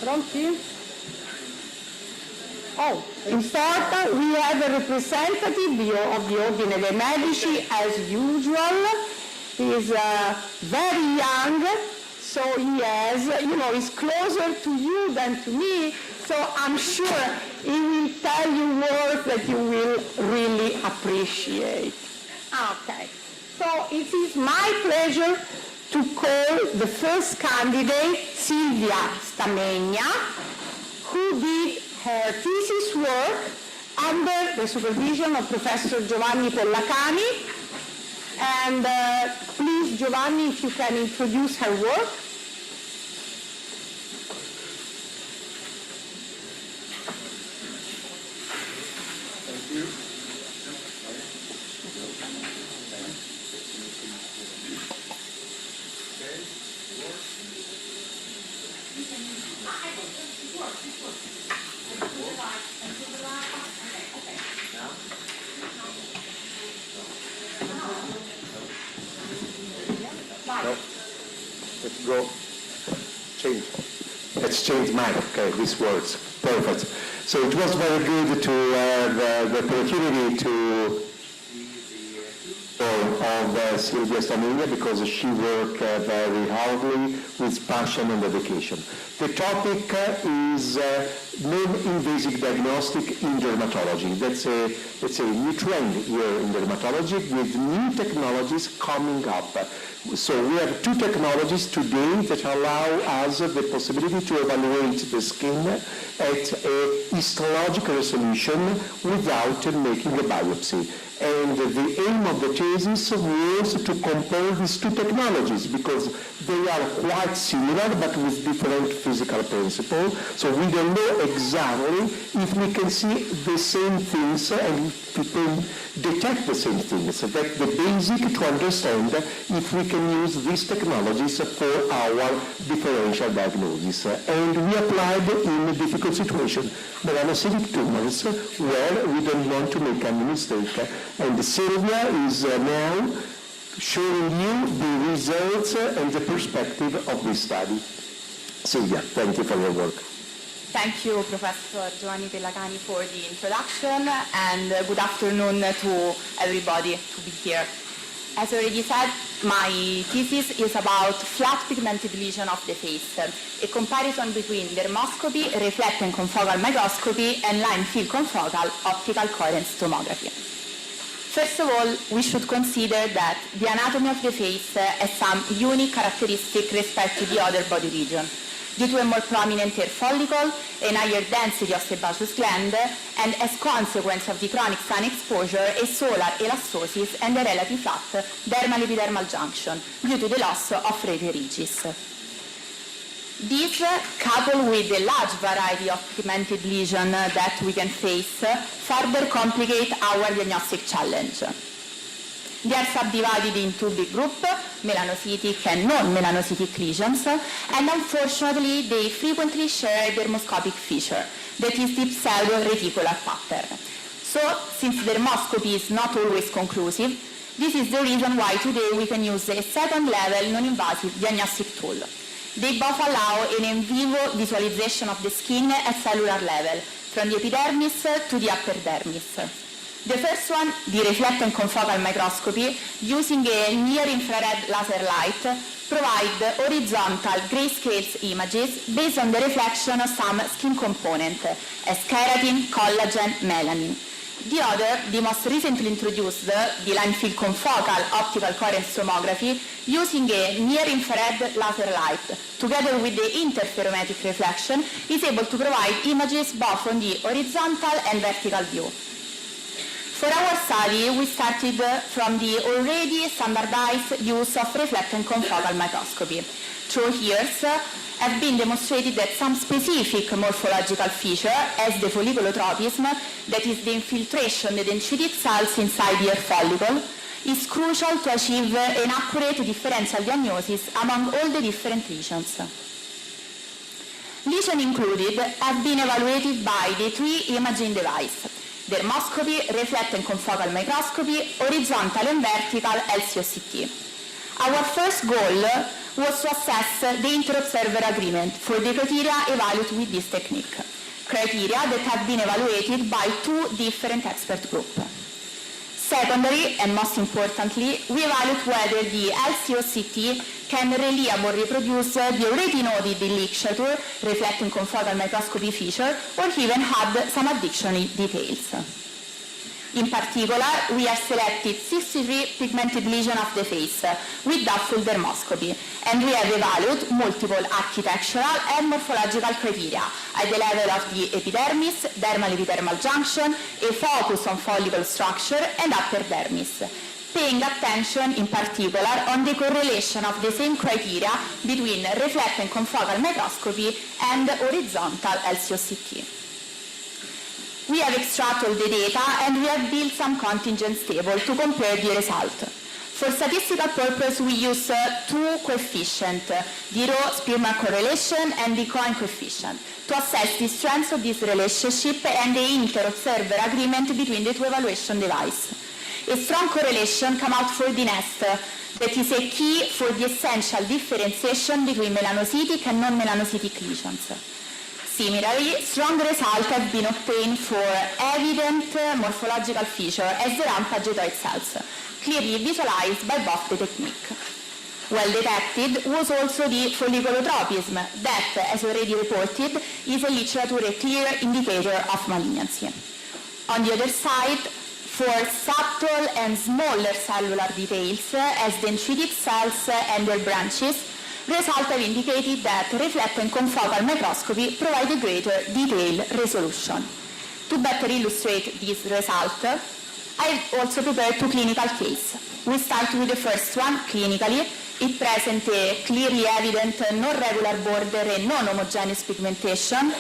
Pronti? Oh, important, we have a representative of the Ordine dei Medici as usual. He is very young, so he has, he's closer to you than to me, so I'm sure he will tell you words that you will really appreciate. Okay, so it is my pleasure to call the first candidate, Silvia Stamegna, who did her thesis work under the supervision of Professor Giovanni Pollacani. And please, Giovanni, if you can introduce her work. Thank you. No. Let's go. Change. Let's change mic. Okay, this works. Perfect. So it was very good to have the opportunity to of Silvia Stamegna because she worked very hardly with passion and dedication. The topic is non-invasive diagnostic in dermatology. That's a new trend here in dermatology with new technologies coming up. So we have two technologies today that allow us the possibility to evaluate the skin at a histological resolution without making a biopsy. And the aim of the thesis was to compare these two technologies because they are quite similar but with different physical principles. So we don't know exactly if we can see the same things and if we can detect the same things. That's the basic to understand if we can use these technologies for our differential diagnosis. And we applied in a difficult situation, melanocytic tumors, where we don't want to make any mistake. And Silvia is now showing you the results and the perspective of this study. Silvia, thank you for your work. Thank you, Professor Giovanni Pollacani, for the introduction, and good afternoon to everybody to be here. As already said, my thesis is about flat pigmented lesion of the face, a comparison between dermoscopy, reflecting confocal microscopy, and line field confocal optical coherence tomography. First of all, we should consider that the anatomy of the face has some unique characteristic respect to the other body region, due to a more prominent hair follicle, a higher density of sebaceous gland, and as consequence of the chronic sun exposure, a solar elastosis and a relatively flat dermal-epidermal junction due to the loss of rete rigis. This, coupled with the large variety of pigmented lesions that we can face, further complicate our diagnostic challenge. They are subdivided into two big groups, melanocytic and non-melanocytic lesions, and unfortunately they frequently share a dermoscopic feature, that is the pseudo-reticular pattern. So, since dermoscopy is not always conclusive, this is the reason why today we can use a second-level non-invasive diagnostic tool. They both allow an in vivo visualization of the skin at cellular level, from the epidermis to the upper dermis. The first one, the reflecting confocal microscopy, using a near-infrared laser light, provide horizontal grayscale images based on the reflection of some skin component, as keratin, collagen, melanin. The other, the most recently introduced, the line field confocal optical coherence tomography, using a near-infrared laser light, together with the interferometric reflection, is able to provide images both on the horizontal and vertical view. For our study, we started from the already standardized use of reflecting confocal microscopy. Through years, have been demonstrated that some specific morphological feature, as the folliculotropism, that is the infiltration of the dendritic cells inside the hair follicle, is crucial to achieve an accurate differential diagnosis among all the different lesions. Lesions included have been evaluated by the three imaging devices: dermoscopy, reflecting confocal microscopy, horizontal and vertical LCOCT. Our first goal was to assess the inter-observer agreement for the criteria evaluated with this technique, criteria that have been evaluated by two different expert groups. Secondly, and most importantly, we evaluate whether the LCOCT can reliably reproduce the already noted in literature reflecting confocal microscopy feature or even add some additional details. In particular, we have selected 63 pigmented lesions of the face with doubtful dermoscopy, and we have evaluated multiple architectural and morphological criteria at the level of the epidermis, dermal-epidermal junction, a focus on follicle structure, and upper dermis, paying attention in particular on the correlation of the same criteria between reflecting confocal microscopy and horizontal LCOCT. We have extracted the data and we have built some contingent table to compare the result. For statistical purpose, we use two coefficients, the row Spearman correlation and the Cohen coefficient, to assess the strength of this relationship and the inter-observer agreement between the two evaluation devices. A strong correlation comes out for the nest, that is a key for the essential differentiation between melanocytic and non-melanocytic lesions. Similarly, strong results have been obtained for evident morphological features as the rampagetoid cells, clearly visualized by both the technique. Well detected was also the folliculotropism that, as already reported, is a literature a clear indicator of malignancy. On the other side, for subtle and smaller cellular details, as dendritic cells and their branches, results have indicated that reflecting confocal microscopy provides a greater detail resolution. To better illustrate this result, I also prepared two clinical cases. We start with the first one, clinically. It presents a clearly evident non-regular border and non-homogeneous pigmentation.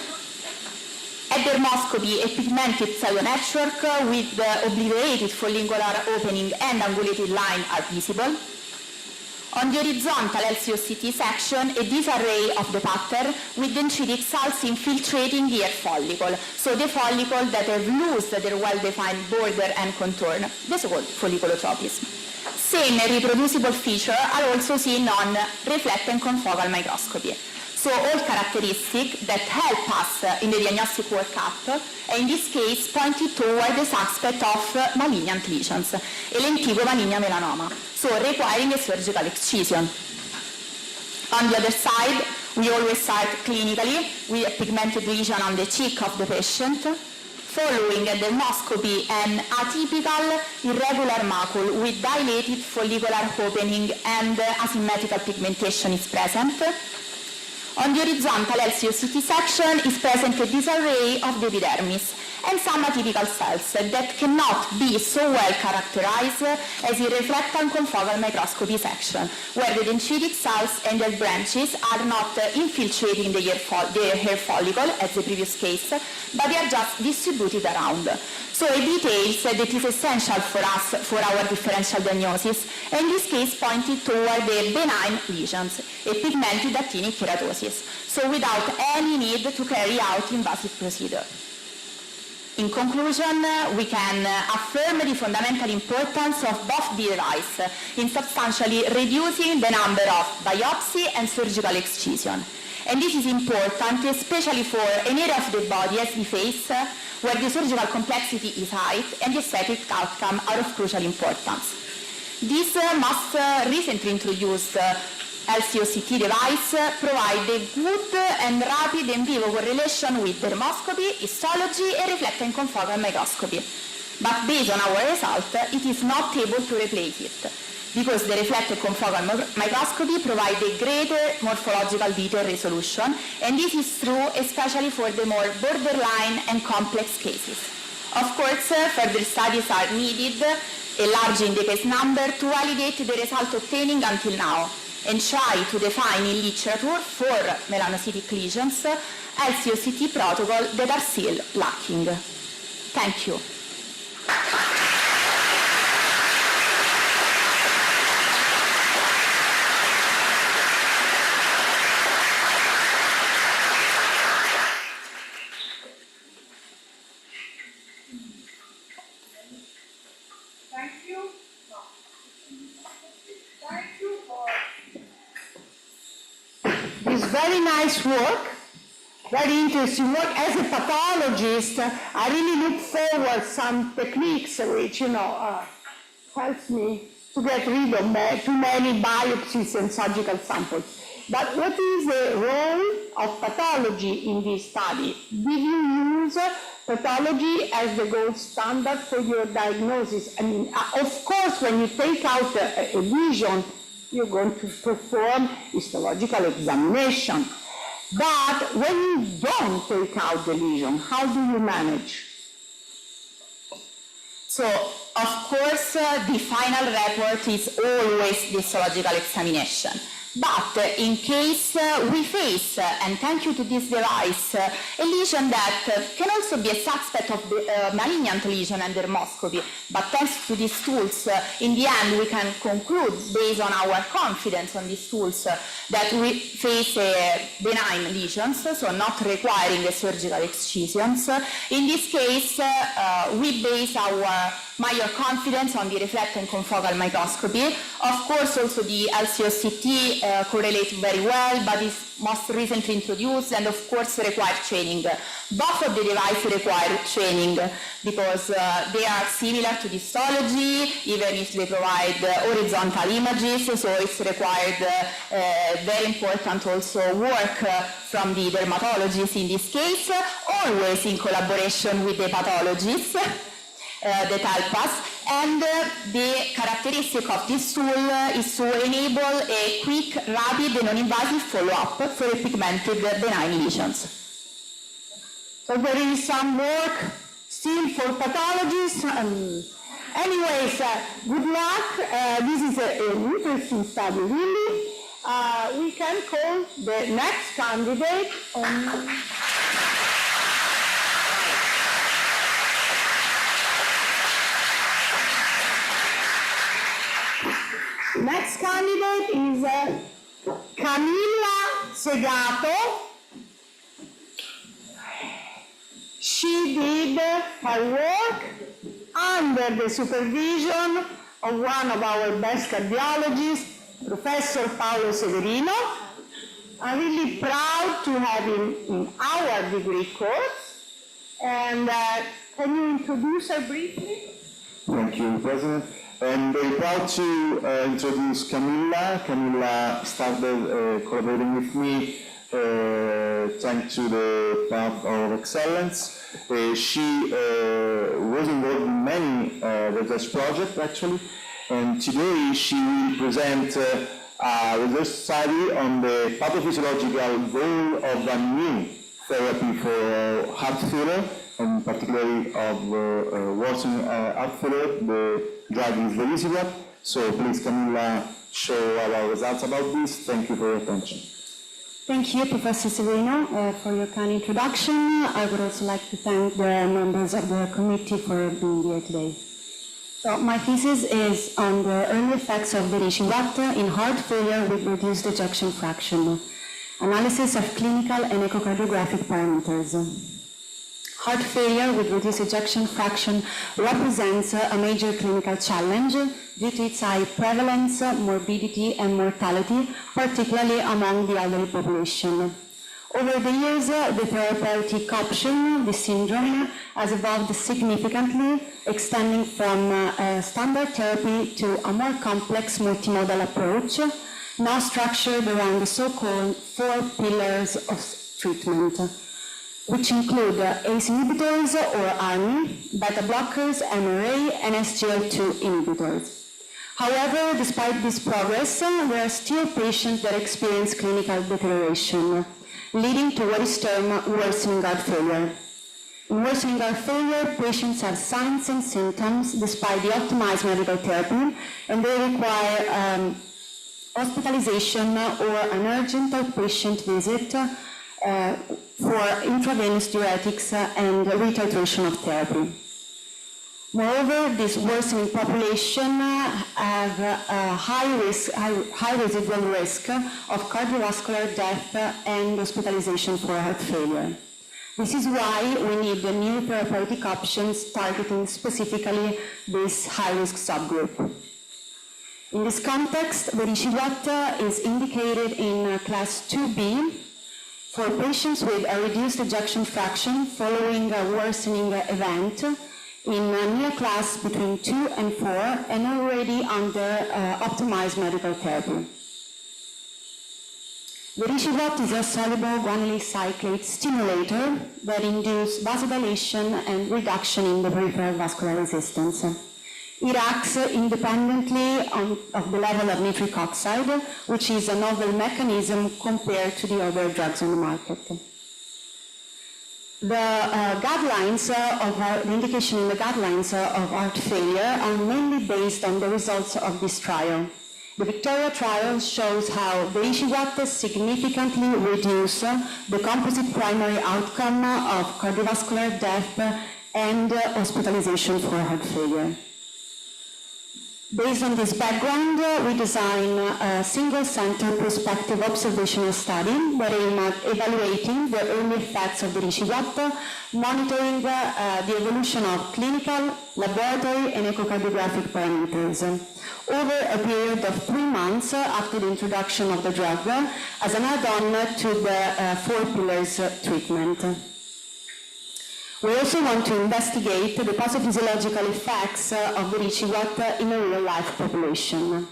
At dermoscopy, a pigmented cell network with obliterated follicular opening and angulated line are visible. On the horizontal LCOCT section, a disarray of the pattern with dendritic cells infiltrating the hair follicle, so the follicle that have lost their well-defined border and contour, the so-called folliculotropism. Same reproducible features are also seen on reflecting confocal microscopy. So all characteristics that help us in the diagnostic workup, and in this case pointed toward the suspect of malignant lesions, a lentigo maligna melanoma, so requiring a surgical excision. On the other side, we always start clinically with a pigmented lesion on the cheek of the patient, following a dermoscopy an atypical irregular macule with dilated follicular opening and asymmetrical pigmentation is present. On the horizontal LCOCT section is present a disarray of the epidermis and some atypical cells that cannot be so well characterized as in reflectant confocal microscopy section, where the dendritic cells and their branches are not infiltrating the hair follicle, as the previous case, but they are just distributed around. So a detail that is essential for us for our differential diagnosis, and in this case pointed toward the benign lesions, a pigmented actinic keratosis, so without any need to carry out invasive procedure. In conclusion, we can affirm the fundamental importance of both devices in substantially reducing the number of biopsy and surgical excision. And this is important, especially for an area of the body as the face, where the surgical complexity is high and the aesthetic outcome are of crucial importance. This most recently introduced LCOCT device provide a good and rapid in vivo correlation with dermoscopy, histology, and reflecting confocal microscopy. But based on our result, it is not able to replace it, because the reflected confocal microscopy provides a greater morphological detail resolution, and this is true especially for the more borderline and complex cases. Of course, further studies are needed, enlarging the case number to validate the result obtaining until now, and try to define in literature for melanocytic lesions LCOCT protocol that are still lacking. Thank you. Thank you. Thank you for this very nice work, very interesting work. As a pathologist, I really look forward some techniques which, helps me to get rid of too many biopsies and surgical samples. But what is the role of pathology in this study? Did you use pathology as the gold standard for your diagnosis? I mean, of course, when you take out a lesion, you're going to perform histological examination. But when you don't take out the lesion, how do you manage? So, of course, the final report is always the histological examination. But in case we face, and thank you to this device, a lesion that can also be a suspect of malignant lesion and dermoscopy, but thanks to these tools, in the end we can conclude, based on our confidence on these tools, that we face benign lesions, so not requiring a surgical excisions. In this case, we base our major confidence on the reflecting confocal microscopy. Of course, also the LCOCT correlates very well, but is most recently introduced and of course require training. Both of the devices require training because they are similar to histology, even if they provide horizontal images, so it's required very important also work from the dermatologists in this case, always in collaboration with the pathologists that help us. And the characteristic of this tool is to enable a quick, rapid, and non-invasive follow-up for pigmented benign lesions. So there is some work still for pathologists. Anyways, good luck. This is an interesting study, really. We can call the next candidate. Next candidate is Camilla Segato. She did her work under the supervision of one of our best cardiologists, Professor Paolo Severino. I'm really proud to have him in our degree course. And can you introduce her briefly? Thank you, President. I'm very proud to introduce Camilla. Camilla started collaborating with me thanks to the path of excellence. She was involved in many research projects actually, and today she will present a research study on the pathophysiological role of a new therapy for heart failure, and particularly of worsening heart failure. The drug is Delisivir. So please, Camilla, show our results about this. Thank you for your attention. Thank you, Professor Severino, for your kind introduction. I would also like to thank the members of the committee for being here today. So my thesis is on the early effects of Delisivir in heart failure with reduced ejection fraction, analysis of clinical and echocardiographic parameters. Heart failure with reduced ejection fraction represents a major clinical challenge due to its high prevalence, morbidity, and mortality, particularly among the elderly population. Over the years, the therapeutic option, the syndrome, has evolved significantly, extending from standard therapy to a more complex multimodal approach, now structured around the so-called 4 pillars of treatment, which include ACE inhibitors or ARNI, beta blockers, MRA, and SGLT2 inhibitors. However, despite this progress, there are still patients that experience clinical deterioration, leading to what is termed worsening heart failure. In worsening heart failure, patients have signs and symptoms despite the optimized medical therapy, and they require hospitalization or an urgent outpatient visit for intravenous diuretics and retitration of therapy. Moreover, this worsening population have a high residual risk of cardiovascular death and hospitalization for heart failure. This is why we need the new therapeutic options targeting specifically this high-risk subgroup. In this context, vericiguat is indicated in class 2B for patients with a reduced ejection fraction following a worsening event in a NIA class between 2 and 4 and already under optimized medical therapy. Vericiguat is a soluble guanylate cyclase stimulator that induces vasodilation and reduction in the peripheral vascular resistance. It acts independently of the level of nitric oxide, which is a novel mechanism compared to the other drugs on the market. The guidelines the indication in the guidelines of heart failure are mainly based on the results of this trial. The Victoria trial shows how vericiguat significantly reduces the composite primary outcome of cardiovascular death and hospitalization for heart failure. Based on this background, we design a single-center prospective observational study that aims at evaluating the early effects of vericiguat, monitoring the evolution of clinical, laboratory, and echocardiographic parameters over a period of 3 months after the introduction of the drug as an add-on to the 4 pillars treatment. We also want to investigate the pathophysiological effects of vericiguat in a real-life population.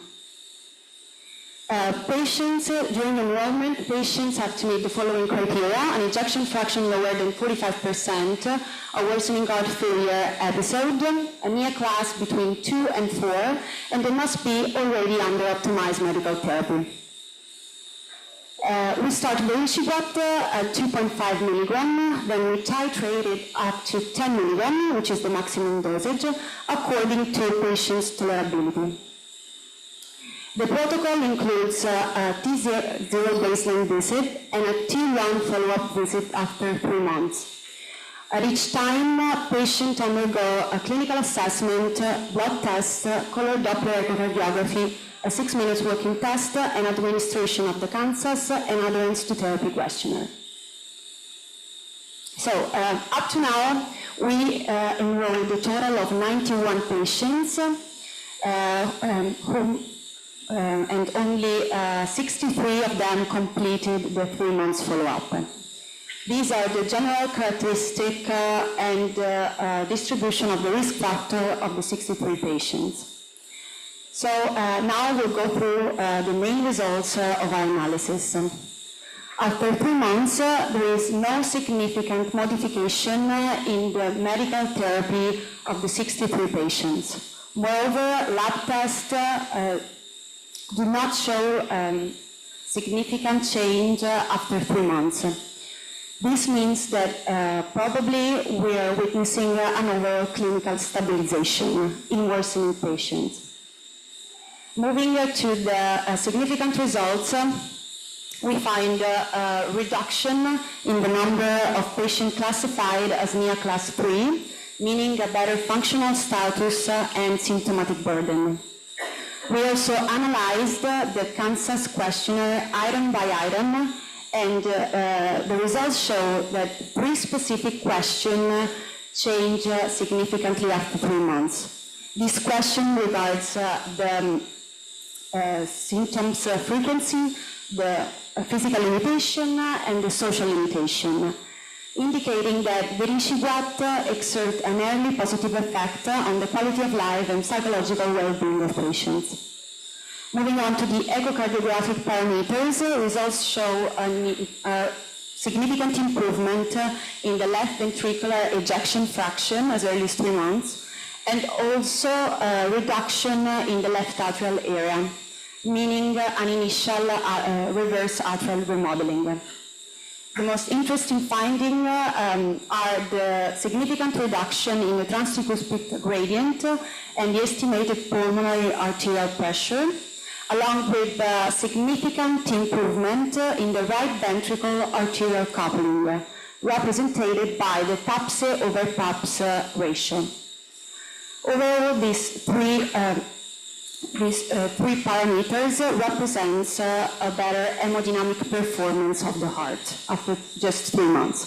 During enrollment, patients have to meet the following criteria: an ejection fraction lower than 45%, a worsening heart failure episode, a NIA class between 2 and 4, and they must be already under optimized medical therapy. We start vericiguat at 2.5 milligram, then we titrate it up to 10 milligram, which is the maximum dosage, according to patient's tolerability. The protocol includes a T0 baseline visit and a T1 follow-up visit after 3 months. At each time, patients undergo a clinical assessment, blood test, color Doppler echocardiography, a 6-minute walking test, and administration of the Kansas and adherence to therapy questionnaire. So, up to now, we enrolled a total of 91 patients, and only 63 of them completed the 3 months follow-up. These are the general characteristic and distribution of the risk factor of the 63 patients. So now we'll go through the main results of our analysis. After 3 months, there is no significant modification in the medical therapy of the 63 patients. Moreover, lab tests do not show significant change after 3 months. This means that probably we are witnessing an overall clinical stabilization in worsening patients. Moving to the significant results, we find a reduction in the number of patients classified as NIA class 3, meaning a better functional status and symptomatic burden. We also analyzed the Kansas questionnaire item by item, and the results show that 3 specific questions change significantly after 3 months. This question regards the symptoms frequency, the physical limitation, and the social limitation, indicating that vericiguat exerts an early positive effect on the quality of life and psychological well-being of patients. Moving on to the echocardiographic parameters, results show a significant improvement in the left ventricular ejection fraction as early as 3 months, and also a reduction in the left atrial area, meaning an initial reverse atrial remodeling. The most interesting findings are the significant reduction in the transcuspid gradient and the estimated pulmonary arterial pressure, along with a significant improvement in the right ventricle arterial coupling, represented by the PAPS over PAPS ratio. Overall, these three parameters represents a better hemodynamic performance of the heart after just 3 months.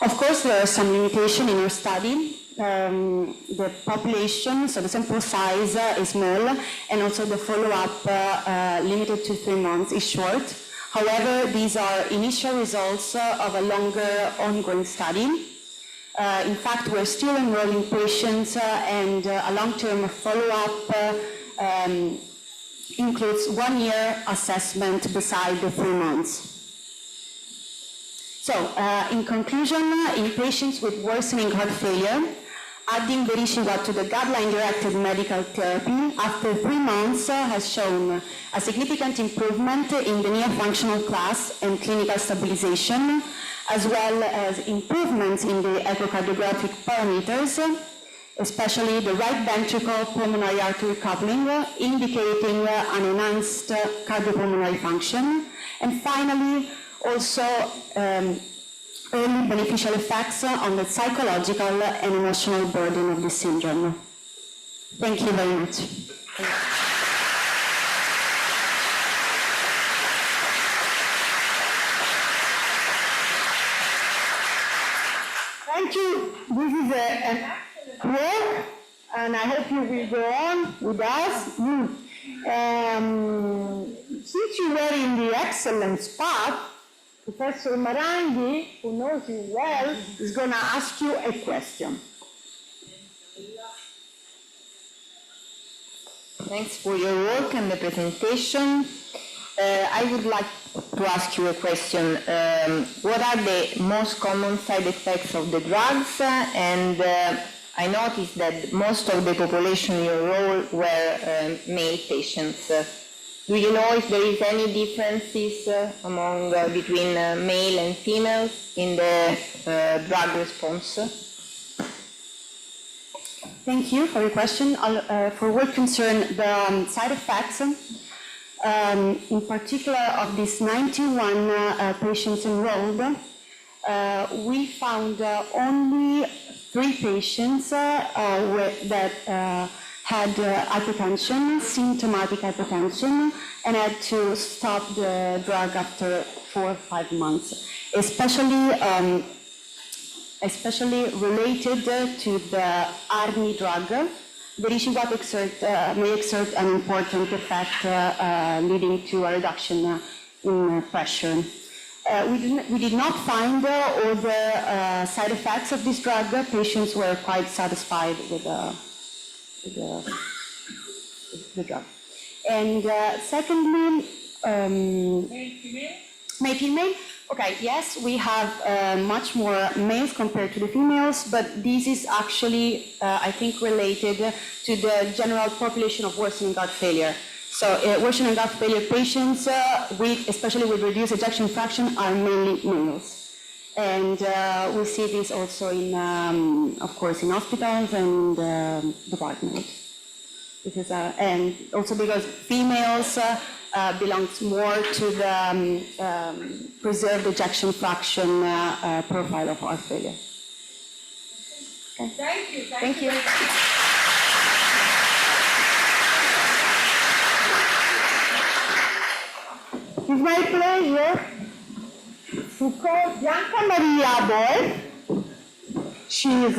Of course, there are some limitations in our study. the population, so the sample size is small, and also the follow-up limited to 3 months is short. However, these are initial results of a longer ongoing study. In fact, we're still enrolling patients and a long-term follow-up includes 1-year assessment beside the 3 months. So, in conclusion, in patients with worsening heart failure, adding vericiguat to the guideline-directed medical therapy after 3 months has shown a significant improvement in the near-functional class and clinical stabilization, as well as improvements in the echocardiographic parameters, especially the right ventricle pulmonary artery coupling, indicating an enhanced cardiopulmonary function, and finally, also early beneficial effects on the psychological and emotional burden of the syndrome. Thank you very much. Thank you. This is an excellent work, and I hope you will go on with us. Since you were in the excellence path, Professor Maranghi, who knows you well, is going to ask you a question. Thanks for your work and the presentation. I would like to ask you a question. What are the most common side effects of the drugs? And I noticed that most of the population you enrolled were male patients. Do you know if there is any differences between male and females in the drug response? Thank you for your question. For what concern the side effects, in particular of these 91 patients enrolled, we found only 3 patients that had hypertension, symptomatic hypertension, and had to stop the drug after 4 or 5 months, especially related to the ARNI drug. Vericiguat may exert an important effect leading to a reduction in pressure. We did not find all the side effects of this drug. Patients were quite satisfied with the drug. And secondly, male, female. Okay, yes, we have much more males compared to the females, but this is actually, I think, related to the general population of worsening heart failure. So worsening heart failure patients, especially with reduced ejection fraction, are mainly males. And we see this also in, of course, in hospitals and departments. And also because females belongs more to the preserved ejection fraction profile of heart failure. Okay. Thank you. Thank you. It's my pleasure to call Bianca Maria Boy. She is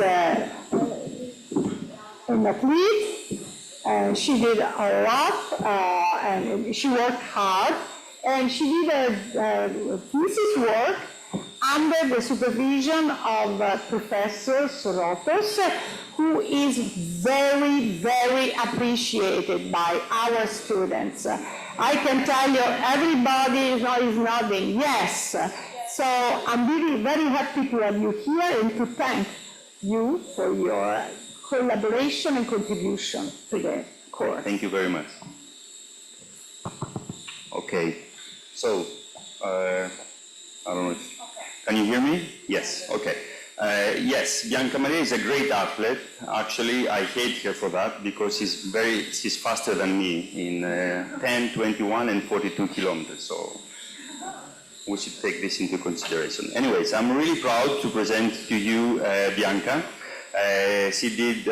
an athlete. She did a lot, and she worked hard, and she did a thesis work under the supervision of Professor Sorotos, who is very, very appreciated by our students. I can tell you, everybody is nodding, yes. So I'm really very happy to have you here and to thank you for your collaboration and contribution to the course. Thank you very much. Okay, so I don't know if, can you hear me? Yes, okay. Yes, Bianca Maria is a great athlete. Actually, I hate her for that because she's faster than me in 10, 21, and 42 kilometers. So we should take this into consideration. Anyways, I'm really proud to present to you Bianca. She did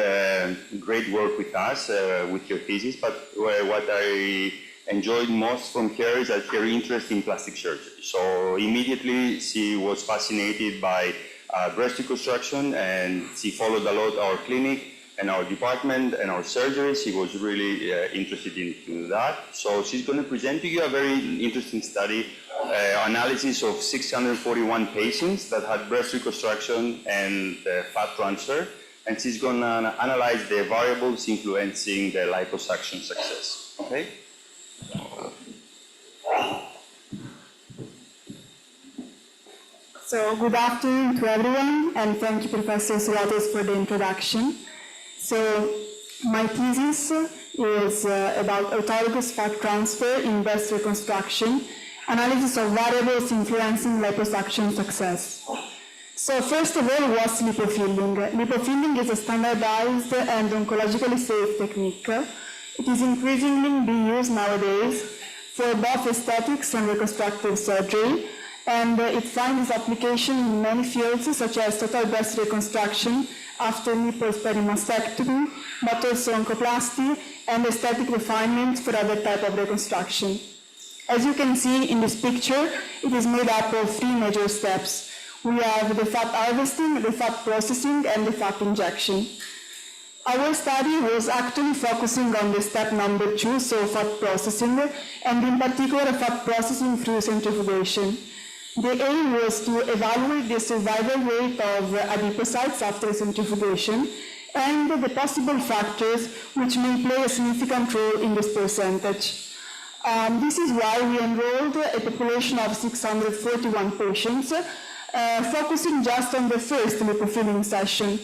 great work with us, with her thesis, but what I enjoyed most from her is that her interest in plastic surgery. So immediately she was fascinated by breast reconstruction, and she followed a lot our clinic and our department and our surgeries. She was really interested in that. So she's going to present to you a very interesting study, analysis of 641 patients that had breast reconstruction and fat transfer. And she's going to analyze the variables influencing the liposuction success. Okay? So good afternoon to everyone, and thank you, Professor Solatis, for the introduction. So my thesis is about autologous fat transfer in breast reconstruction, analysis of variables influencing liposuction success. So first of all, what's lipofilling? Lipofilling is a standardized and oncologically safe technique. It is increasingly being used nowadays for both aesthetics and reconstructive surgery, and it finds application in many fields such as total breast reconstruction after nipple perimastectomy, but also oncoplasty and aesthetic refinement for other type of reconstruction. As you can see in this picture, it is made up of 3 major steps. We have the fat harvesting, the fat processing, and the fat injection. Our study was actually focusing on the step number 2, so fat processing, and in particular fat processing through centrifugation. The aim was to evaluate the survival rate of adipocytes after centrifugation and the possible factors which may play a significant role in this percentage. This is why we enrolled a population of 641 patients, focusing just on the first lipofilling session,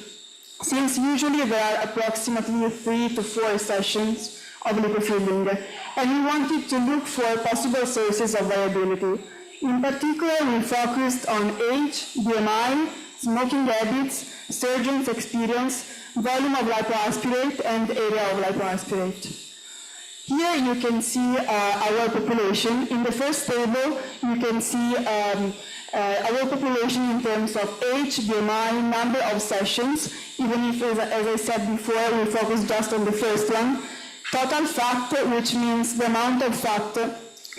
since usually there are approximately 3 to 4 sessions of lipofilling, and we wanted to look for possible sources of variability. In particular, we focused on age, BMI, smoking habits, surgeon's experience, volume of lipoaspirate, and area of lipoaspirate. Here you can see our population. In the first table, you can see our population in terms of age, BMI, number of sessions, even if, as I said before, we focus just on the first one. Total fat, which means the amount of fat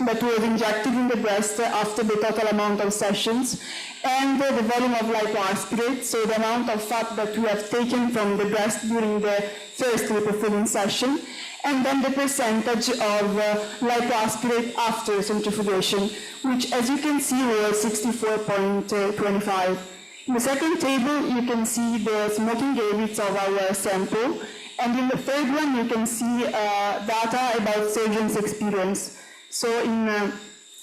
that was injected in the breast after the total amount of sessions, and the volume of lipoaspirate, so the amount of fat that we have taken from the breast during the first lipofilling session, and then the percentage of lipoaspirate after centrifugation, which, as you can see, was 64.25. In the second table, you can see the smoking habits of our sample, and in the third one, you can see data about surgeon's experience. So in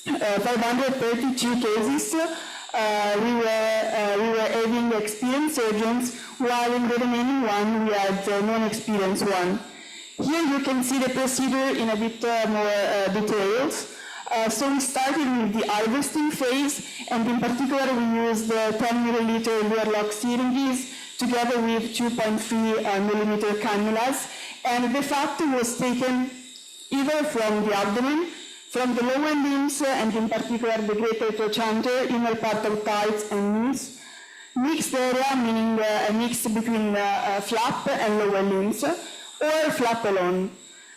532 cases, we were having experienced surgeons, while in the remaining one, we had non-experienced one. Here you can see the procedure in a bit more details. So we started with the harvesting phase, and in particular we used 10 milliliter Verloc syringes together with 2.3 millimeter cannulas, and the fat was taken either from the abdomen, from the lower limbs, and in particular the greater trochanter, inner part of thighs and knees. Mixed area, meaning a mix between flap and lower limbs, or flap alone.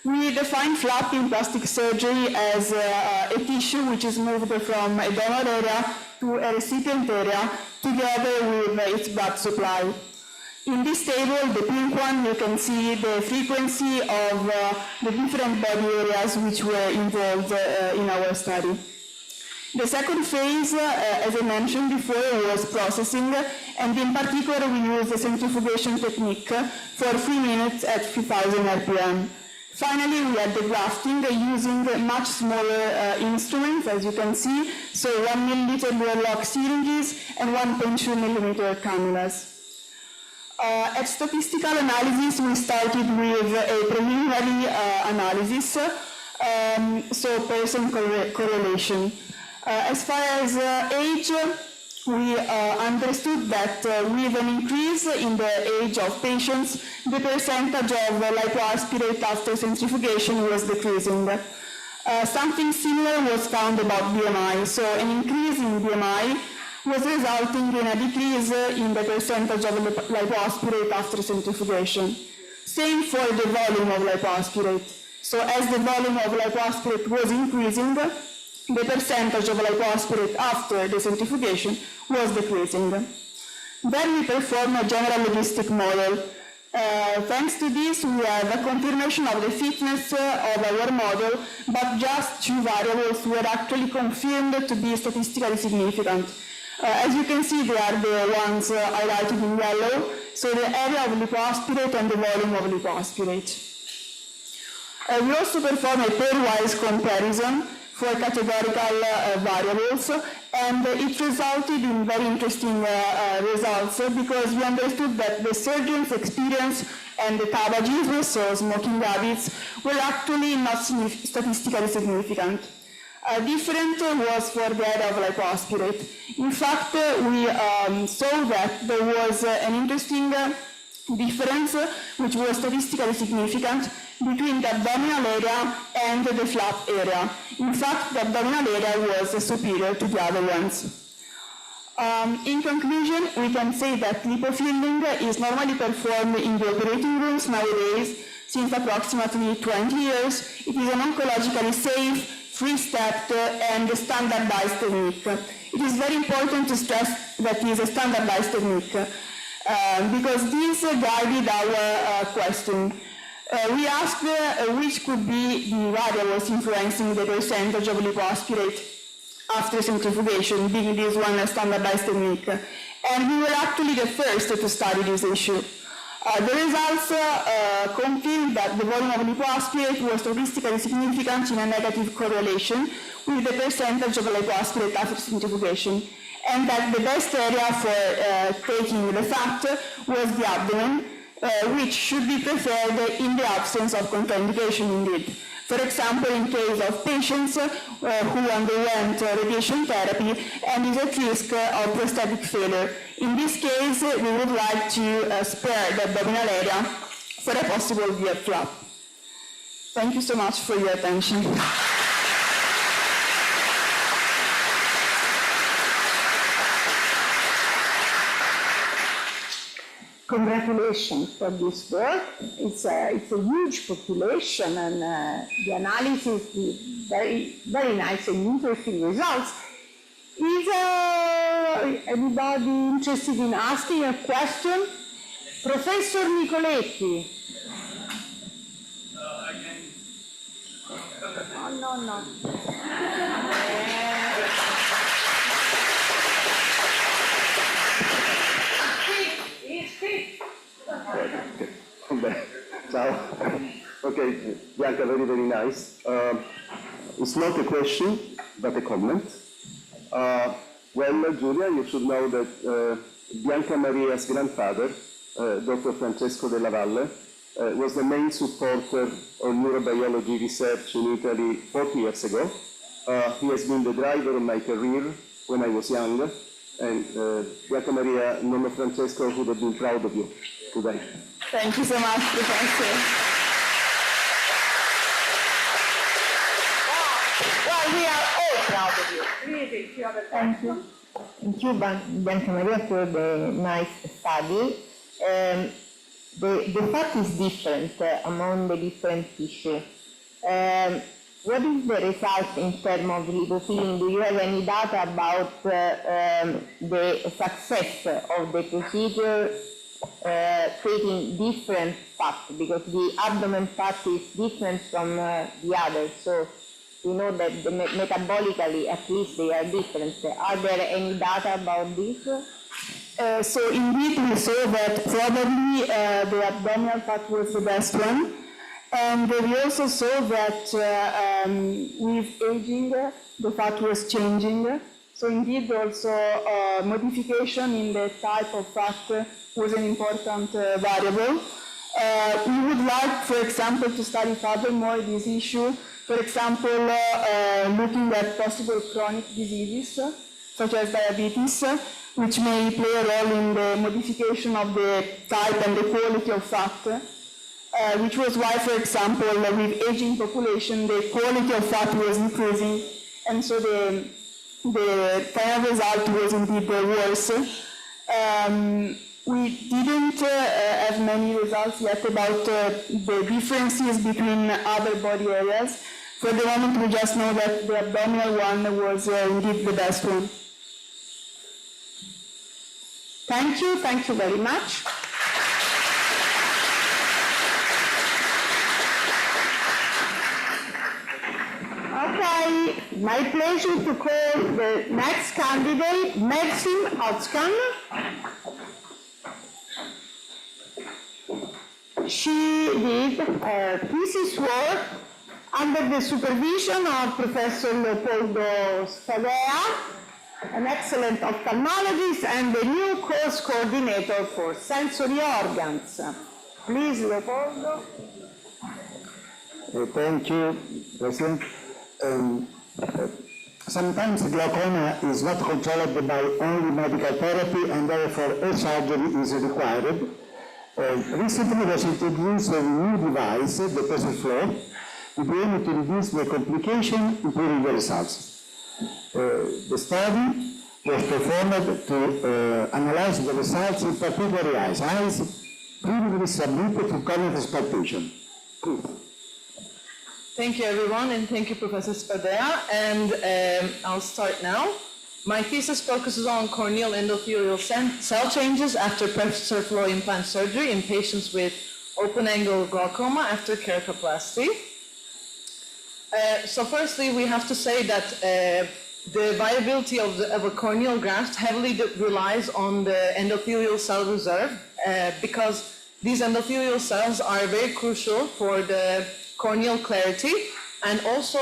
We define flap in plastic surgery as a tissue which is moved from a donor area to a recipient area together with its blood supply. In this table, the pink one, you can see the frequency of the different body areas which were involved in our study. The second phase, as I mentioned before, was processing, and in particular we used the centrifugation technique for 3 minutes at 3000 RPM. Finally, we had the grafting using much smaller instruments, as you can see, so 1 milliliter Verloc syringes and 1.2 millimeter cannulas. At statistical analysis, we started with a preliminary analysis, so person correlation. As far as age, we understood that with an increase in the age of patients, the percentage of lipoaspirate after centrifugation was decreasing. Something similar was found about BMI, so an increase in BMI was resulting in a decrease in the percentage of lipoaspirate after centrifugation. Same for the volume of lipoaspirate. So as the volume of lipoaspirate was increasing, the percentage of lipoaspirate after the centrifugation was decreasing. Then we perform a general logistic model. Thanks to this, we have a confirmation of the fitness of our model, but just 2 variables were actually confirmed to be statistically significant. As you can see, they are the ones highlighted in yellow, so the area of lipoaspirate and the volume of lipoaspirate. We also perform a pairwise comparison for categorical variables, and it resulted in very interesting results because we understood that the surgeon's experience and the tabagism, so smoking habits, were actually not statistically significant. Different was for the area of lipoaspirate. In fact, we saw that there was an interesting difference, which was statistically significant, between the abdominal area and the flap area. In fact, the abdominal area was superior to the other ones. In conclusion, we can say that lipofilling is normally performed in the operating rooms nowadays since approximately 20 years. It is an oncologically safe, three-step and standardized technique. It is very important to stress that it is a standardized technique because this guided our question. We asked which could be the variables influencing the percentage of lipoaspirate after centrifugation, being this one a standardized technique. And we were actually the first to study this issue. The results confirmed that the volume of lipoaspirate was statistically significant in a negative correlation with the percentage of lipoaspirate after centrifugation, and that the best area for taking the fat was the abdomen, which should be preferred in the absence of contraindication indeed. For example, in case of patients who underwent radiation therapy and is at risk of prostatic failure. In this case, we would like to spare the abdominal area for a possible beer flap. Thank you so much for your attention. Congratulations for this work. It's a huge population, and the analysis is very nice and interesting results. Is anybody interested in asking a question? Professor Nicoletti. Oh, no. Ciao. Okay, Bianca, very, very nice. It's not a question, but a comment. Well, Giulia, you should know that Bianca Maria's grandfather, Dr. Francesco Della Valle, was the main supporter of neurobiology research in Italy 40 years ago. He has been the driver of my career when I was young, and Bianca Maria, Nonno Francesco would have been proud of you today. Thank you so much, Professor. Well, we are all proud of you. Really, if you have a Thank you. Thank you, Bianca Maria, for the nice study. The fact is different among the different tissues. What is the result in terms of lipofilling? Do you have any data about the success of the procedure creating different fat? Because the abdomen fat is different from the others, so we know that metabolically, at least, they are different. Are there any data about this? So indeed, we saw that probably the abdominal fat was the best one. And we also saw that with aging, the fat was changing. So indeed, also modification in the type of fat was an important variable. We would like, for example, to study furthermore this issue. For example, looking at possible chronic diseases, such as diabetes, which may play a role in the modification of the type and the quality of fat. Which was why, for example, with aging population, the quality of fat was increasing, and so the final result was indeed worse. We didn't have many results yet about the differences between other body areas. For the moment, we just know that the abdominal one was indeed the best one. Thank you very much. Okay, my pleasure to call the next candidate, Maxim Otskan. She did thesis work under the supervision of Professor Leopoldo Sfadea, an excellent ophthalmologist and the new course coordinator for sensory organs. Please, Leopoldo. Thank you, President. Sometimes glaucoma is not controlled by only medical therapy and therefore a surgery is required. Recently was introduced a new device, the pressure flow, to be able to reduce the complication, improving the results. The study was performed to analyze the results in particular eyes previously submitted to corneal transplantation. Thank you, everyone, and thank you, Professor Spadea. And I'll start now. My thesis focuses on corneal endothelial cell changes after pressure flow implant surgery in patients with open-angle glaucoma after keratoplasty. So firstly, we have to say that the viability of a corneal graft heavily relies on the endothelial cell reserve because these endothelial cells are very crucial for the corneal clarity, and also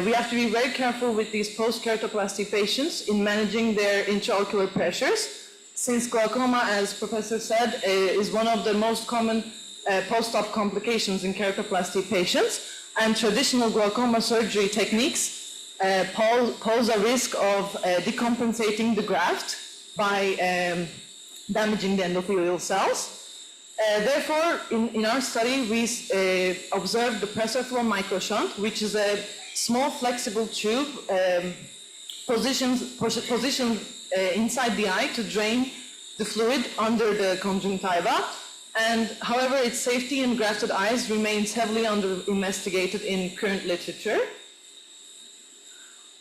we have to be very careful with these post-keratoplasty patients in managing their intraocular pressures, since glaucoma, as Professor said, is one of the most common post-op complications in keratoplasty patients, and traditional glaucoma surgery techniques pose a risk of decompensating the graft by damaging the endothelial cells. Therefore, in our study, we observed the pressure flow microshunt, which is a small flexible tube positioned inside the eye to drain the fluid under the conjunctiva. And however, its safety in grafted eyes remains heavily under-investigated in current literature.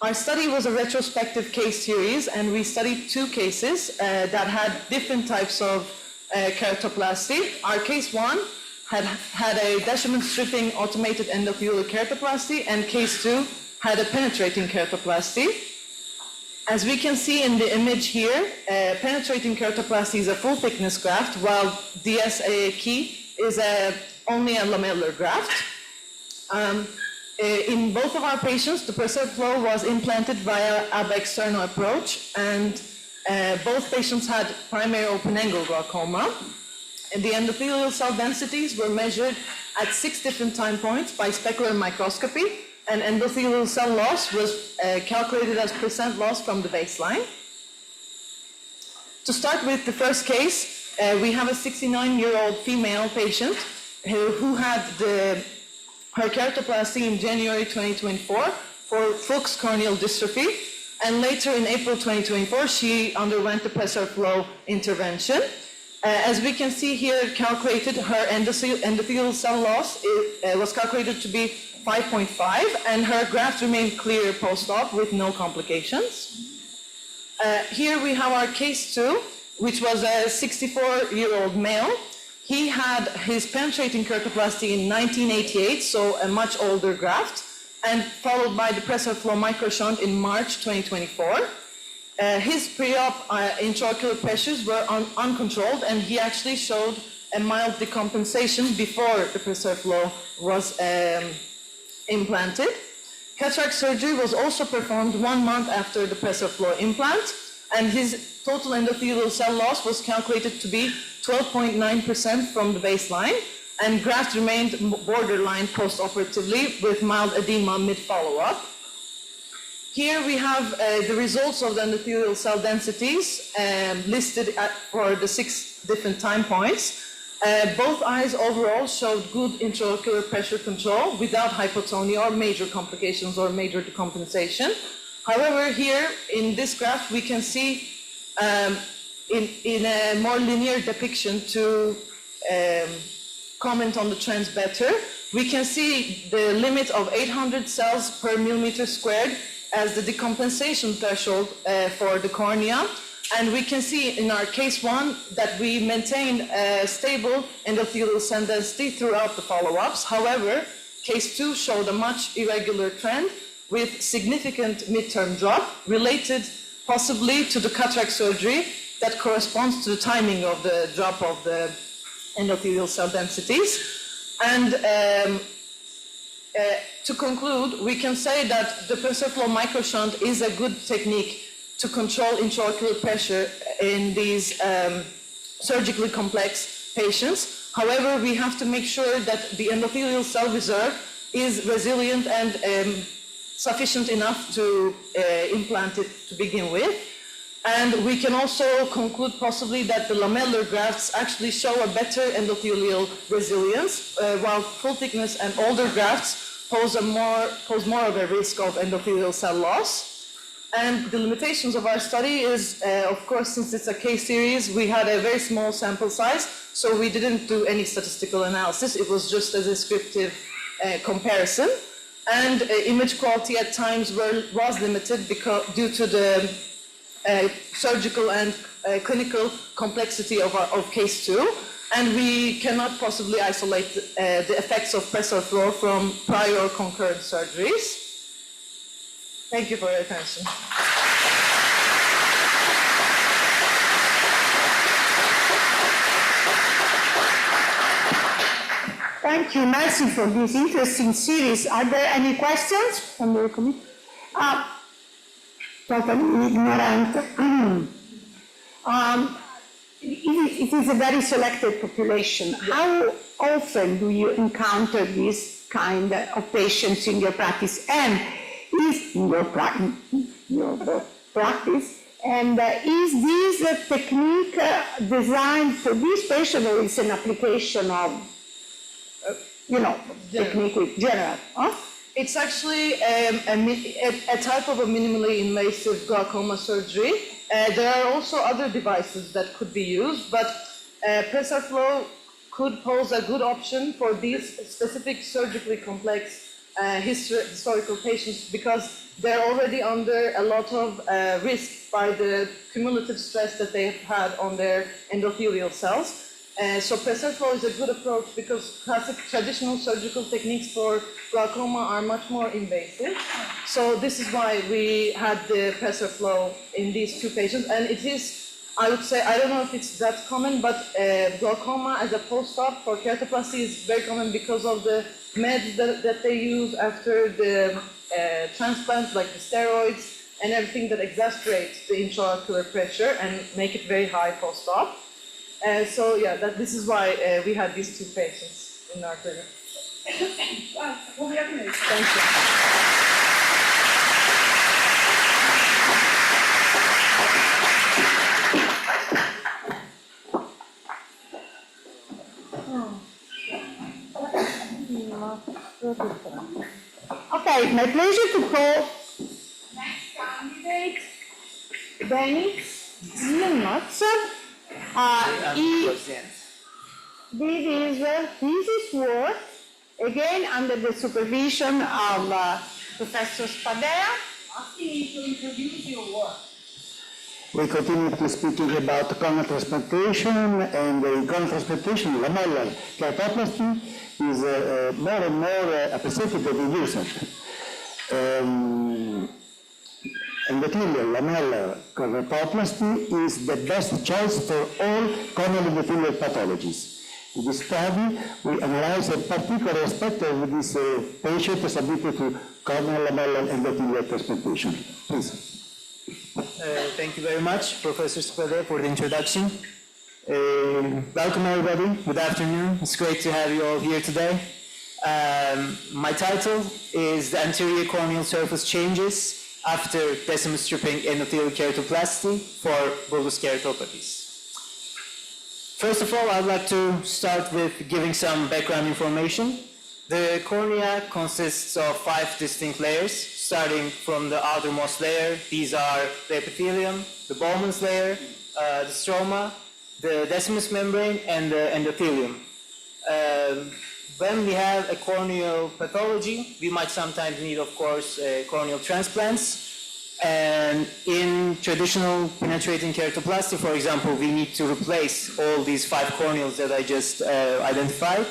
Our study was a retrospective case series, and we studied 2 cases that had different types of keratoplasty. Our case 1 had a Deschamps stripping automated endothelial keratoplasty, and case 2 had a penetrating keratoplasty. As we can see in the image here, penetrating keratoplasty is a full thickness graft, while DS-key is only a lamellar graft. In both of our patients, the pressure flow was implanted via ab externo approach, and both patients had primary open-angle glaucoma. And the endothelial cell densities were measured at 6 different time points by specular microscopy, and endothelial cell loss was calculated as % loss from the baseline. To start with the first case, we have a 69-year-old female patient who had her keratoplasty in January 2024 for Fuchs corneal dystrophy, and later in April 2024, she underwent the pressure flow intervention. As we can see here, calculated her endothelial cell loss was calculated to be 5.5, and her graft remained clear post-op with no complications. Here we have our case 2, which was a 64-year-old male. He had his penetrating keratoplasty in 1988, so a much older graft, and followed by the pressure flow microshunt in March 2024. His pre-op intraocular pressures were uncontrolled, and he actually showed a mild decompensation before the pressure flow was implanted. Cataract surgery was also performed 1 month after the pressure flow implant, and his total endothelial cell loss was calculated to be 12.9% from the baseline, and graft remained borderline post-operatively with mild edema mid-follow-up. Here we have the results of the endothelial cell densities listed for the 6 different time points. Both eyes overall showed good intraocular pressure control without hypotonia or major complications or major decompensation. However, here in this graph, we can see in a more linear depiction to comment on the trends better, we can see the limit of 800 cells per millimeter squared as the decompensation threshold for the cornea. And we can see in our case 1 that we maintained a stable endothelial cell density throughout the follow-ups. However, case 2 showed a much irregular trend with significant midterm drop related possibly to the cataract surgery that corresponds to the timing of the drop of the endothelial cell densities. And to conclude, we can say that the PRESERFLO microshunt is a good technique to control intraocular pressure in these surgically complex patients. However, we have to make sure that the endothelial cell reserve is resilient and sufficient enough to implant it to begin with. And we can also conclude possibly that the lamellar grafts actually show a better endothelial resilience, while full thickness and older grafts pose more of a risk of endothelial cell loss. And the limitations of our study is, of course, since it's a case series, we had a very small sample size, so we didn't do any statistical analysis. It was just a descriptive comparison. And image quality at times was limited due to the surgical and clinical complexity of case 2. And we cannot possibly isolate the effects of PRESERFLO from prior or concurrent surgeries. Thank you for your attention. Thank you, Nancy, for this interesting series. Are there any questions from the committee? Totally ignorant. It is a very selected population. How often do you encounter this kind of patients in your practice? And is in your practice, and is this technique designed for this patient, or is an application of, technique with general? Huh? It's actually a type of a minimally invasive glaucoma surgery. There are also other devices that could be used, but PRESERFLO could pose a good option for these specific surgically complex historical patients, because they're already under a lot of risk by the cumulative stress that they have had on their endothelial cells. So PRESERFLO is a good approach because classic traditional surgical techniques for glaucoma are much more invasive. So this is why we had the PRESERFLO in these 2 patients. And it is, I would say, I don't know if it's that common, but glaucoma as a post-op for keratoplasty is very common because of the meds that they use after the transplant, like the steroids and everything that exacerbates the intraocular pressure and make it very high post-op. So yeah, this is why we had these 2 patients in our clinic. Thank you. Okay, my pleasure to call next candidate, Dennis Zilmats. This is work, again under the supervision of Professor Spadea. Asking you to introduce your work. We continue to speaking about corneal transplantation, and the corneal transplantation, lamellar keratoplasty, is more and more appreciated and used. Endothelial lamellar keratoplasty is the best choice for all corneal endothelial pathologies. In this study, we analyze a particular aspect of this patient submitted to corneal lamellar endothelial transplantation. Please. Thank you very much, Professor Spadea, for the introduction. Welcome, everybody. Good afternoon. It's great to have you all here today. My title is The Anterior Corneal Surface Changes After Decimal Stripping Endothelial Keratoplasty for Bullous Keratopathies. First of all, I'd like to start with giving some background information. The cornea consists of 5 distinct layers, starting from the outermost layer. These are the epithelium, the Bowman's layer, the stroma, the decimus membrane, and the endothelium. When we have a corneal pathology, we might sometimes need, of course, corneal transplants. And in in traditional penetrating keratoplasty, for example, we need to replace all these 5 corneals that I just identified.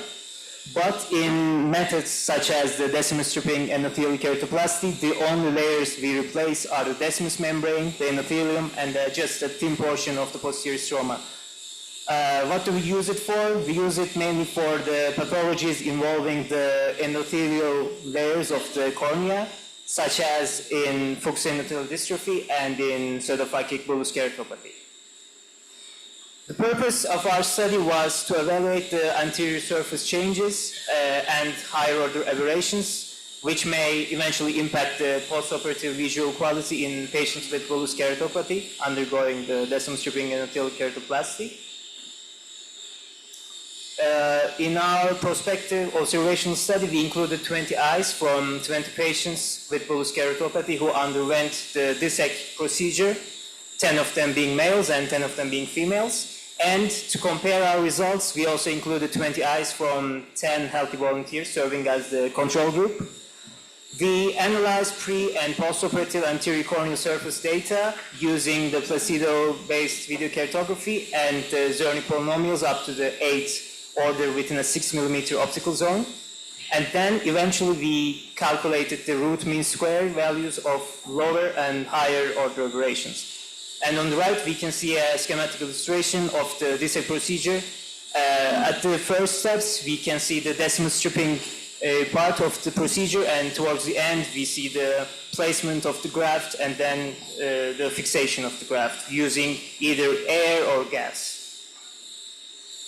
But in methods such as the decimus stripping endothelial keratoplasty, the only layers we replace are the decimus membrane, the endothelium, and just a thin portion of the posterior stroma. What do we use it for? We use it mainly for the pathologies involving the endothelial layers of the cornea, such as in fuchs-endothelial dystrophy and in pseudophakic bullous keratopathy. The purpose of our study was to evaluate the anterior surface changes and higher order aberrations, which may eventually impact the postoperative visual quality in patients with bullous keratopathy undergoing the decimus stripping endothelial keratoplasty. In our prospective observational study, we included 20 eyes from 20 patients with bullous keratopathy who underwent the DISEC procedure, 10 of them being males and 10 of them being females. And to compare our results, we also included 20 eyes from 10 healthy volunteers serving as the control group. We analyzed pre- and postoperative anterior corneal surface data using the Placido-based video keratography and the Zerny polynomials up to the 8th order within a 6 millimeter optical zone. And then eventually we calculated the root mean square values of lower and higher order aberrations. And on the right, we can see a schematic illustration of the DISEC procedure. At the first steps, we can see the decimus stripping part of the procedure, and towards the end, we see the placement of the graft and then the fixation of the graft using either air or gas.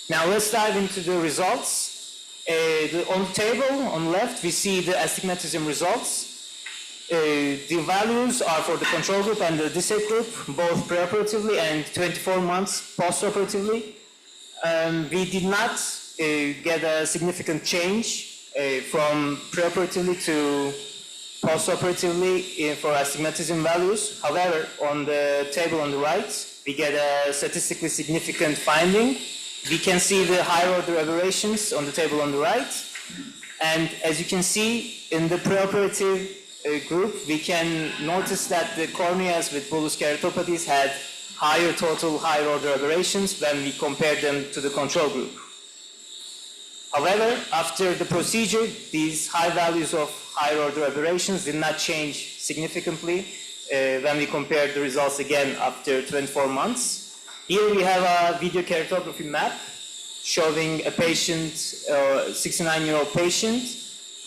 Now let's dive into the results. On the table on the left, we see the astigmatism results. The values are for the control group and the DISEC group, both preoperatively and 24 months postoperatively. We did not get a significant change from preoperatively to postoperatively for astigmatism values. However, on the table on the right, we get a statistically significant finding. We can see the higher order aberrations on the table on the right. And as you can see, in the preoperative group, we can notice that the corneas with bullous keratopathies had higher total higher order aberrations when we compared them to the control group. However, after the procedure, these high values of higher order aberrations did not change significantly when we compared the results again after 24 months. Here we have a video keratography map showing a patient, 69-year-old patient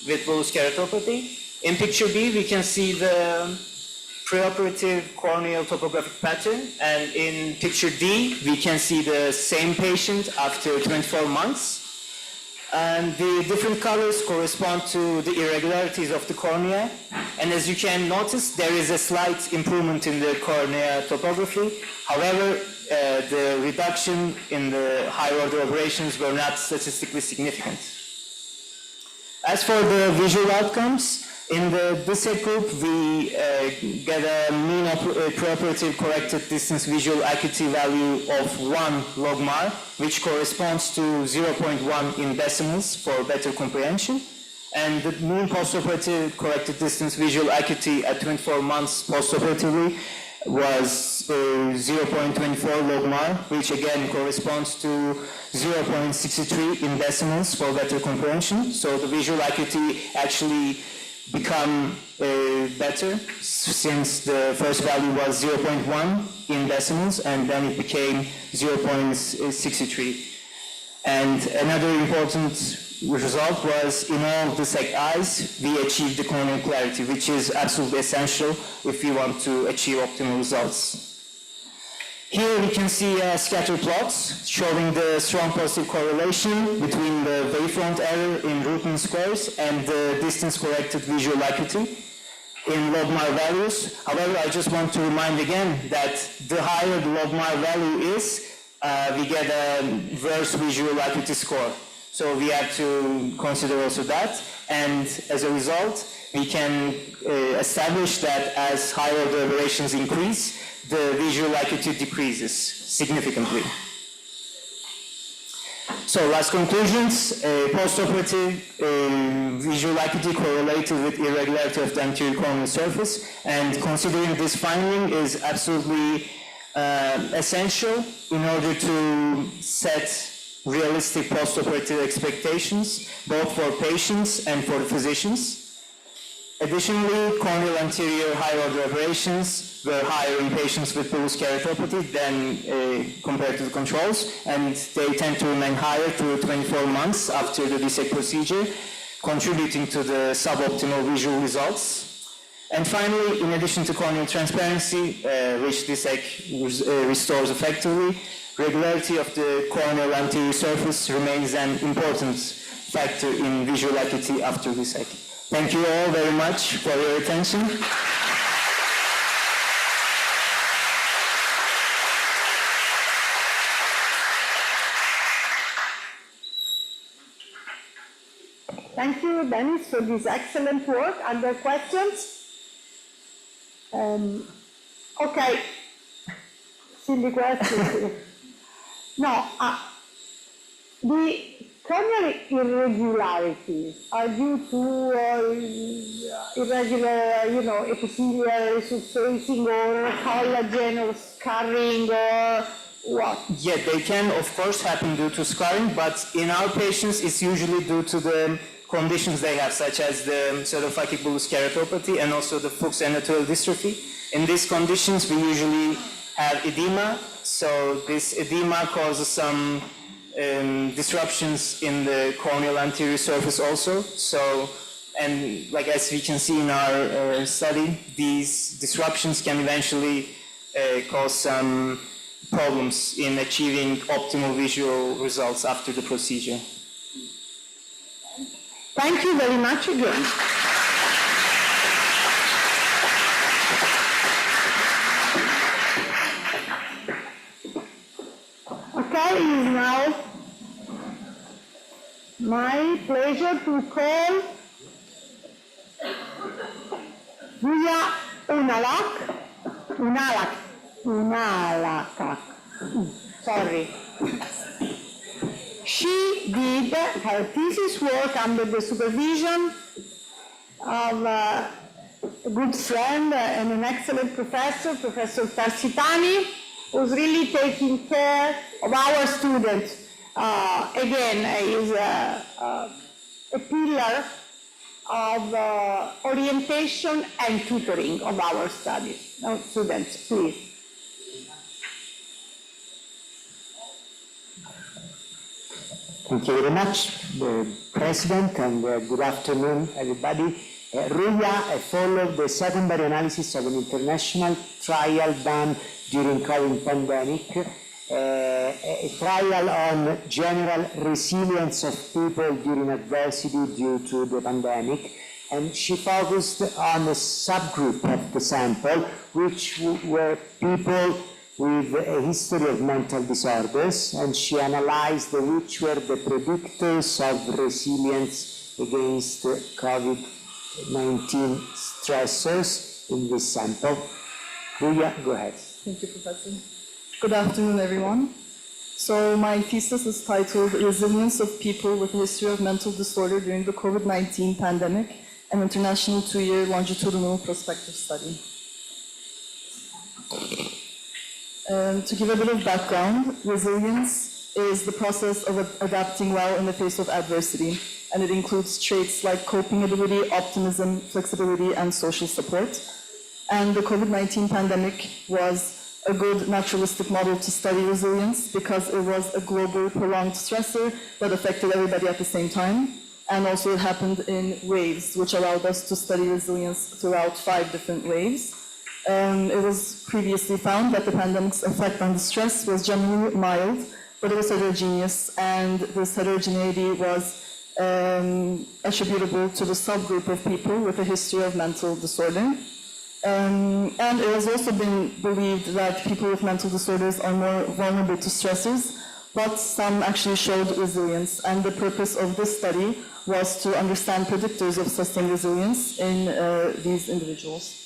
with bullous keratopathy. In picture B, we can see the preoperative corneal topographic pattern, and in picture D, we can see the same patient after 24 months. And the different colors correspond to the irregularities of the cornea. And as you can notice, there is a slight improvement in the cornea topography. However, the reduction in the higher order aberrations were not statistically significant. As for the visual outcomes, in the DISEC group, we get a mean preoperative corrected distance visual acuity value of 1 logmar, which corresponds to 0.1 in decimals for better comprehension. And the mean postoperative corrected distance visual acuity at 24 months postoperatively was 0.24 logmar, which again corresponds to 0.63 in decimals for better comprehension. So the visual acuity actually become better since the first value was 0.1 in decimals and then it became 0.63. And another important result was in all the DISEC eyes, we achieved the corneal clarity, which is absolutely essential if we want to achieve optimal results. Here we can see scatter plots showing the strong positive correlation between the wavefront error in root mean squares and the distance corrected visual acuity in logmar values. However, I just want to remind again that the higher the logmar value is, we get a worse visual acuity score. So we have to consider also that, and as a result, we can establish that as higher order aberrations increase, the visual acuity decreases significantly. So last conclusions, postoperative visual acuity correlated with irregularity of the anterior corneal surface, and considering this finding is absolutely essential in order to set realistic postoperative expectations, both for patients and for physicians. Additionally, corneal anterior high-order aberrations were higher in patients with bullous keratopathy than compared to the controls, and they tend to remain higher through 24 months after the DSEC procedure, contributing to the suboptimal visual results. And finally, in addition to corneal transparency, which DSEC restores effectively, regularity of the corneal anterior surface remains an important factor in visual acuity after DSEC. Thank you all very much for your attention. Thank you, Dennis, for this excellent work. Are there questions? Okay. Silly question. No, the corneal irregularities are due to irregular, epithelial surfacing or collagen or scarring or what? Yeah, they can, of course, happen due to scarring, but in our patients, it's usually due to the conditions they have, such as the pseudophakic bullous keratopathy and also the Fuchs endothelial dystrophy. In these conditions, we usually have edema, so this edema causes some disruptions in the corneal anterior surface also. So, and like as we can see in our study, these disruptions can eventually cause some problems in achieving optimal visual results after the procedure. Thank you very much again. Okay, it is now my pleasure to call Julia Unalak. Sorry. She did her thesis work under the supervision of a good friend and an excellent professor, Professor Tarsitani, who's really taking care of our students. Again, is a pillar of orientation and tutoring of our studies. Now, students, please. Thank you very much, President, and good afternoon, everybody. RUIA followed the secondary analysis of an international trial done during COVID pandemic, a trial on general resilience of people during adversity due to the pandemic, and she focused on a subgroup of the sample, which were people with a history of mental disorders, and she analyzed which were the predictors of resilience against COVID-19 stressors in this sample. Julia, go ahead. Thank you, Professor. Good afternoon, everyone. So my thesis is titled Resilience of People with a History of Mental Disorder During the COVID-19 Pandemic, an International 2-Year Longitudinal Prospective Study. To give a bit of background, resilience is the process of adapting well in the face of adversity, and it includes traits like coping ability, optimism, flexibility, and social support. And the COVID-19 pandemic was a good naturalistic model to study resilience because it was a global prolonged stressor that affected everybody at the same time. And also it happened in waves, which allowed us to study resilience throughout 5 different waves. It was previously found that the pandemic's effect on the stress was generally mild, but it was heterogeneous, and this heterogeneity was attributable to the subgroup of people with a history of mental disorder. And it has also been believed that people with mental disorders are more vulnerable to stressors, but some actually showed resilience. And the purpose of this study was to understand predictors of sustained resilience in these individuals.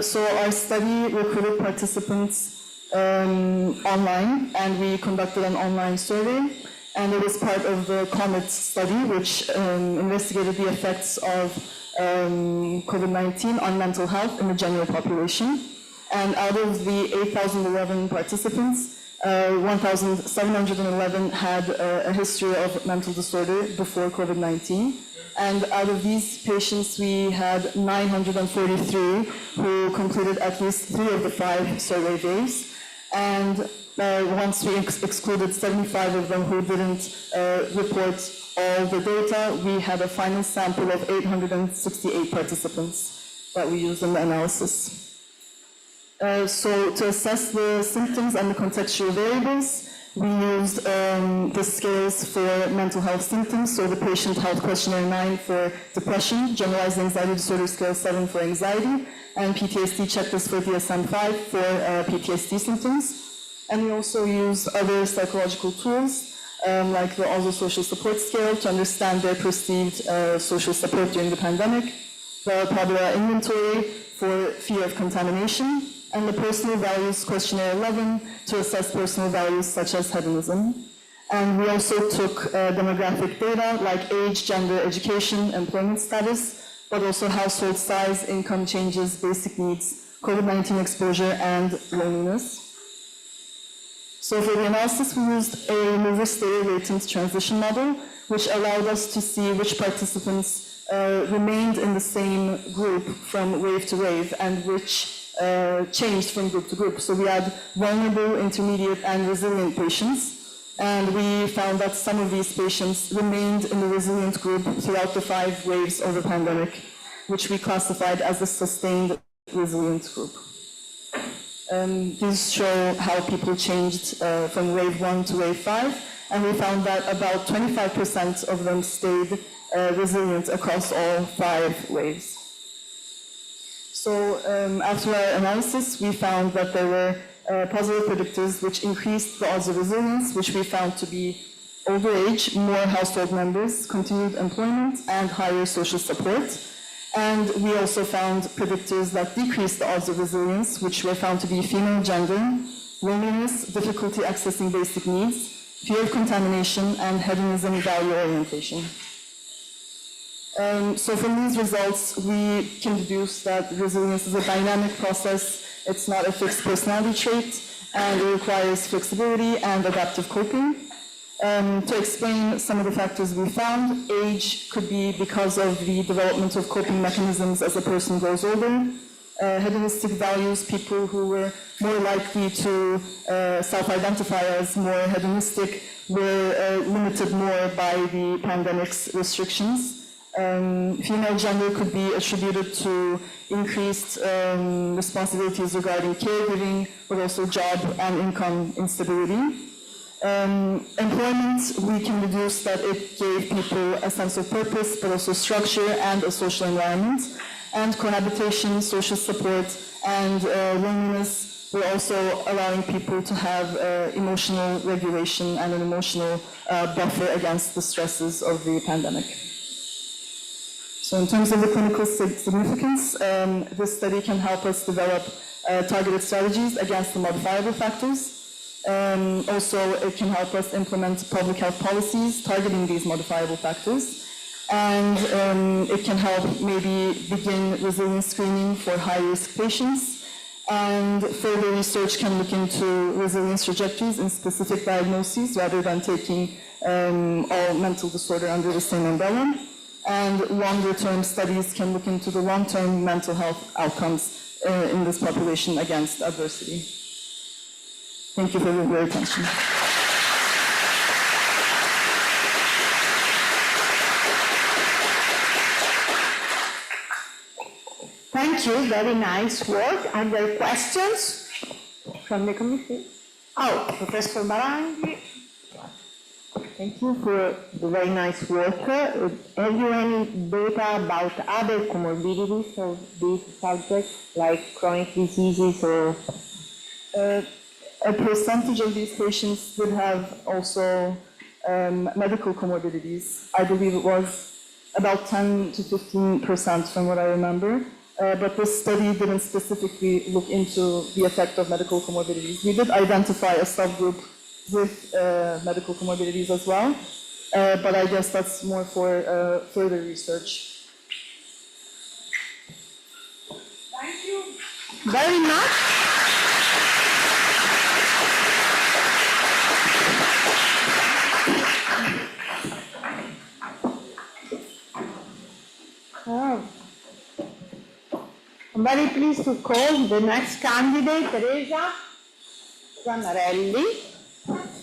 So our study recruited participants online, and we conducted an online survey, and it was part of the COMET study, which investigated the effects of COVID-19 on mental health in the general population. And out of the 8,011 participants, 1,711 had a history of mental disorder before COVID-19. And out of these patients, we had 943 who completed at least 3 of the 5 survey days. And once we excluded 75 of them who didn't report all the data, we had a final sample of 868 participants that we used in the analysis. So to assess the symptoms and the contextual variables, we used the scales for mental health symptoms, so the Patient Health Questionnaire 9 for depression, Generalized Anxiety Disorder Scale 7 for anxiety, and PTSD checklist for DSM-5 for PTSD symptoms. And we also used other psychological tools, like the Oslo Social Support Scale to understand their perceived social support during the pandemic, the Padua Inventory for fear of contamination, and the Personal Values Questionnaire 11 to assess personal values such as hedonism. And we also took demographic data like age, gender, education, employment status, but also household size, income changes, basic needs, COVID-19 exposure, and loneliness. So for the analysis, we used a reverse-stereo latent transition model, which allowed us to see which participants remained in the same group from wave to wave and which changed from group to group. So we had vulnerable, intermediate, and resilient patients, and we found that some of these patients remained in the resilient group throughout the 5 waves of the pandemic, which we classified as the sustained resilient group. These show how people changed from wave 1 to wave 5, and we found that about 25% of them stayed resilient across all 5 waves. So after our analysis, we found that there were positive predictors which increased the odds of resilience, which we found to be older age, more household members, continued employment, and higher social support. And we also found predictors that decreased the odds of resilience, which were found to be female gender, loneliness, difficulty accessing basic needs, fear of contamination, and hedonism value orientation. So from these results, we can deduce that resilience is a dynamic process. It's not a fixed personality trait, and it requires flexibility and adaptive coping. To explain some of the factors we found, age could be because of the development of coping mechanisms as a person grows older. Hedonistic values, people who were more likely to self-identify as more hedonistic were limited more by the pandemic's restrictions. Female gender could be attributed to increased responsibilities regarding caregiving, but also job and income instability. Employment, we can deduce that it gave people a sense of purpose, but also structure and a social environment. And cohabitation, social support, and loneliness were also allowing people to have emotional regulation and an emotional buffer against the stresses of the pandemic. So in terms of the clinical significance, this study can help us develop targeted strategies against the modifiable factors. Also, it can help us implement public health policies targeting these modifiable factors. And it can help maybe begin resilience screening for high-risk patients. And further research can look into resilience trajectories in specific diagnoses rather than taking all mental disorder under the same umbrella. And longer-term studies can look into the long-term mental health outcomes in this population against adversity. Thank you for your attention. Thank you, very nice work. Are there questions from the committee? Oh, Professor Baranghi. Thank you for the very nice work. Have you any data about other comorbidities of these subjects, like chronic diseases or? A percentage of these patients did have also medical comorbidities. I believe it was about 10 to 15% from what I remember. but this study didn't specifically look into the effect of medical comorbidities. We did identify a subgroup with medical comorbidities as well, but I guess that's more for further research. Thank you very much. I'm very pleased to call the next candidate, Teresa Zanarelli.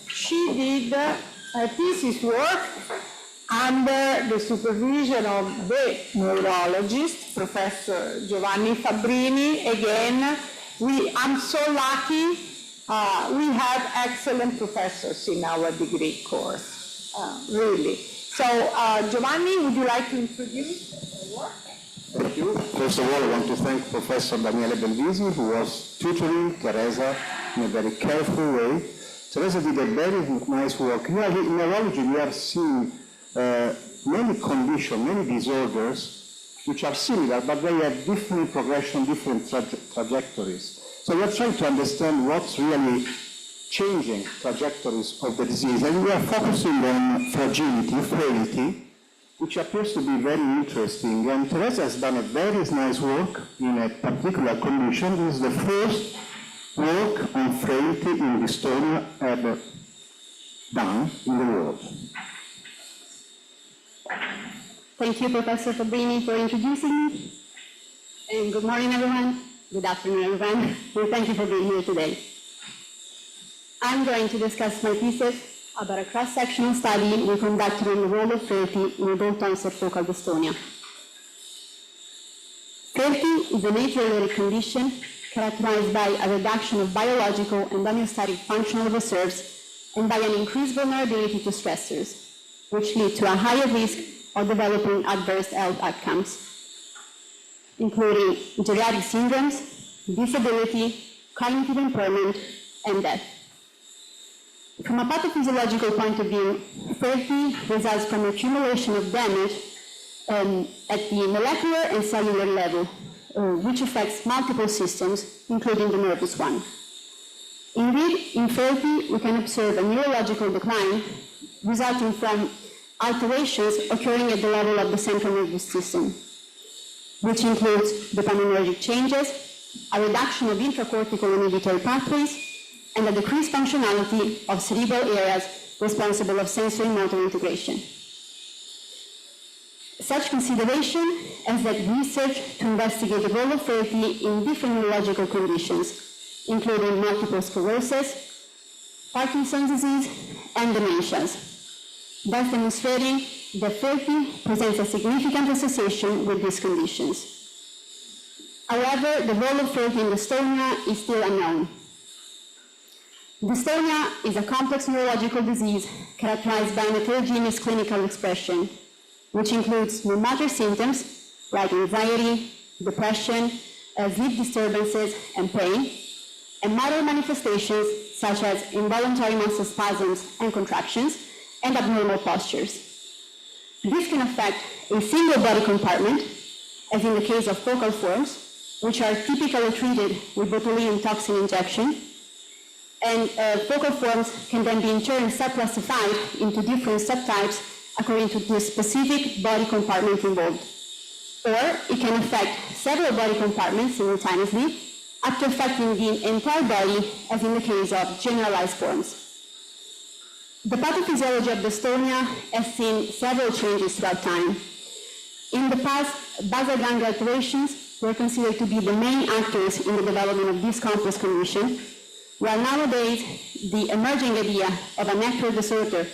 She did her thesis work under the supervision of the neurologist, Professor Giovanni Fabbrini. Again, I'm so lucky we have excellent professors in our degree course, really. So, Giovanni, would you like to introduce your work? Thank you. First of all, I want to thank Professor Daniele Belvisi, who was tutoring Teresa in a very careful way. Teresa did a very nice work. Here in neurology, we are seeing many conditions, many disorders, which are similar, but they have different progression, different trajectories. So we are trying to understand what's really changing trajectories of the disease, and we are focusing on fragility, frailty, which appears to be very interesting. And Teresa has done a very nice work in a particular condition. This is the first work on frailty in dystonia ever done in the world. Thank you, Professor Fabbrini, for introducing me. And good morning, everyone. Good afternoon, everyone. And thank you for being here today. I'm going to discuss my thesis about a cross-sectional study we conducted on the role of frailty in adult onset focal dystonia. Frailty is a nature-related condition characterized by a reduction of biological and homeostatic functional reserves and by an increased vulnerability to stressors, which lead to a higher risk of developing adverse health outcomes, including geriatric syndromes, disability, cognitive impairment, and death. From a pathophysiological point of view, frailty results from accumulation of damage at the molecular and cellular level, which affects multiple systems, including the nervous one. Indeed, in frailty, we can observe a neurological decline resulting from alterations occurring at the level of the central nervous system, which includes dopaminergic changes, a reduction of intracortical inhibitory pathways, and a decreased functionality of cerebral areas responsible of sensory motor integration. Such consideration is that research to investigate the role of frailty in different neurological conditions, including multiple sclerosis, Parkinson's disease, and dementias, thus demonstrating that frailty presents a significant association with these conditions. However, the role of frailty in dystonia is still unknown. Dystonia is a complex neurological disease characterized by an heterogeneous clinical expression, which includes motor symptoms like anxiety, depression, sleep disturbances, and pain, and motor manifestations such as involuntary muscle spasms and contractions, and abnormal postures. This can affect a single body compartment, as in the case of focal forms, which are typically treated with botulinum toxin injection, and focal forms can then be in turn subclassified into different subtypes according to the specific body compartment involved. Or it can affect several body compartments simultaneously, up to affecting the entire body, as in the case of generalized forms. The pathophysiology of dystonia has seen several changes throughout time. In the past, basal ganglia alterations were considered to be the main actors in the development of this complex condition, while nowadays the emerging idea of a network disorder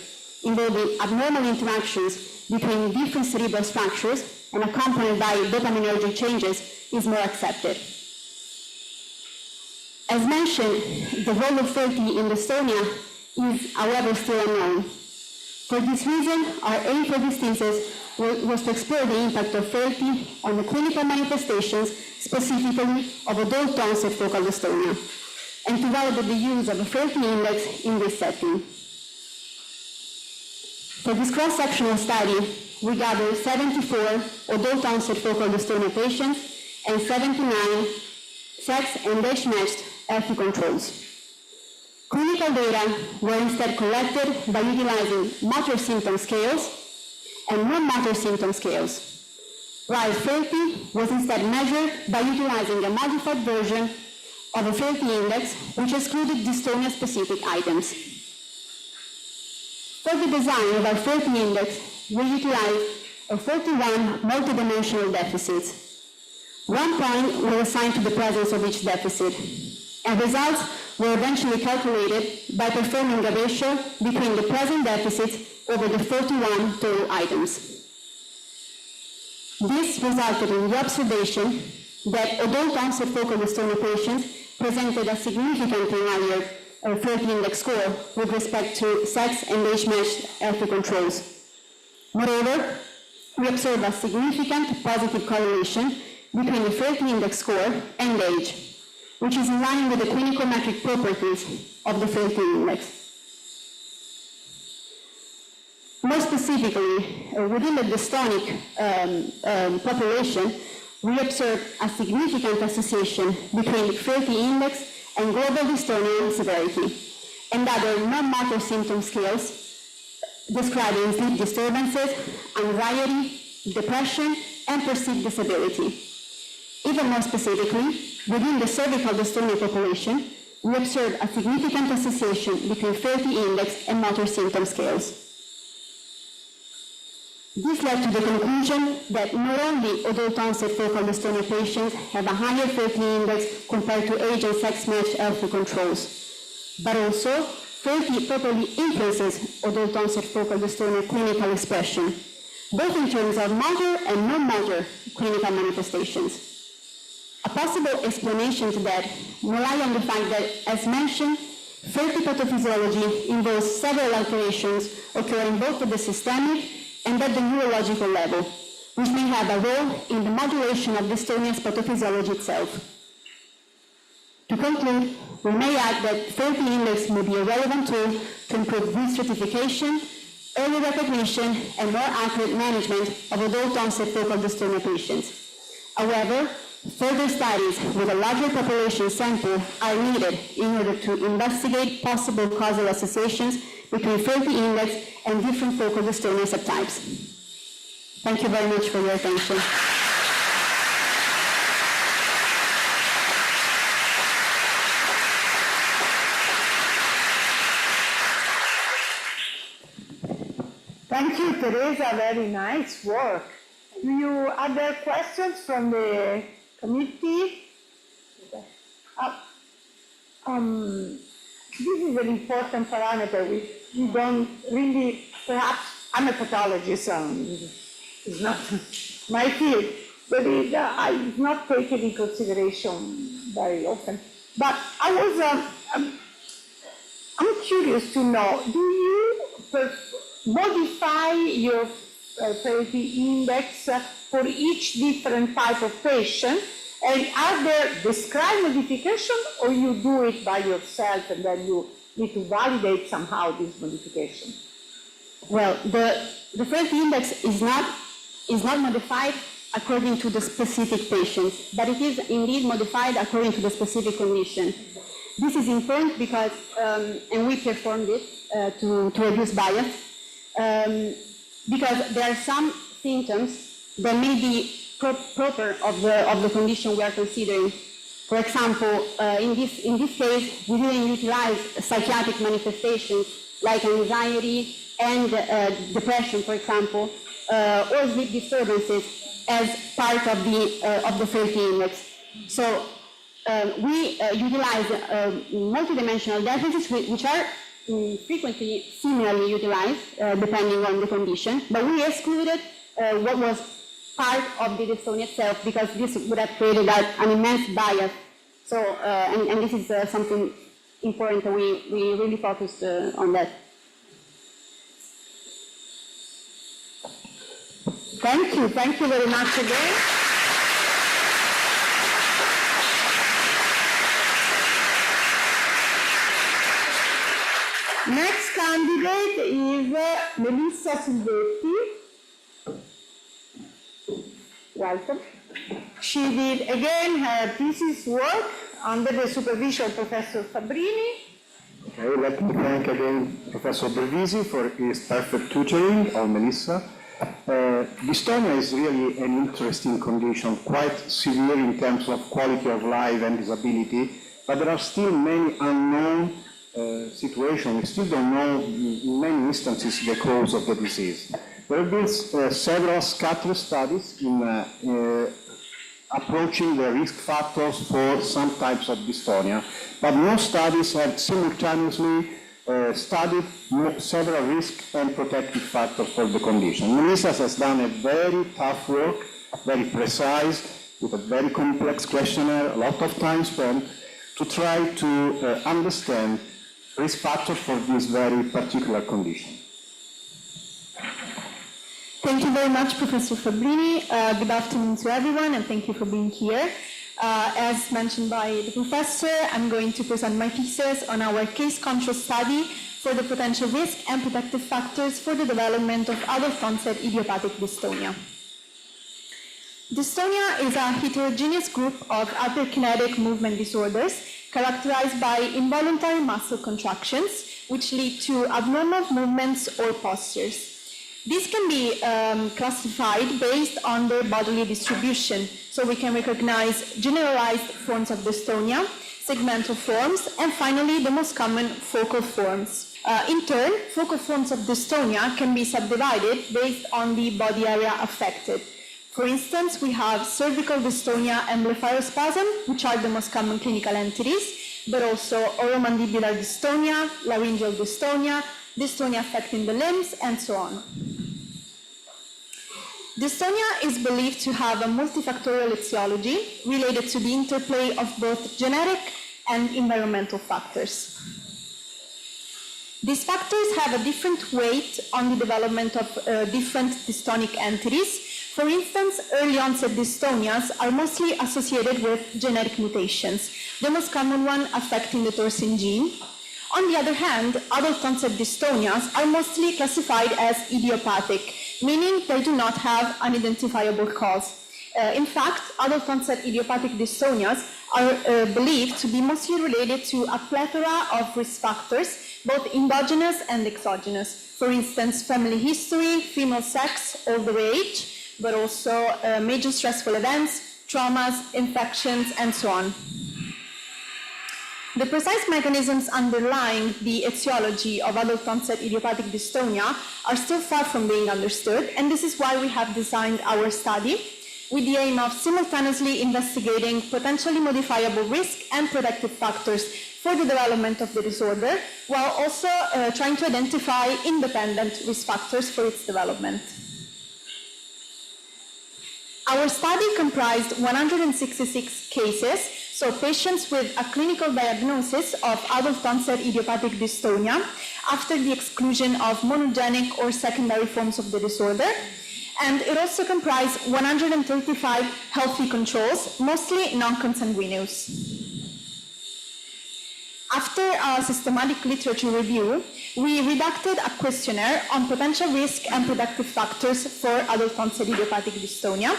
involving abnormal interactions between different cerebral structures and accompanied by dopaminergic changes is more accepted. As mentioned, the role of frailty in dystonia is, however, still unknown. For this reason, our aim for this thesis was to explore the impact of frailty on the clinical manifestations, specifically of adult onset focal dystonia, and to validate the use of a frailty index in this setting. For this cross-sectional study, we gathered 74 adult onset focal dystonia patients and 79 sex and age-matched healthy controls. Clinical data were instead collected by utilizing motor symptom scales and non-motor symptom scales, while Frailty was instead measured by utilizing a modified version of a Frailty index which excluded dystonia-specific items. For the design of our Frailty index, we utilized 41 multidimensional deficits. 1 point was assigned to the presence of each deficit, and results were eventually calculated by performing a ratio between the present deficits over the 41 total items. This resulted in the observation that adult onset focal dystonia patients presented a significantly higher Frailty index score with respect to sex and age-matched healthy controls. Moreover, we observed a significant positive correlation between the Frailty index score and age, which is in line with the clinical metric properties of the Frailty index. More specifically, within the dystonic population, we observed a significant association between the Frailty index and global dystonia severity, and other non-motor symptom scales describing sleep disturbances, anxiety, depression, and perceived disability. Even more specifically, within the cervical dystonia population, we observed a significant association between Frailty index and motor symptom scales. This led to the conclusion that not only adult onset focal dystonia patients have a higher Frailty index compared to age and sex-matched healthy controls, but also Frailty properly influences adult onset focal dystonia clinical expression, both in terms of motor and non-motor clinical manifestations. A possible explanation to that rely on the fact that, as mentioned, Frailty pathophysiology involves several alterations occurring both at the systemic and at the neurological level, which may have a role in the modulation of dystonia's pathophysiology itself. To conclude, we may add that Frailty index may be a relevant tool to improve risk stratification, early recognition, and more accurate management of adult onset focal dystonia patients. However, further studies with a larger population sample are needed in order to investigate possible causal associations between Frailty index and different focal dystonia subtypes. Thank you very much for your attention. Thank you, Teresa. Very nice work. Do you other questions from the committee? This is an important parameter. We don't really, perhaps, I'm a pathologist, it's not my field, but it's not taken in consideration very often. But I'm curious to know, do you modify your Frailty index for each different type of patient? And are there described modifications, or you do it by yourself and then you need to validate somehow this modification? Well, the Frailty index is not modified according to the specific patient, but it is indeed modified according to the specific condition. This is important because, and we performed it to reduce bias, because there are some symptoms that may be proper of the condition we are considering. For example, in this case, we didn't utilize psychiatric manifestations like anxiety and depression, for example, or sleep disturbances as part of the Frailty index. So we utilize multidimensional deficits, which are frequently similarly utilized depending on the condition, but we excluded what was part of the dystonia itself, because this would have created an immense bias. So, and this is something important, and we really focused on that. Thank you very much again. Next candidate is Melissa Silvetti. Welcome. She did again her thesis work under the supervision of Professor Fabbrini. Okay, let me thank again Professor Bervisi for his perfect tutoring of Melissa. Dystonia is really an interesting condition, quite severe in terms of quality of life and disability, but there are still many unknown situations. We still don't know in many instances the cause of the disease. There have been several scattered studies in approaching the risk factors for some types of dystonia, but no studies have simultaneously studied several risk and protective factors for the condition. Melissa has done a very tough work, very precise, with a very complex questionnaire, a lot of time spent to try to understand risk factors for this very particular condition. Thank you very much, Professor Fabbrini. Good afternoon to everyone, and thank you for being here. As mentioned by the professor, I'm going to present my thesis on our case control study for the potential risk and protective factors for the development of adult-onset idiopathic dystonia. Dystonia is a heterogeneous group of hyperkinetic movement disorders characterized by involuntary muscle contractions, which lead to abnormal movements or postures. These can be classified based on their bodily distribution, so we can recognize generalized forms of dystonia, segmental forms, and finally the most common focal forms. In turn, focal forms of dystonia can be subdivided based on the body area affected. For instance, we have cervical dystonia and blepharospasm, which are the most common clinical entities, but also oromandibular dystonia, laryngeal dystonia, dystonia affecting the limbs, and so on. Dystonia is believed to have a multifactorial etiology related to the interplay of both genetic and environmental factors. These factors have a different weight on the development of different dystonic entities. For instance, early onset dystonias are mostly associated with genetic mutations, the most common one affecting the torsin gene. On the other hand, adult onset dystonias are mostly classified as idiopathic, meaning they do not have an identifiable cause. In fact, adult onset idiopathic dystonias are believed to be mostly related to a plethora of risk factors, both endogenous and exogenous. For instance, family history, female sex, older age, but also major stressful events, traumas, infections, and so on. The precise mechanisms underlying the etiology of adult-onset idiopathic dystonia are still far from being understood, and this is why we have designed our study with the aim of simultaneously investigating potentially modifiable risk and protective factors for the development of the disorder, while also trying to identify independent risk factors for its development. Our study comprised 166 cases, so patients with a clinical diagnosis of adult-onset idiopathic dystonia after the exclusion of monogenic or secondary forms of the disorder, and it also comprised 135 healthy controls, mostly non-consanguineous. After a systematic literature review, we redacted a questionnaire on potential risk and protective factors for adult-onset idiopathic dystonia.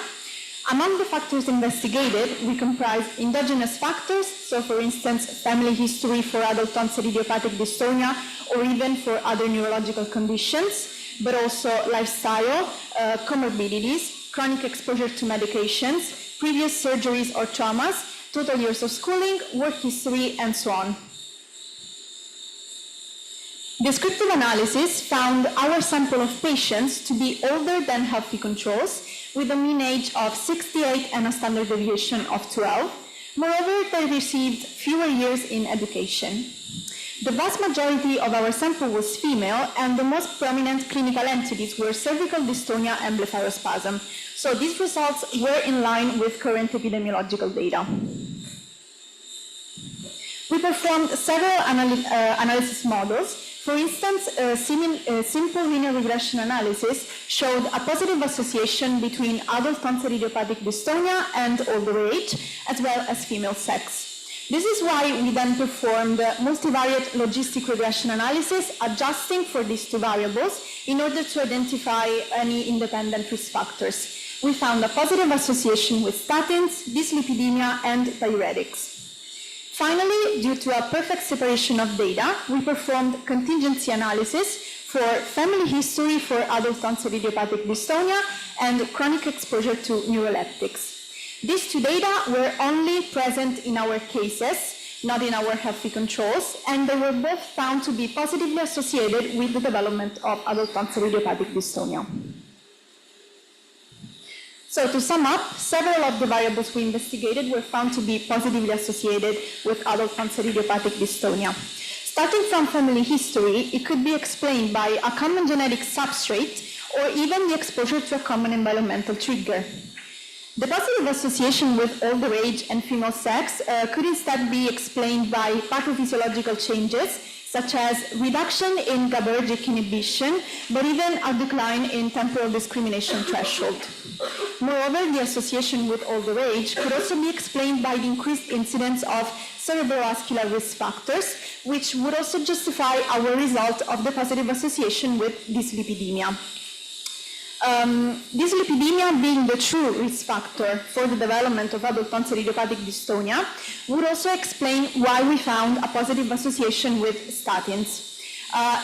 Among the factors investigated, we comprised endogenous factors, so for instance, family history for adult-onset idiopathic dystonia, or even for other neurological conditions, but also lifestyle, comorbidities, chronic exposure to medications, previous surgeries or traumas, total years of schooling, work history, and so on. Descriptive analysis found our sample of patients to be older than healthy controls, with a mean age of 68 and a standard deviation of 12. Moreover, they received fewer years in education. The vast majority of our sample was female, and the most prominent clinical entities were cervical dystonia and blepharospasm. So these results were in line with current epidemiological data. We performed several analysis models. For instance, a simple linear regression analysis showed a positive association between adult-onset idiopathic dystonia and older age, as well as female sex. This is why we then performed multivariate logistic regression analysis, adjusting for these two variables in order to identify any independent risk factors. we found a positive association with statins, dyslipidemia, and diuretics. Finally, due to a perfect separation of data, we performed contingency analysis for family history for adult-onset idiopathic dystonia and chronic exposure to neuroleptics. These two data were only present in our cases, not in our healthy controls, and they were both found to be positively associated with the development of adult-onset idiopathic dystonia. So to sum up, several of the variables we investigated were found to be positively associated with adult-onset idiopathic dystonia. Starting from family history, it could be explained by a common genetic substrate or even the exposure to a common environmental trigger. The positive association with older age and female sex could instead be explained by pathophysiological changes, such as reduction in GABAergic inhibition, but even a decline in temporal discrimination threshold. Moreover, the association with older age could also be explained by the increased incidence of cerebrovascular risk factors, which would also justify our result of the positive association with dyslipidemia. Dyslipidemia being the true risk factor for the development of adult-onset idiopathic dystonia would also explain why we found a positive association with statins.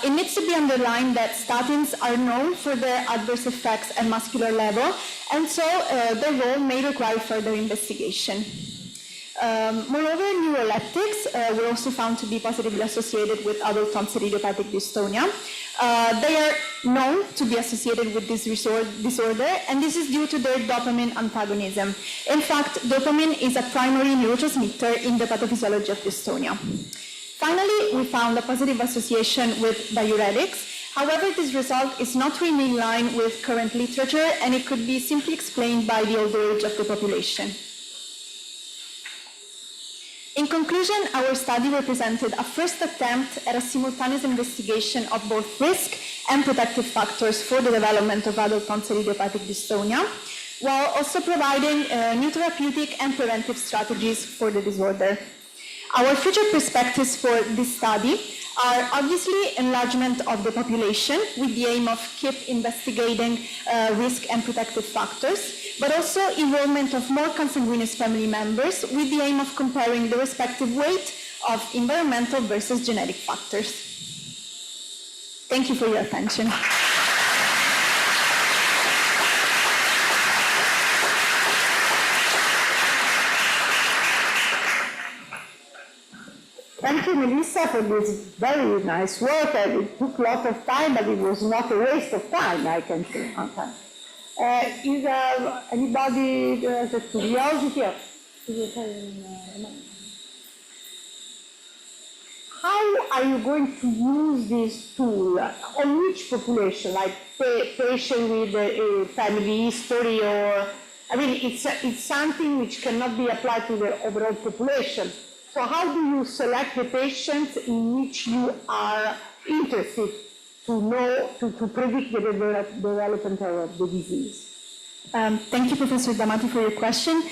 It needs to be underlined that statins are known for their adverse effects at muscular level, and so their role may require further investigation. Moreover, neuroleptics were also found to be positively associated with adult-onset idiopathic dystonia. They are known to be associated with this disorder, and this is due to their dopamine antagonism. In fact, dopamine is a primary neurotransmitter in the pathophysiology of dystonia. Finally, we found a positive association with diuretics. However, this result is not really in line with current literature, and it could be simply explained by the older age of the population. In conclusion, our study represented a first attempt at a simultaneous investigation of both risk and protective factors for the development of adult-onset idiopathic dystonia, while also providing new therapeutic and preventive strategies for the disorder. Our future perspectives for this study are obviously enlargement of the population with the aim of keep investigating risk and protective factors, but also enrollment of more consanguineous family members with the aim of comparing the respective weight of environmental versus genetic factors. Thank you for your attention. Thank you, Melissa, for this very nice work. It took a lot of time, but it was not a waste of time, I can say. Is anybody has a curiosity? How are you going to use this tool? On which population? Like patient with a family history, or I mean, it's something which cannot be applied to the overall population. So how do you select the patients in which you are interested to know, to predict the development of the disease? Thank you, Professor Damati, for your question.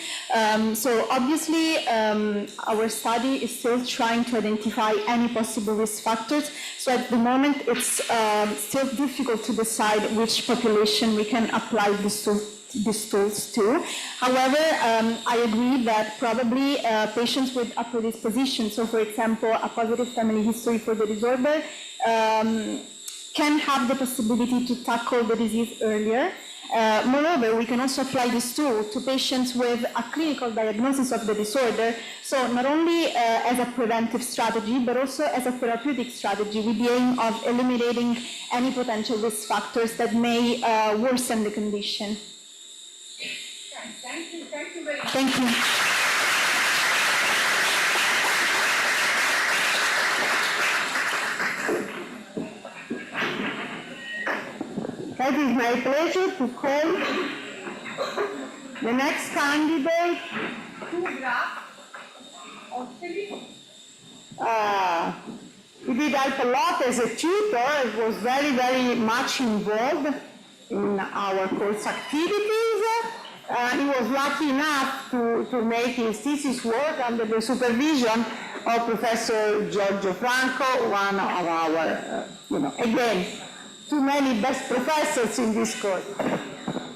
So obviously, our study is still trying to identify any possible risk factors. So at the moment, it's still difficult to decide which population we can apply these tools to. However, I agree that probably patients with a predisposition, so for example, a positive family history for the disorder, can have the possibility to tackle the disease earlier. Moreover, we can also apply this tool to patients with a clinical diagnosis of the disorder, so not only as a preventive strategy, but also as a therapeutic strategy with the aim of eliminating any potential risk factors that may worsen the condition. Thank you very much. Thank you. It is my pleasure to call the next candidate. He did help a lot as a tutor. It was very, very much involved in our course activities. He was lucky enough to make his thesis work under the supervision of Professor Giorgio Franco, one of our, again, too many best professors in this course.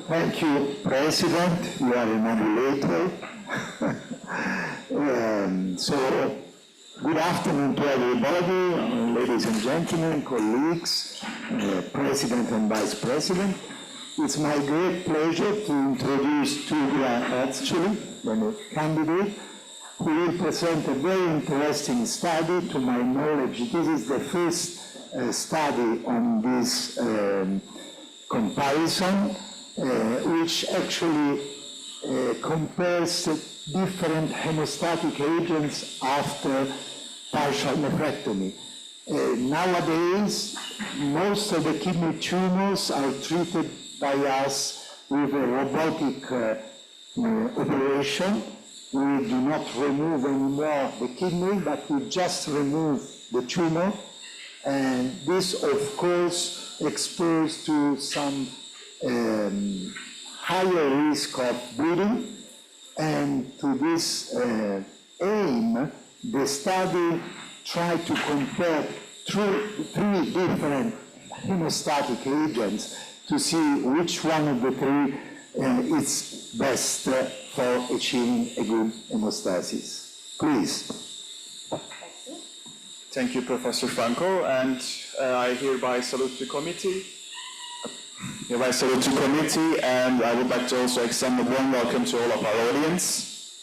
Thank you, President. You are an emulator. So, good afternoon to everybody, ladies and gentlemen, colleagues, President and Vice President. It's my great pleasure to introduce the candidate, who will present a very interesting study. To my knowledge, this is the first study on this comparison, which actually compares different hemostatic agents after partial nephrectomy. Nowadays, most of the kidney tumors are treated by us with a robotic operation. We do not remove anymore the kidney, but we just remove the tumor. And this, of course, exposed to some higher risk of bleeding. And to this aim, the study tried to compare three different hemostatic agents to see which one of the three is best for achieving a good hemostasis. Please. Thank you, Professor Franco, and I hereby salute the committee. And I would like to also extend a warm welcome to all of our audience.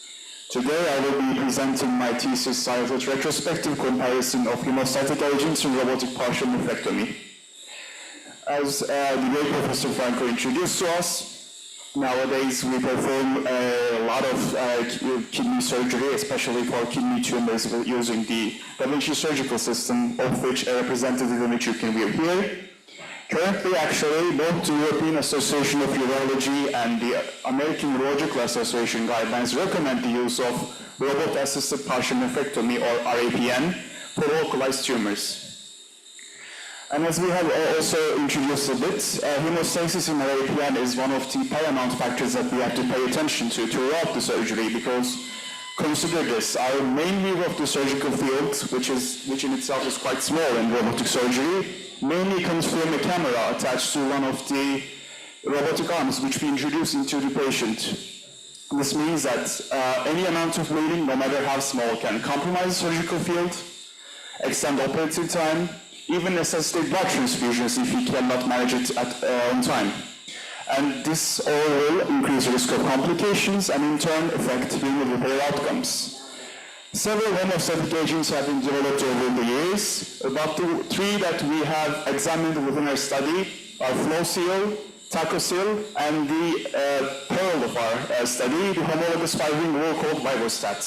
Today I will be presenting my thesis titled Retrospective Comparison of Hemostatic Agents in Robotic Partial Nephrectomy. As the great Professor Franco introduced to us, nowadays we perform a lot of kidney surgery, especially for kidney tumors, using the Da Vinci surgical system, of which a representative image you can view here. Currently, actually, both the European Association of Urology and the American Urological Association guidelines recommend the use of robot-assisted partial nephrectomy, or RAPN, for localized tumors. And as we have also introduced a bit, hemostasis in RAPN is one of the paramount factors that we have to pay attention to throughout the surgery, because consider this, our main view of the surgical field, which in itself is quite small in robotic surgery, mainly comes from a camera attached to one of the robotic arms which we introduce into the patient. This means that any amount of bleeding, no matter how small, can compromise the surgical field, extend operative time, even necessitate blood transfusions if you cannot manage it on time. And this all will increase the risk of complications and in turn affect renal repair outcomes. Several hemostatic agents have been developed over the years, but the three that we have examined within our study are FlowSeal, TacoSeal, and the pearl of our study, the homologous five-ring rule called Vivostat.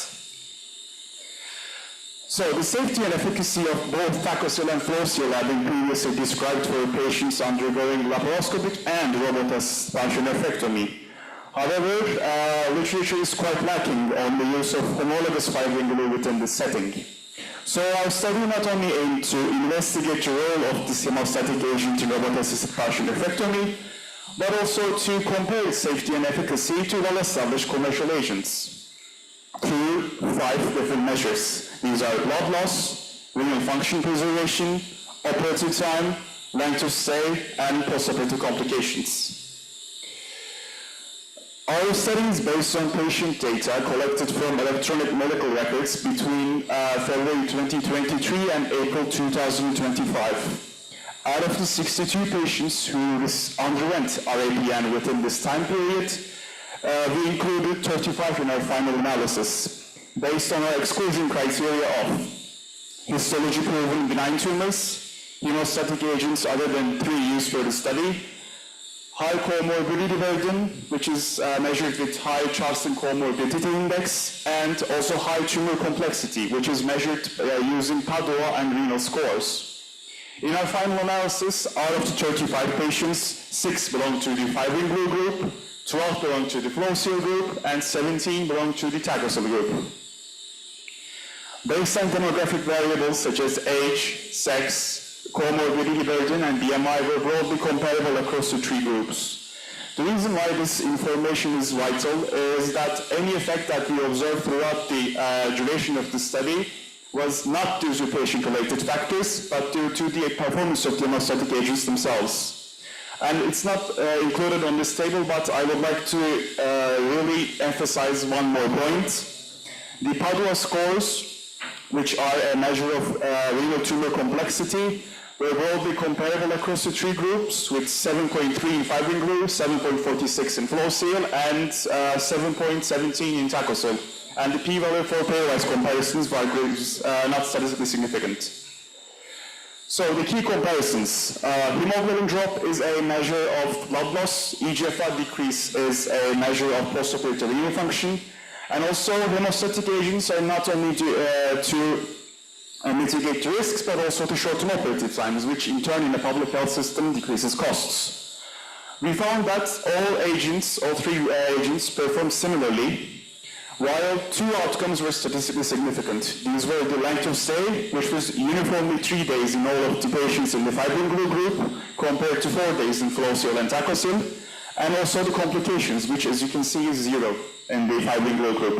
So the safety and efficacy of both TacoSeal and FlowSeal have been previously described for patients undergoing laparoscopic and robot-assisted partial nephrectomy. However, literature is quite lacking on the use of homologous five-ring glue within this setting. So our study not only aimed to investigate the role of this hemostatic agent in robot-assisted partial nephrectomy, but also to compare its safety and efficacy to well-established commercial agents through 5 different measures. These are blood loss, renal function preservation, operative time, length of stay, and postoperative complications. Our study is based on patient data collected from electronic medical records between February 2023 and April 2025. Out of the 62 patients who underwent RAPN within this time period, we included 35 in our final analysis, based on our exclusion criteria of histology-proven benign tumors, hemostatic agents other than 3 used for the study, high comorbidity burden, which is measured with high Charleston comorbidity index, and also high tumor complexity, which is measured using Padua and renal scores. In our final analysis, out of the 35 patients, 6 belong to the five-ring glue group, 12 belong to the FlowSeal group, and 17 belong to the TacoSeal group. Based on demographic variables such as age, sex, comorbidity burden, and BMI were broadly comparable across the 3 groups. The reason why this information is vital is that any effect that we observed throughout the duration of the study was not due to patient-related factors, but due to the performance of the hemostatic agents themselves. And it's not included on this table, but I would like to really emphasize one more point. The Padua scores, which are a measure of renal tumor complexity, were broadly comparable across the three groups, with 7.3 in fibrin glue, 7.46 in flow seal, and 7.17 in tacocil. And the p-value for pairwise comparisons was not statistically significant. So the key comparisons. Hemoglobin drop is a measure of blood loss. EGFR decrease is a measure of postoperative renal function. And also hemostatic agents are not only to mitigate the risks, but also to shorten operative times, which in turn in the public health system decreases costs. We found that all three agents performed similarly, while two outcomes were statistically significant. These were the length of stay, which was uniformly 3 days in all of the patients in the fibrin glue group, compared to 4 days in flow seal and tacocil, and also the complications, which as you can see is 0 in the fibrin glue group.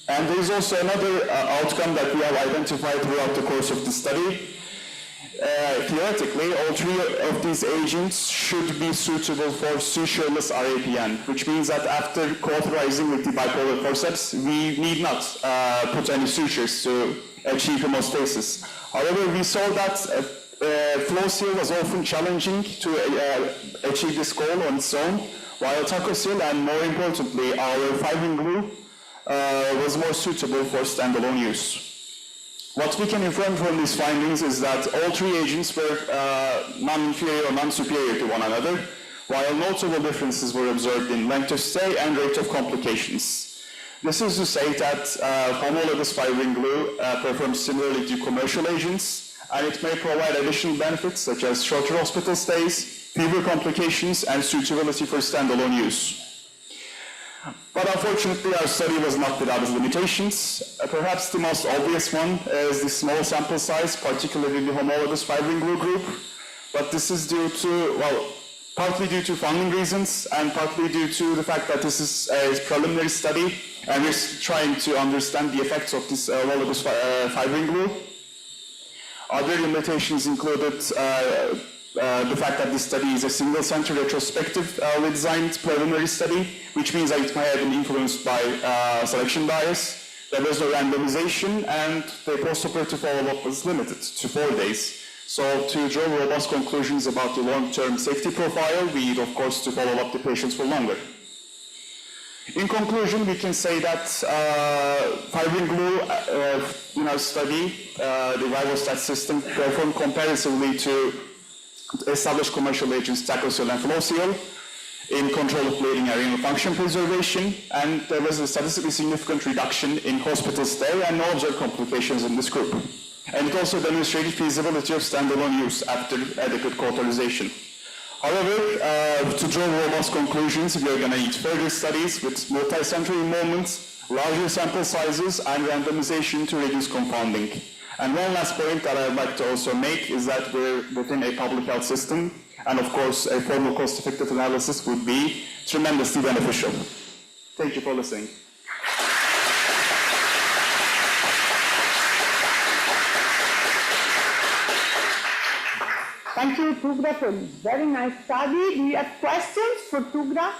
And there is also another outcome that we have identified throughout the course of the study. Theoretically, all three of these agents should be suitable for sutureless RAPN, which means that after cauterizing with the bipolar forceps, we need not put any sutures to achieve hemostasis. However, we saw that flow seal was often challenging to achieve this goal on its own, while tacocil and more importantly, our fibrin glue was more suitable for standalone use. What we can infer from these findings is that all three agents were non-inferior or non-superior to one another, while notable differences were observed in length of stay and rate of complications. This is to say that homologous fibrin glue performs similarly to commercial agents, and it may provide additional benefits such as shorter hospital stays, fewer complications, and suitability for standalone use. But unfortunately, our study was not without its limitations. Perhaps the most obvious one is the small sample size, particularly the homologous fibrin glue group. But this is due to, well, partly due to funding reasons and partly due to the fact that this is a preliminary study and we're trying to understand the effects of this homologous fibrin glue. Other limitations included the fact that this study is a single-center retrospectively designed preliminary study, which means that it may have been influenced by selection bias. There was no randomization, and the postoperative follow-up was limited to 4 days. So to draw robust conclusions about the long-term safety profile, we need, of course, to follow up the patients for longer. In conclusion, we can say that fibrin glue in our study, the Vivostat system, performed comparatively to established commercial agents tacocil and flow seal in control of bleeding and renal function preservation, and there was a statistically significant reduction in hospital stay and no observed complications in this group. And it also demonstrated feasibility of standalone use after adequate cauterization. However, to draw robust conclusions, we are going to need further studies with multi-center involvement, larger sample sizes, and randomization to reduce confounding. And one last point that I'd like to also make is that we're within a public health system, and of course a formal cost-effective analysis would be tremendously beneficial. Thank you for listening. Thank you, Tugra, for a very nice study. Do you have questions for Tugra?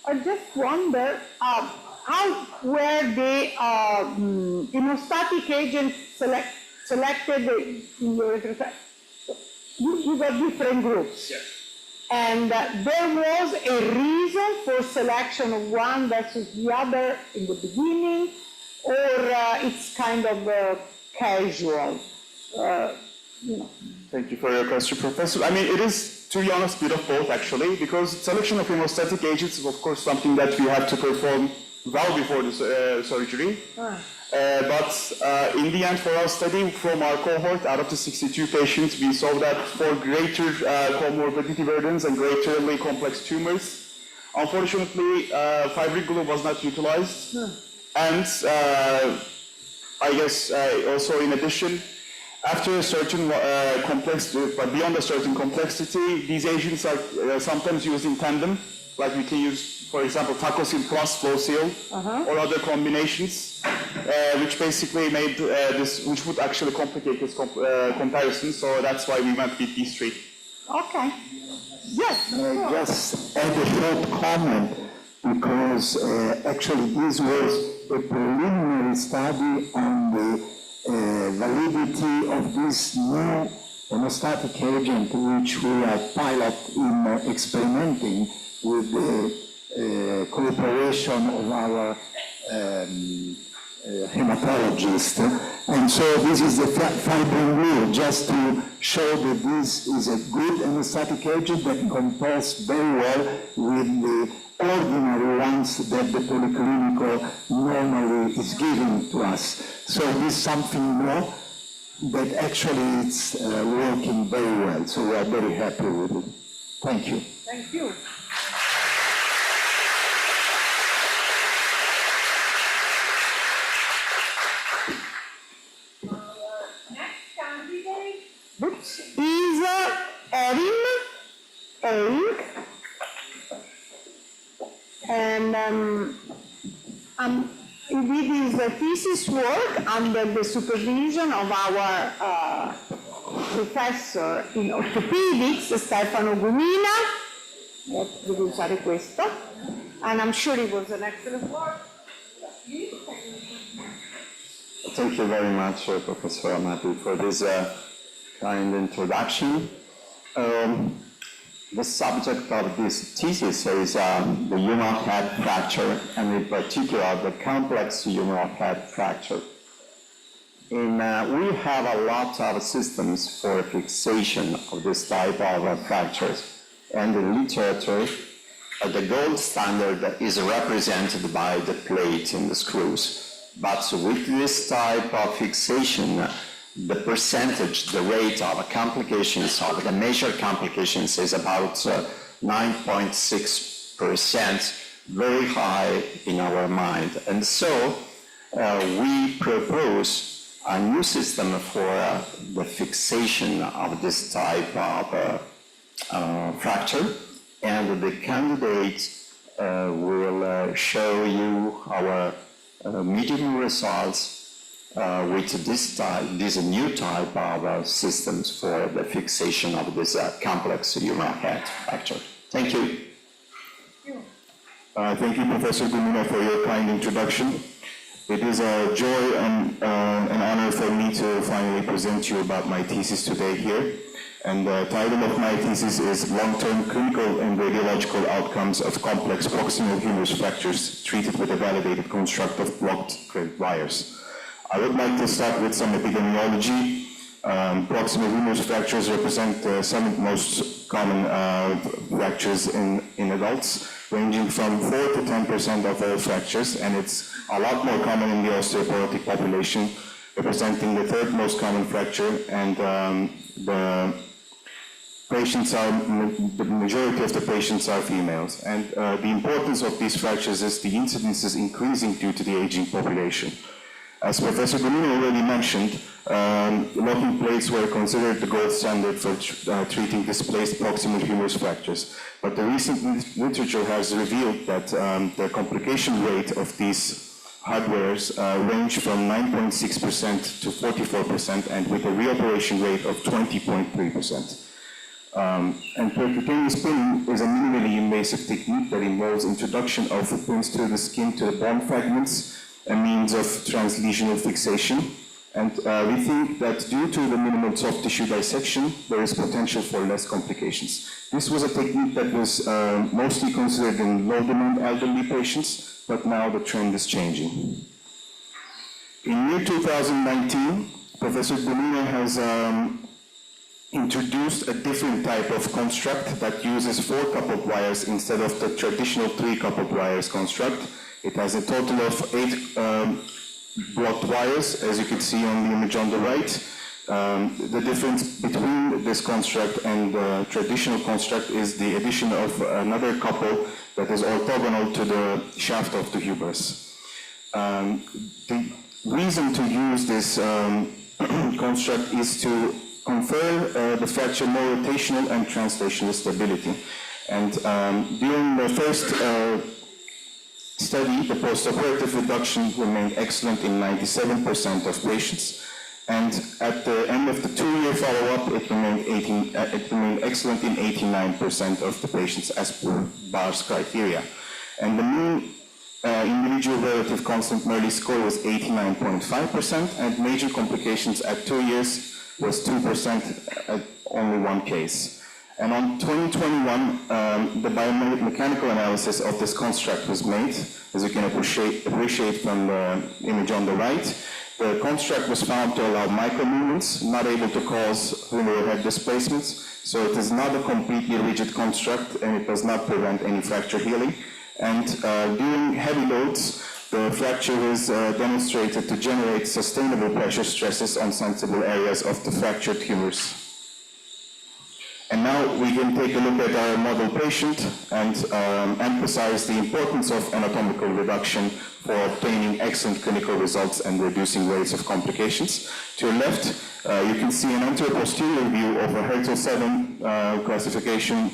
I just wonder, how were the hemostatic agents selected in your exercise? You got different groups. Yes. And there was a reason for selection of one versus the other in the beginning, or it's kind of casual? Thank you for your question, Professor. I mean, it is, to be honest, a bit of both, actually, because selection of hemostatic agents is, of course, something that we have to perform well before the surgery. But in the end, for our study, from our cohort, out of the 62 patients, we saw that for greater comorbidity burdens and greaterly complex tumors, unfortunately, fibrin glue was not utilized. And I guess also in addition, after a certain complexity, but beyond a certain complexity, these agents are sometimes used in tandem, like we can use, for example, tacocil plus flow seal, or other combinations, which basically made which would actually complicate this comparison, so that's why we went with these three. Okay. Yes. Just add a short comment, because actually this was a preliminary study on the validity of this new hemostatic agent, which we are pilot in experimenting with the cooperation of our hematologist. And so this is the fibrin wheel, just to show that this is a good hemostatic agent that compares very well with the ordinary ones that the polyclinical normally is giving to us. So this is something more that actually it's working very well. So we are very happy with it. Thank you. Thank you. Is Erin, and he did his thesis work under the supervision of our professor in Orthopedics, Stefano Gumina, devo usare questo, and I'm sure it was an excellent work. Thank you very much, Professor Amati, for this kind introduction. The subject of this thesis is the humeral head fracture, and in particular the complex humeral head fracture. We have a lot of systems for fixation of this type of fractures, and in literature, the gold standard is represented by the plate in the screws. But with this type of fixation, the percentage, the rate of complications, of the major complications is about 9.6%, very high in our mind. And so we propose a new system for the fixation of this type of fracture, and the candidate will show you our medium results with this new type of systems for the fixation of this complex humeral head fracture. Thank you. Thank you, Professor Gumina, for your kind introduction. It is a joy and an honor for me to finally present to you about my thesis today here. And the title of my thesis is Long-Term Clinical and Radiological Outcomes of Complex Proximal Humerus Fractures Treated with a Validated Construct of Blocked Credit Wires. I would like to start with some epidemiology. Proximal humerus fractures represent the seventh most common fractures in adults, ranging from 4 to 10% of all fractures, and it's a lot more common in the osteoporotic population, representing the third most common fracture, and the majority of the patients are females. And the importance of these fractures is the incidence is increasing due to the aging population. As Professor Gumina already mentioned, locking plates were considered the gold standard for treating displaced proximal humerus fractures. But the recent literature has revealed that the complication rate of these hardwares range from 9.6% to 44%, and with a reoperation rate of 20.3%. And percutaneous pinning is a minimally invasive technique that involves introduction of pins through the skin to the bone fragments, a means of translesional fixation. And we think that due to the minimal soft tissue dissection, there is potential for less complications. This was a technique that was mostly considered in low-demand elderly patients, but now the trend is changing. In year 2019, Professor Gumina has introduced a different type of construct that uses 4 coupled wires instead of the traditional 3 coupled wires construct. It has a total of 8 blocked wires, as you can see on the image on the right. The difference between this construct and the traditional construct is the addition of another couple that is orthogonal to the shaft of the humerus. The reason to use this construct is to confer the fracture more rotational and translational stability. And during the first study, the postoperative reduction remained excellent in 97% of patients. And at the end of the 2-year follow-up, it remained excellent in 89% of the patients as per BAR's criteria. And the mean individual relative constant Merley score was 89.5%, and major complications at 2 years was 2% at only one case. And on 2021, the biomechanical analysis of this construct was made, as you can appreciate from the image on the right. The construct was found to allow micromovements, not able to cause humeral head displacements, so it is not a completely rigid construct and it does not prevent any fracture healing. And during heavy loads, the fracture was demonstrated to generate sustainable pressure stresses on sensible areas of the fractured humerus. And now we can take a look at our model patient and emphasize the importance of anatomical reduction for obtaining excellent clinical results and reducing rates of complications. To your left, you can see an anterior-posterior view of a Hertel 7 classification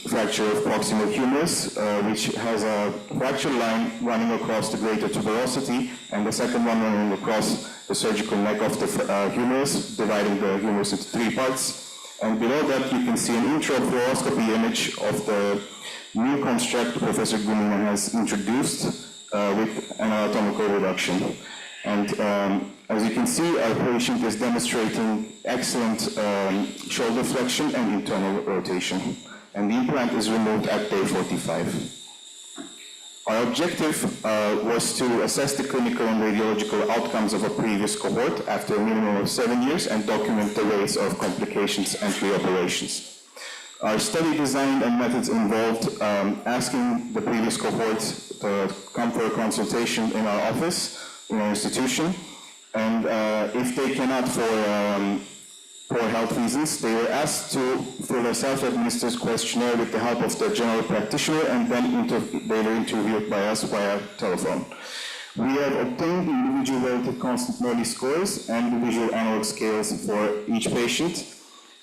fracture of proximal humerus, which has a fracture line running across the greater tuberosity and the second one running across the surgical neck of the humerus, dividing the humerus into 3 parts. And below that, you can see an intrafluoroscopy image of the new construct Professor Gumina has introduced with an anatomical reduction. And as you can see, our patient is demonstrating excellent shoulder flexion and internal rotation. And the implant is removed at day 45. Our objective was to assess the clinical and radiological outcomes of a previous cohort after a minimum of 7 years and document the rates of complications and reoperations. Our study design and methods involved asking the previous cohort to come for a consultation in our office, in our institution, and if they cannot for health reasons, they were asked to fill a self-administered questionnaire with the help of the general practitioner, and then they were interviewed by us via telephone. We have obtained individual relative constant Merley scores and the visual analog scales for each patient,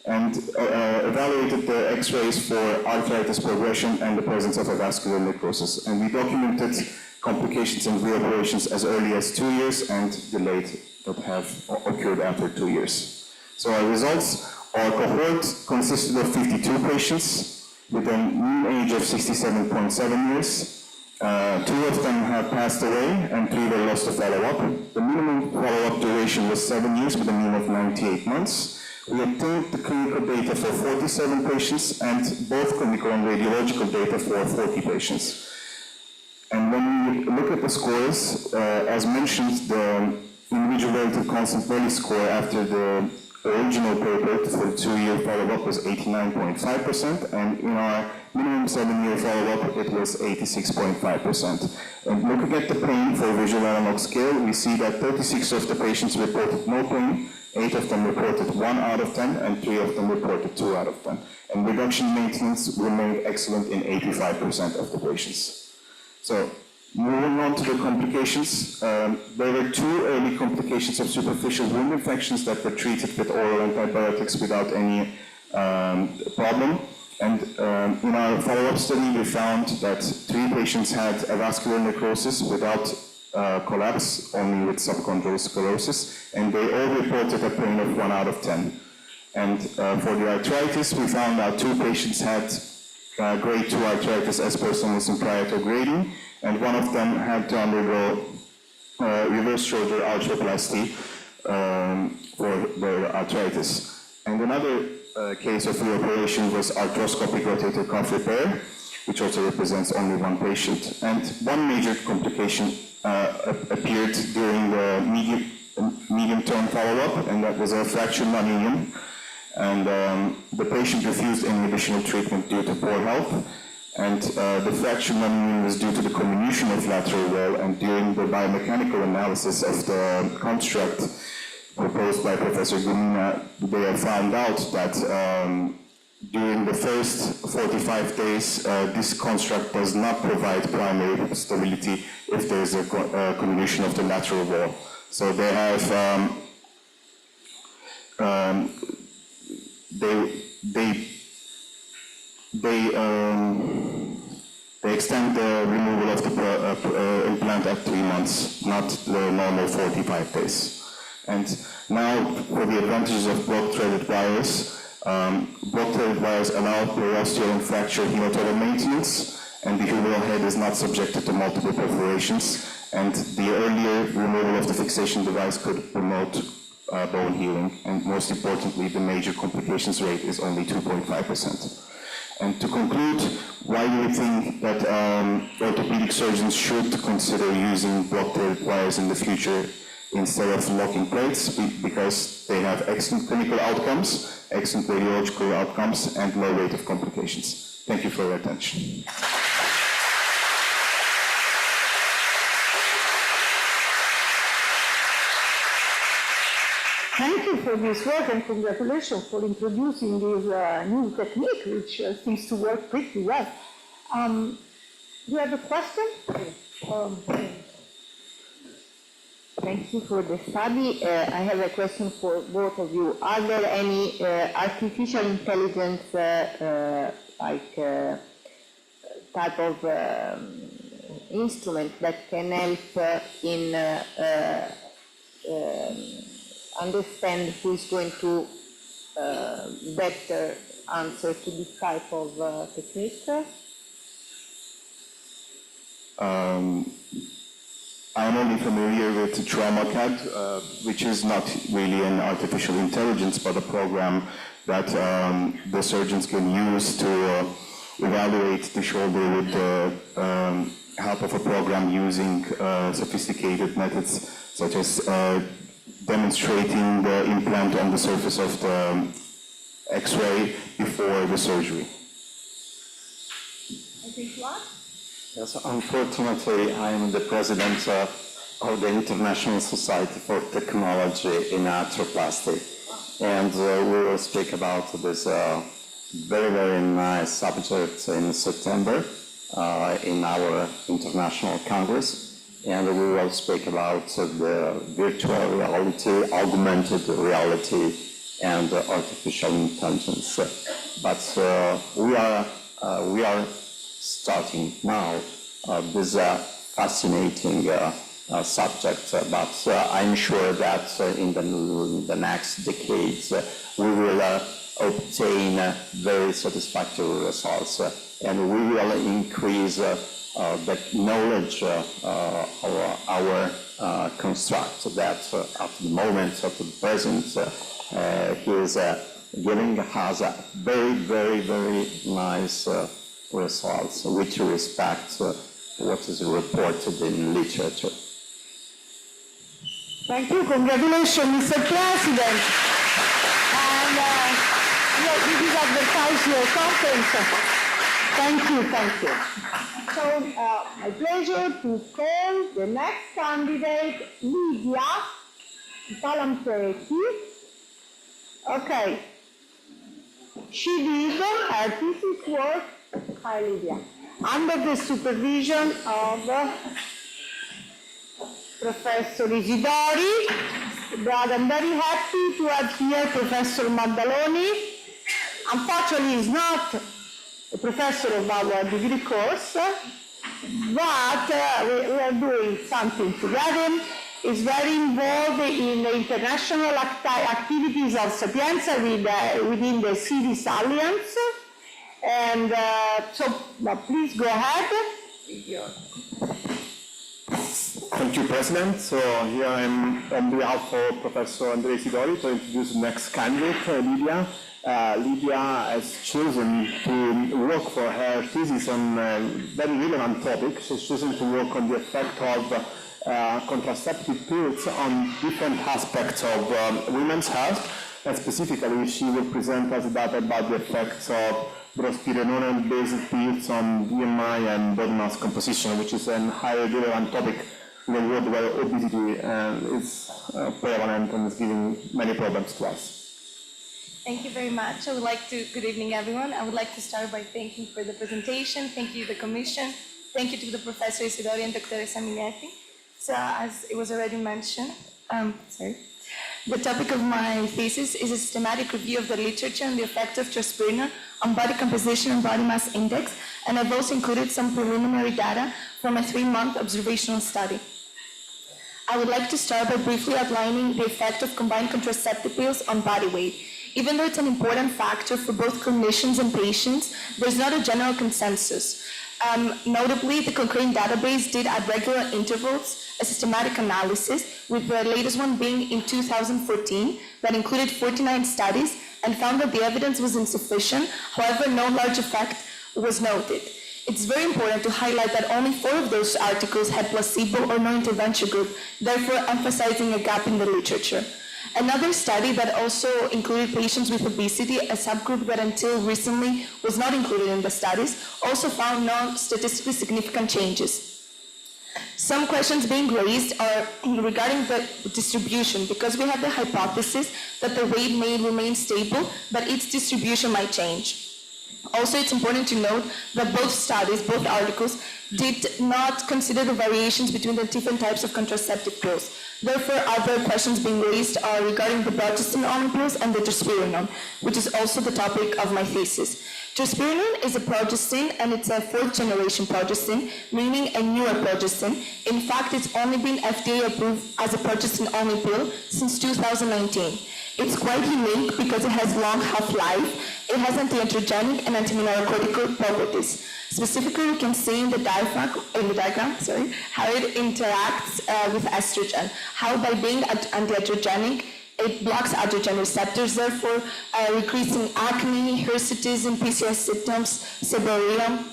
and evaluated the X-rays for arthritis progression and the presence of a vascular necrosis. And we documented complications and reoperations as early as 2 years and delayed that have occurred after 2 years. So our results, our cohort consisted of 52 patients with a mean age of 67.7 years. 2 of them have passed away and 3 were lost to follow-up. The minimum follow-up duration was 7 years with a mean of 98 months. We obtained the clinical data for 47 patients and both clinical and radiological data for 40 patients. And when we look at the scores, as mentioned, the individual relative constant Merley score after the original paper for the 2-year follow-up was 89.5%, and in our minimum 7-year follow-up it was 86.5%. And looking at the pain for visual analog scale, we see that 36 of the patients reported no pain, 8 of them reported 1 out of 10, and 3 of them reported 2 out of 10. And reduction maintenance remained excellent in 85% of the patients. So, moving on to the complications, there were 2 early complications of superficial wound infections that were treated with oral antibiotics without any problem. And in our follow-up study, we found that 3 patients had a vascular necrosis without collapse, only with subchondral sclerosis, and they all reported a pain of 1 out of 10. And for the arthritis, we found that 2 patients had grade 2 arthritis as per Samuelson prior to grading, and 1 of them had to undergo reverse shoulder arthroplasty for their arthritis. And another case of reoperation was arthroscopic rotator cuff repair, which also represents only 1 patient. And 1 major complication appeared during the medium-term follow-up, and that was a fracture non-union. And the patient refused any additional treatment due to poor health. And the fracture non-union was due to the comminution of lateral wall, and during the biomechanical analysis of the construct proposed by Professor Gumina, they have found out that during the first 45 days, this construct does not provide primary stability if there is a comminution of the lateral wall. So they have they extend the removal of the implant at 3 months, not the normal 45 days. And now for the advantages of block-threaded wires. Block-threaded wires allow periosteal and fracture hemototal maintenance, and the humeral head is not subjected to multiple perforations, and the earlier removal of the fixation device could promote bone healing, and most importantly, the major complications rate is only 2.5%. And to conclude, why do we think that orthopedic surgeons should consider using block-threaded wires in the future instead of locking plates? Because they have excellent clinical outcomes, excellent radiological outcomes, and low rate of complications. Thank you for your attention. Thank you for this work and congratulations for introducing this new technique, which seems to work pretty well. Do you have a question? Thank you for the study. I have a question for both of you. Are there any artificial intelligence type of instrument that can help in understand who is going to better answer to this type of technique? I'm only familiar with TraumaCAD, which is not really an artificial intelligence, but a program that the surgeons can use to evaluate the shoulder with the help of a program using sophisticated methods, such as demonstrating the implant on the surface of the X-ray before the surgery. I think what? Yes, unfortunately, I am the president of the International Society for Technology in Arthroplasty, and we will speak about this very, very nice subject in September in our International Congress, and we will speak about the virtual reality, augmented reality, and artificial intelligence. But we are starting now this fascinating subject, but I'm sure that in the next decades we will obtain very satisfactory results, and we will increase the knowledge of our construct that at the moment of the present he is giving us a very, very, very nice results with respect to what is reported in literature. Thank you. Congratulations, Mr. President. And this is advertise your conference. Thank you, thank you. So, my pleasure to call the next candidate, Lydia Palampreti. Okay. She did her thesis work. Hi, Lydia. Under the supervision of Professor Isidori, but I'm very happy to have here Professor Maddaloni. Unfortunately, he's not a professor of our degree course, but we are doing something together. He's very involved in the international activities of Sapienza within the CIVIS Alliance. And please go ahead. Thank you, President. So here I am on behalf of Professor Andrea Isidori to introduce the next candidate, Lydia. Lydia has chosen to work for her thesis on a very relevant topic. She's chosen to work on the effect of contraceptive pills on different aspects of women's health. And specifically, she will present us data about the effects of drospirenone-based pills on BMI and body mass composition, which is a highly relevant topic in a world where obesity is prevalent and is giving many problems to us. Thank you very much. Good evening, everyone. I would like to start by thanking for the presentation. Thank you to the Commission. Thank you to the Professor Isidori and Dr. Saminetti. So, as it was already mentioned, the topic of my thesis is a systematic review of the literature on the effect of drospirenone on body composition and body mass index, and I've also included some preliminary data from a 3-month observational study. I would like to start by briefly outlining the effect of combined contraceptive pills on body weight. Even though it's an important factor for both clinicians and patients, there's not a general consensus. Notably, the Cochrane database did at regular intervals a systematic analysis, with the latest one being in 2014 that included 49 studies and found that the evidence was insufficient. However, no large effect was noted. It's very important to highlight that only 4 of those articles had placebo or no intervention group, therefore emphasizing a gap in the literature. Another study that also included patients with obesity, a subgroup that until recently was not included in the studies, also found no statistically significant changes. Some questions being raised are regarding the distribution, because we have the hypothesis that the weight may remain stable, but its distribution might change. Also, it's important to note that both studies, both articles, did not consider the variations between the different types of contraceptive pills. Therefore, other questions being raised are regarding the progestin-only pills and the drospirenone, which is also the topic of my thesis. Drospirenone is a progestin, and it's a 4th-generation progestin, meaning a newer progestin. In fact, it's only been FDA approved as a progestin-only pill since 2019. It's quite unique because it has long half-life, it has anti-androgenic and anti-mineralocortical properties. Specifically, we can see in the diagram, how it interacts with estrogen, how by being anti-androgenic, it blocks androgen receptors, therefore decreasing acne, hirsutism, PCOS symptoms, seborrhea.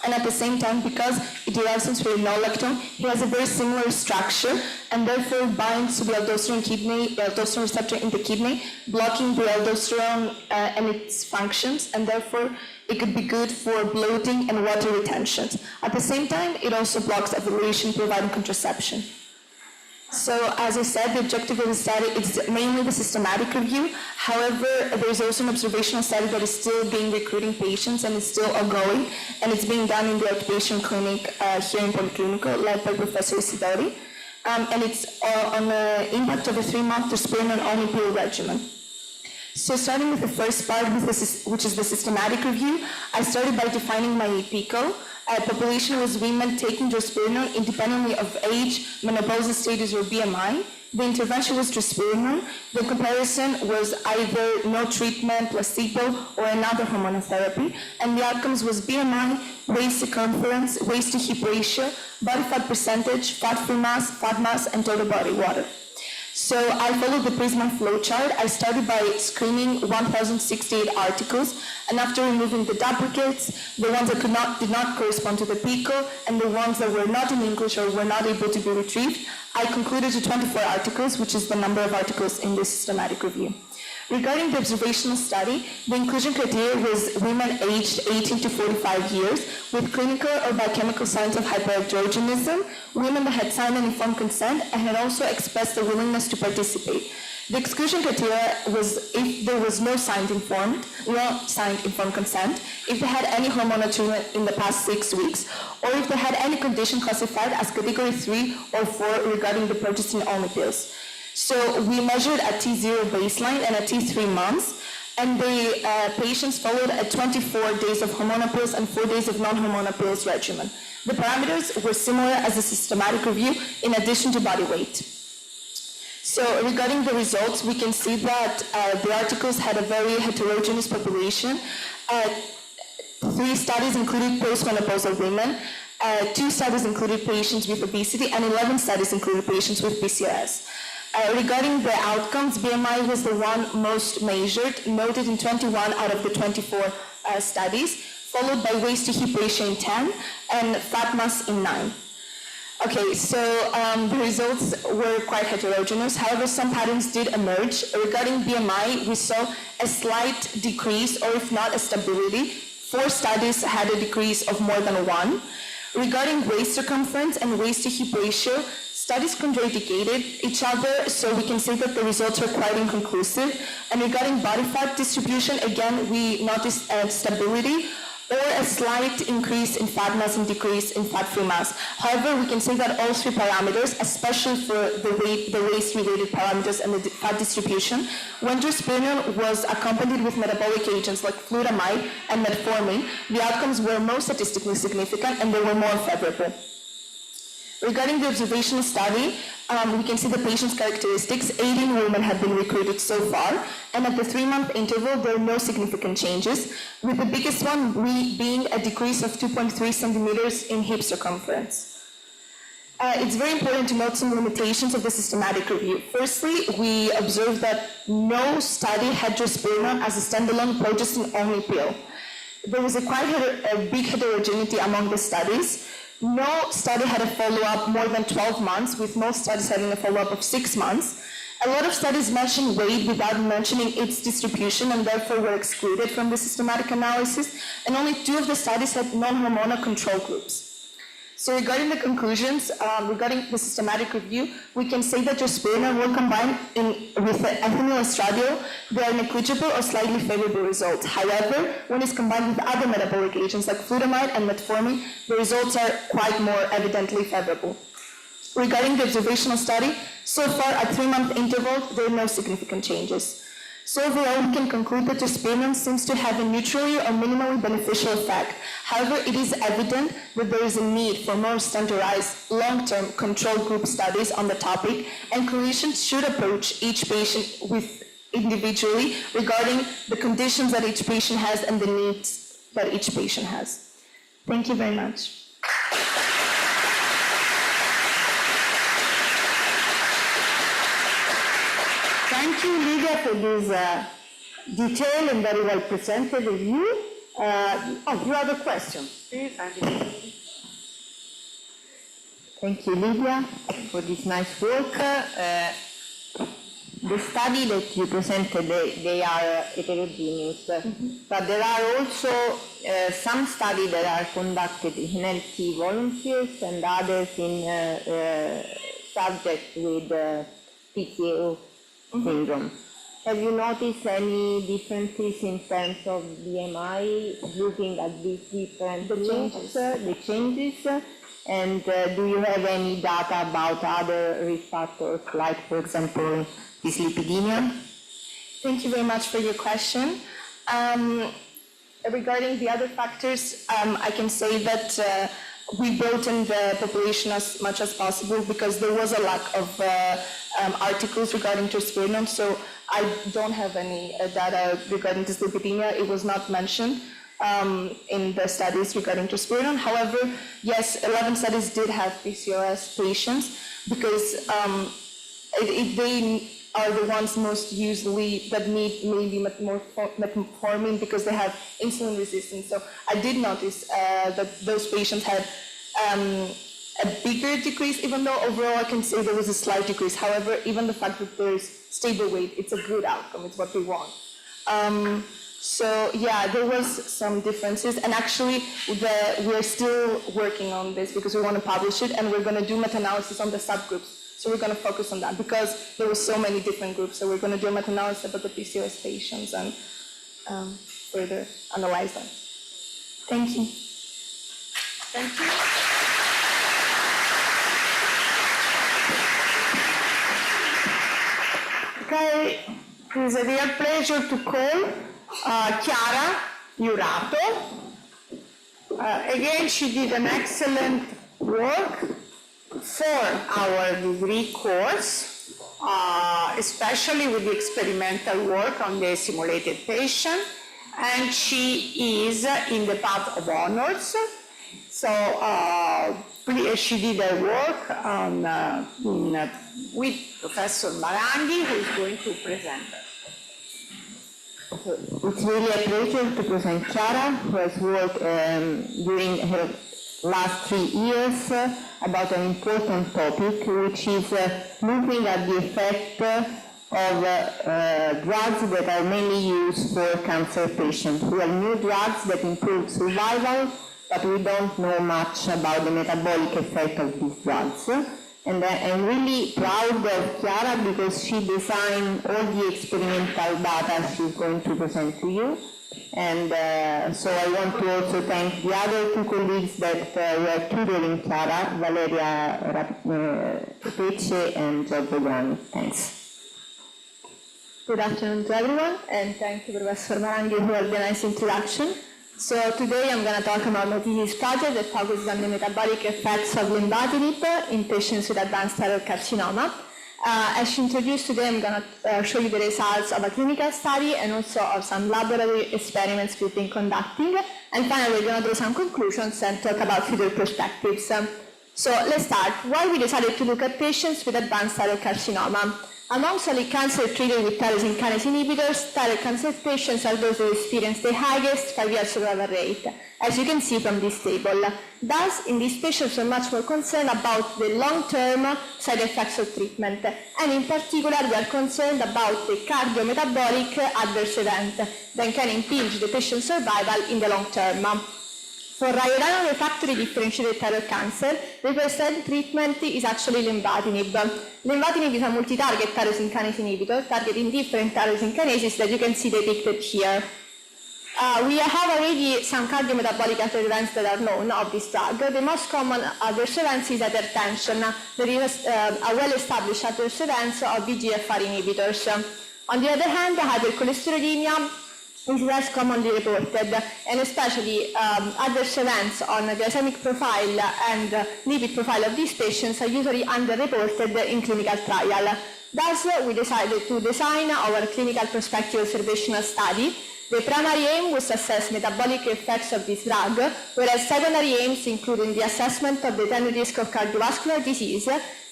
And at the same time, because it derives from spironolactone, it has a very similar structure and therefore binds to the aldosterone receptor in the kidney, blocking the aldosterone and its functions, and therefore it could be good for bloating and water retention. At the same time, it also blocks ovulation, providing contraception. So, as I said, the objective of the study is mainly the systematic review. However, there is also an observational study that is still being recruiting patients and is still ongoing, and it's being done in the outpatient clinic here in Procurement, led by Professor Seduta, and it's on the impact of a 3-month drospirenone-only pill regimen. So starting with the first part, which is the systematic review, I started by defining my PICO. Population was women taking drospirenone independently of age, menopausal status, or BMI. The intervention was drospirenone. The comparison was either no treatment, placebo, or another hormonal therapy. And the outcomes was BMI, waist circumference, waist to hip ratio, body fat percentage, fat-free mass, and total body water. So I followed the Prisma flowchart. I started by screening 1,068 articles, and after removing the duplicates, the ones that did not correspond to the PICO, and the ones that were not in English or were not able to be retrieved, I concluded to 24 articles, which is the number of articles in this systematic review. Regarding the observational study, the inclusion criteria was women aged 18 to 45 years with clinical or biochemical signs of hyperandrogenism, women that had signed and informed consent and had also expressed a willingness to participate. The exclusion criteria was if there was no signed informed consent, if they had any hormonal treatment in the past 6 weeks, or if they had any condition classified as category 3 or 4 regarding the progestin-only pills. So we measured at T0 baseline and at T3 months, and the patients followed at 24 days of hormonal pills and 4 days of non-hormonal pills regimen. The parameters were similar as a systematic review in addition to body weight. So regarding the results, we can see that the articles had a very heterogeneous population. 3 studies included postmenopausal women, 2 studies included patients with obesity, and 11 studies included patients with PCOS. Regarding the outcomes, BMI was the one most measured, noted in 21 out of the 24 studies, followed by waist to hip ratio in 10 and fat mass in 9. Okay, so the results were quite heterogeneous. However, some patterns did emerge. Regarding BMI, we saw a slight decrease, or if not a stability. 4 studies had a decrease of more than 1. Regarding waist circumference and waist to hip ratio, studies contradicted each other, so we can say that the results are quite inconclusive. And regarding body fat distribution, again, we noticed stability or a slight increase in fat mass and decrease in fat-free mass. However, we can say that all 3 parameters, especially for the waist-related parameters and the fat distribution, when drospirenone was accompanied with metabolic agents like flutamide and metformin, the outcomes were more statistically significant and they were more favorable. Regarding the observational study, we can see the patient's characteristics. 18 women have been recruited so far, and at the 3-month interval, there are no significant changes, with the biggest one being a decrease of 2.3 centimeters in hip circumference. It's very important to note some limitations of the systematic review. Firstly, we observed that no study had drospirenone as a standalone progestin-only pill. There was a big heterogeneity among the studies. No study had a follow-up more than 12 months, with most studies having a follow-up of 6 months. A lot of studies mention weight without mentioning its distribution and therefore were excluded from the systematic analysis, and only 2 of the studies had non-hormonal control groups. So regarding the conclusions, regarding the systematic review, we can say that drospirenone will combine with ethinyl estradiol, they are negligible or slightly favorable results. However, when it's combined with other metabolic agents like flutamide and metformin, the results are quite more evidently favorable. Regarding the observational study, so far at 3-month interval, there are no significant changes. So overall, we can conclude that drospirenone seems to have a neutrally or minimally beneficial effect. However, it is evident that there is a need for more standardized long-term control group studies on the topic, and clinicians should approach each patient individually regarding the conditions that each patient has and the needs that each patient has. Thank you very much. Thank you, Lydia, for this detailed and very well presented review. You have a question, please. Thank you, Lydia, for this nice work. The study that you presented, they are heterogeneous, but there are also some studies that are conducted in healthy volunteers and others in subjects with PCO syndrome. Have you noticed any differences in terms of BMI looking at these different the changes? And do you have any data about other risk factors, like, for example, dyslipidemia? Thank you very much for your question. Regarding the other factors, I can say that we built in the population as much as possible because there was a lack of articles regarding drospirenone, so I don't have any data regarding dyslipidemia. It was not mentioned in the studies regarding drospirenone. However, yes, 11 studies did have PCOS patients because they are the ones most usually that need maybe metformin because they have insulin resistance. So I did notice that those patients had a bigger decrease, even though overall I can say there was a slight decrease. However, even the fact that there's stable weight, it's a good outcome, it's what we want. So yeah, there was some differences, and actually we're still working on this because we want to publish it, and we're going to do meta-analysis on the subgroups. So we're going to focus on that because there were so many different groups. So we're going to do a meta-analysis about the PCOS patients and further analyze them. Thank you. Thank you. Okay, it is a real pleasure to call Chiara Iurato. Again, she did an excellent work for our degree course, especially with the experimental work on the simulated patient, and she is in the path of honors. So she did her work on, with Professor Maranghi, who is going to present her. It's really a pleasure to present Chiara, who has worked during her last 3 years about an important topic, which is looking at the effect of drugs that are mainly used for cancer patients. We have new drugs that improve survival, but we don't know much about the metabolic effect of these drugs. And I'm really proud of Chiara because she designed all the experimental data she's going to present to you. And so I want to also thank the other 2 colleagues that were tutoring Chiara, Valeria Pece and Giorgio Grani. Thanks. Good afternoon to everyone, and thank you, Professor Maranghi, who organized the introduction. So today I'm going to talk about my thesis project that focuses on the metabolic effects of lenvatinib in patients with advanced thyroid carcinoma. As she introduced today, I'm going to show you the results of a clinical study and also of some laboratory experiments we've been conducting. And finally, we're going to draw some conclusions and talk about future perspectives. So let's start. Why we decided to look at patients with advanced thyroid carcinoma? Among solid cancer treated with tyrosine kinase inhibitors, thyroid cancer patients are those who experience the highest 5-year survival rate, as you can see from this table. Thus, in these patients, we're much more concerned about the long-term side effects of treatment, and in particular, we are concerned about the cardiometabolic adverse event that can impinge the patient's survival in the long term. For iodine refractory differentiated thyroid cancer, the present treatment is actually lenvatinib. Lenvatinib is a multi-target tyrosine kinase inhibitor targeting different tyrosine kinases that you can see depicted here. We have already some cardiometabolic adverse events that are known of this drug. The most common adverse events is hypertension. There is a well-established adverse events of VEGFR inhibitors. On the other hand, hypercholesterolemia is less commonly reported, and especially adverse events on the glycemic profile and lipid profile of these patients are usually underreported in clinical trial. Thus, we decided to design our clinical prospective observational study. The primary aim was to assess metabolic effects of this drug, whereas secondary aims including the assessment of the time risk of cardiovascular disease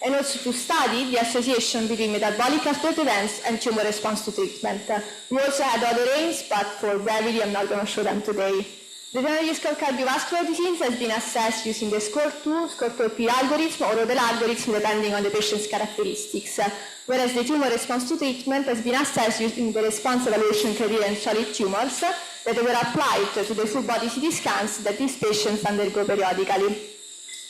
and also to study the association between metabolic adverse events and tumor response to treatment. We also had other aims, but for brevity I'm not going to show them today. The time risk of cardiovascular disease has been assessed using the SCORE2, SCORE2P algorithm or other algorithm depending on the patient's characteristics, whereas the tumor response to treatment has been assessed using the response evaluation criteria in solid tumors that were applied to the full body CT scans that these patients undergo periodically.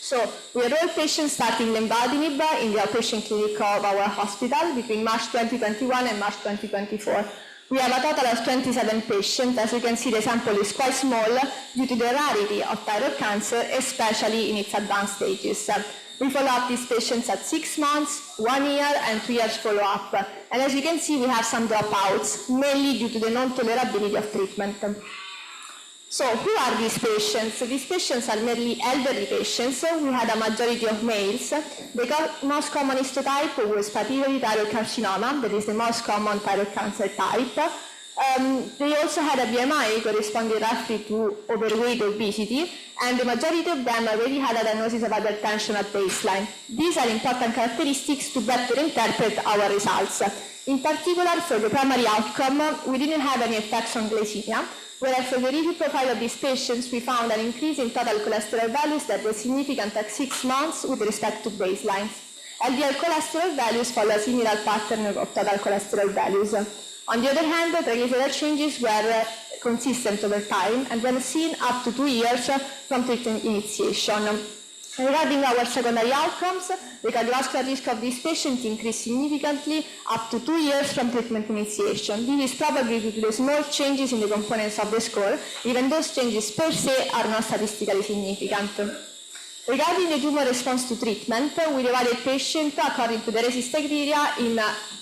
So we enrolled patients starting lenvatinib in the outpatient clinic of our hospital between March 2021 and March 2024. We have a total of 27 patients. As you can see, the sample is quite small due to the rarity of thyroid cancer, especially in its advanced stages. We follow up these patients at 6 months, 1 year, and 2 years follow-up. And as you can see, we have some dropouts, mainly due to the non-tolerability of treatment. So who are these patients? These patients are mainly elderly patients. We had a majority of males. The most common histotype was papillary thyroid carcinoma, that is the most common thyroid cancer type. They also had a BMI corresponding roughly to overweight obesity, and the majority of them already had a diagnosis of hypertension at baseline. These are important characteristics to better interpret our results. In particular, for the primary outcome, we didn't have any effects on glycemia, whereas for the lipid profile of these patients, we found an increase in total cholesterol values that was significant at 6 months with respect to baselines. LDL cholesterol values follow a similar pattern of total cholesterol values. On the other hand, triglyceride changes were consistent over time and were seen up to 2 years from treatment initiation. Regarding our secondary outcomes, the cardiovascular risk of these patients increased significantly up to 2 years from treatment initiation. This is probably due to the small changes in the components of the score, even those changes per se are not statistically significant. Regarding the tumor response to treatment, we divided patients according to the RECIST criteria in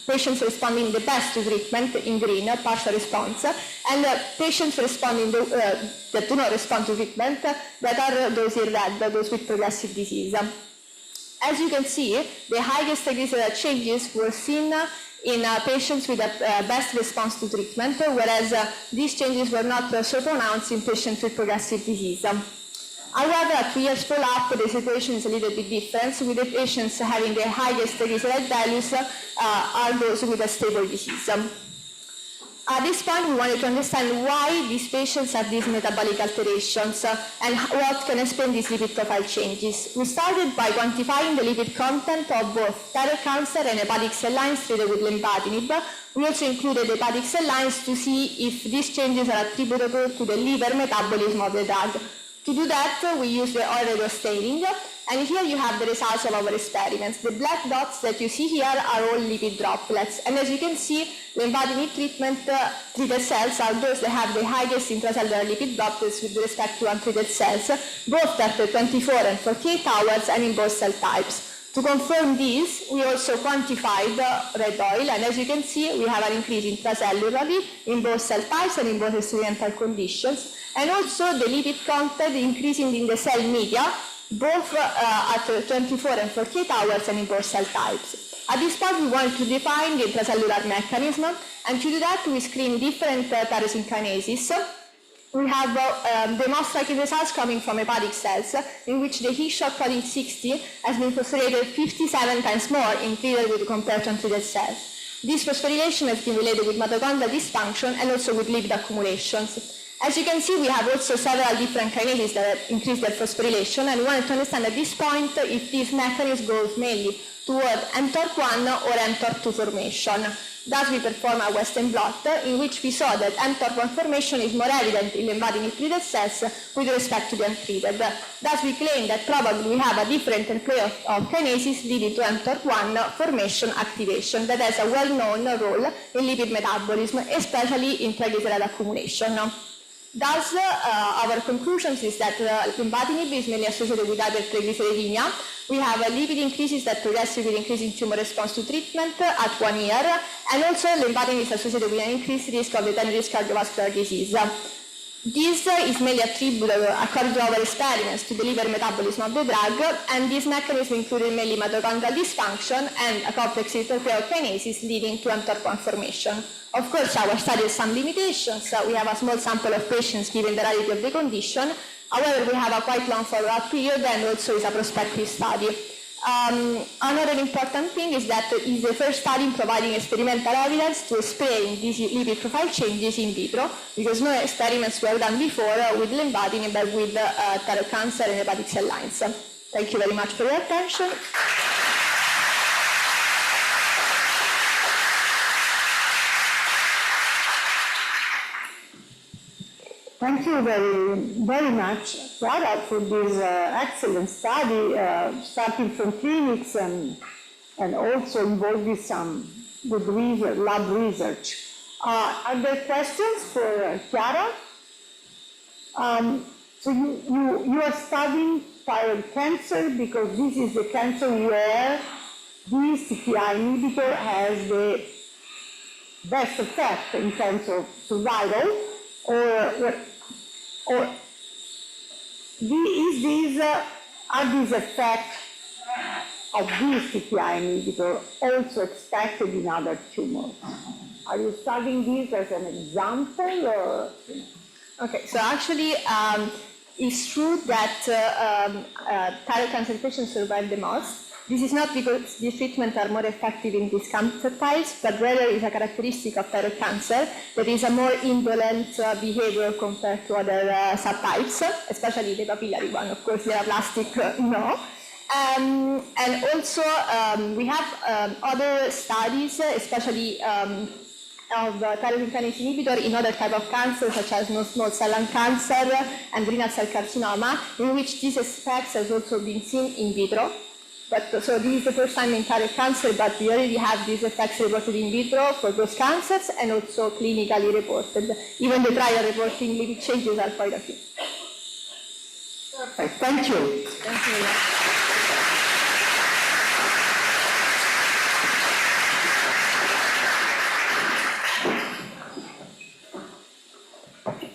patients responding the best to treatment in green, partial response, and patients responding that do not respond to treatment that are those in red, those with progressive disease. As you can see, the highest triglyceride changes were seen in patients with a best response to treatment, whereas these changes were not so pronounced in patients with progressive disease. However, at 2 years follow-up, the situation is a little bit different, with the patients having the highest triglyceride values are those with a stable disease. At this point, we wanted to understand why these patients have these metabolic alterations and what can explain these lipid profile changes. We started by quantifying the lipid content of both thyroid cancer and hepatic cell lines treated with lenvatinib. We also included hepatic cell lines to see if these changes are attributable to the liver metabolism of the drug. To do that, we used the oil staining, and here you have the results of our experiments. The black dots that you see here are all lipid droplets, and as you can see, lenvatinib treated cells are those that have the highest intracellular lipid droplets with respect to untreated cells, both after 24 and 48 hours and in both cell types. To confirm this, we also quantified red oil, and as you can see, we have an increase intracellularly in both cell types and in both experimental conditions. and also the lipid content increasing in the cell media, both at 24 and 48 hours and in both cell types. At this point, we want to define the intracellular mechanism, and to do that, we screen different tyrosine kinases. We have the most striking results coming from hepatic cells, in which the heat-shock protein 60 has been phosphorylated 57 times more in treated with compared to untreated cells. This phosphorylation has been related with mitochondrial dysfunction and also with lipid accumulations. As you can see, we have also several different kinases that increase their phosphorylation, and we wanted to understand at this point if this mechanism goes mainly toward mTORC1 or mTORC2 formation. Thus, we perform a Western blot in which we saw that mTORC1 formation is more evident in lymphatic treated cells with respect to the untreated. Thus, we claim that probably we have a different interplay of kinases leading to mTORC1 formation activation that has a well-known role in lipid metabolism, especially in triglyceride accumulation. Thus, our conclusions is that lymphadenib is mainly associated with hypertriglyceridemia. We have lipid increases that progressively increase in tumor response to treatment at 1 year, and also lymphadenib is associated with an increased risk of heterogeneous cardiovascular disease. This is mainly attributable, according to our experiments, to the liver metabolism of the drug, and this mechanism included mainly mitochondrial dysfunction and a complex interplay of kinases leading to mTORC1 formation. Of course, our study has some limitations. We have a small sample of patients given the rarity of the condition. However, we have a quite long follow-up period, and also is a prospective study. Another important thing is that it is the first study in providing experimental evidence to explain these lipid profile changes in vitro, because no experiments were done before with lymphadenib but with thyroid cancer and hepatic cell lines. Thank you very much for your attention. Thank you very much, Clara, for this excellent study, starting from clinics and also involving some good research, lab research. Are there questions for Chiara? So you are studying thyroid cancer because this is the cancer where this TKI inhibitor has the best effect in terms of survival, or are these effects of this TKI inhibitor also expected in other tumors? Are you studying this as an example, or? Okay, so actually, it's true that thyroid cancer patients survive the most. This is not because these treatments are more effective in these cancer types, but rather is a characteristic of thyroid cancer that is a more indolent behavior compared to other subtypes, especially the papillary one. Of course, the aplastic, no. And also, we have other studies, especially of tyrosine kinase inhibitor in other types of cancers, such as non-small cell lung cancer and renal cell carcinoma, in which these effects has also been seen in vitro. But, so this is the first time in thyroid cancer, but we already have these effects reported in vitro for those cancers and also clinically reported. Even the trial reporting lipid changes are quite a few. Perfect. Thank you. Thank you.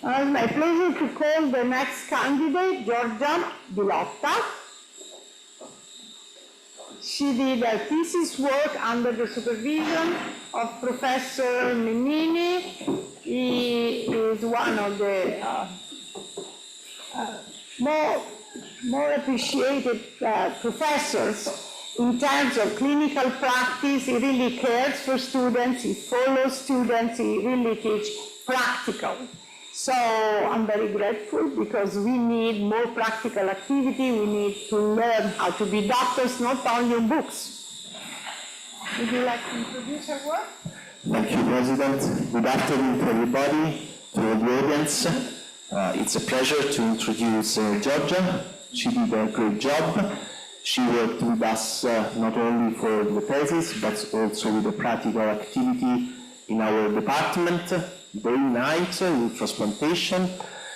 It's my pleasure to call the next candidate, Giorgia Bilotta. She did her thesis work under the supervision of Professor Menini. He is one of the more appreciated professors in terms of clinical practice. He really cares for students, he follows students, he really teaches practical. So I'm very grateful because we need more practical activity. We need to learn how to be doctors, not only in books. Would you like to introduce her work? Thank you, President. Good afternoon to everybody, to all the audience. It's a pleasure to introduce Giorgia. She did a great job. She worked with us not only for the thesis, but also with the practical activity in our department, day and night, with transplantation.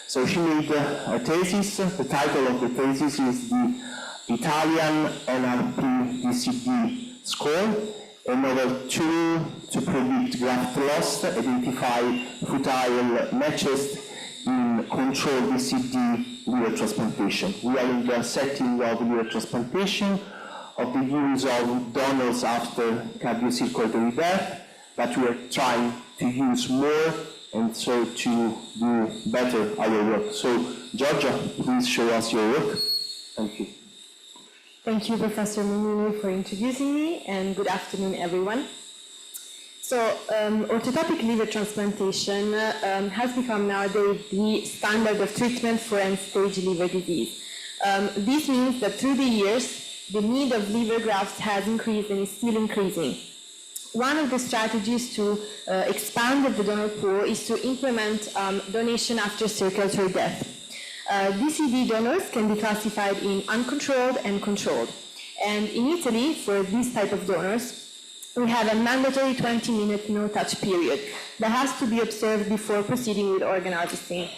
So she made a thesis. The title of the thesis is the Italian NRP-DCD score, another tool to predict graft loss, identify futile matches in control DCD liver transplantation. We are in the setting of liver transplantation, of the use of donors after cardiocirculatory death, but we are trying to use more and so to do better our work. So, Giorgia, please show us your work. Thank you. Thank you, Professor Menini, for introducing me, and good afternoon, everyone. So, orthotopic liver transplantation has become nowadays the standard of treatment for end-stage liver disease. This means that through the years, the need of liver grafts has increased and is still increasing. One of the strategies to expand the donor pool is to implement donation after circulatory death. DCD donors can be classified in uncontrolled and controlled. And in Italy, for this type of donors, we have a mandatory 20-minute no-touch period that has to be observed before proceeding with organ harvesting.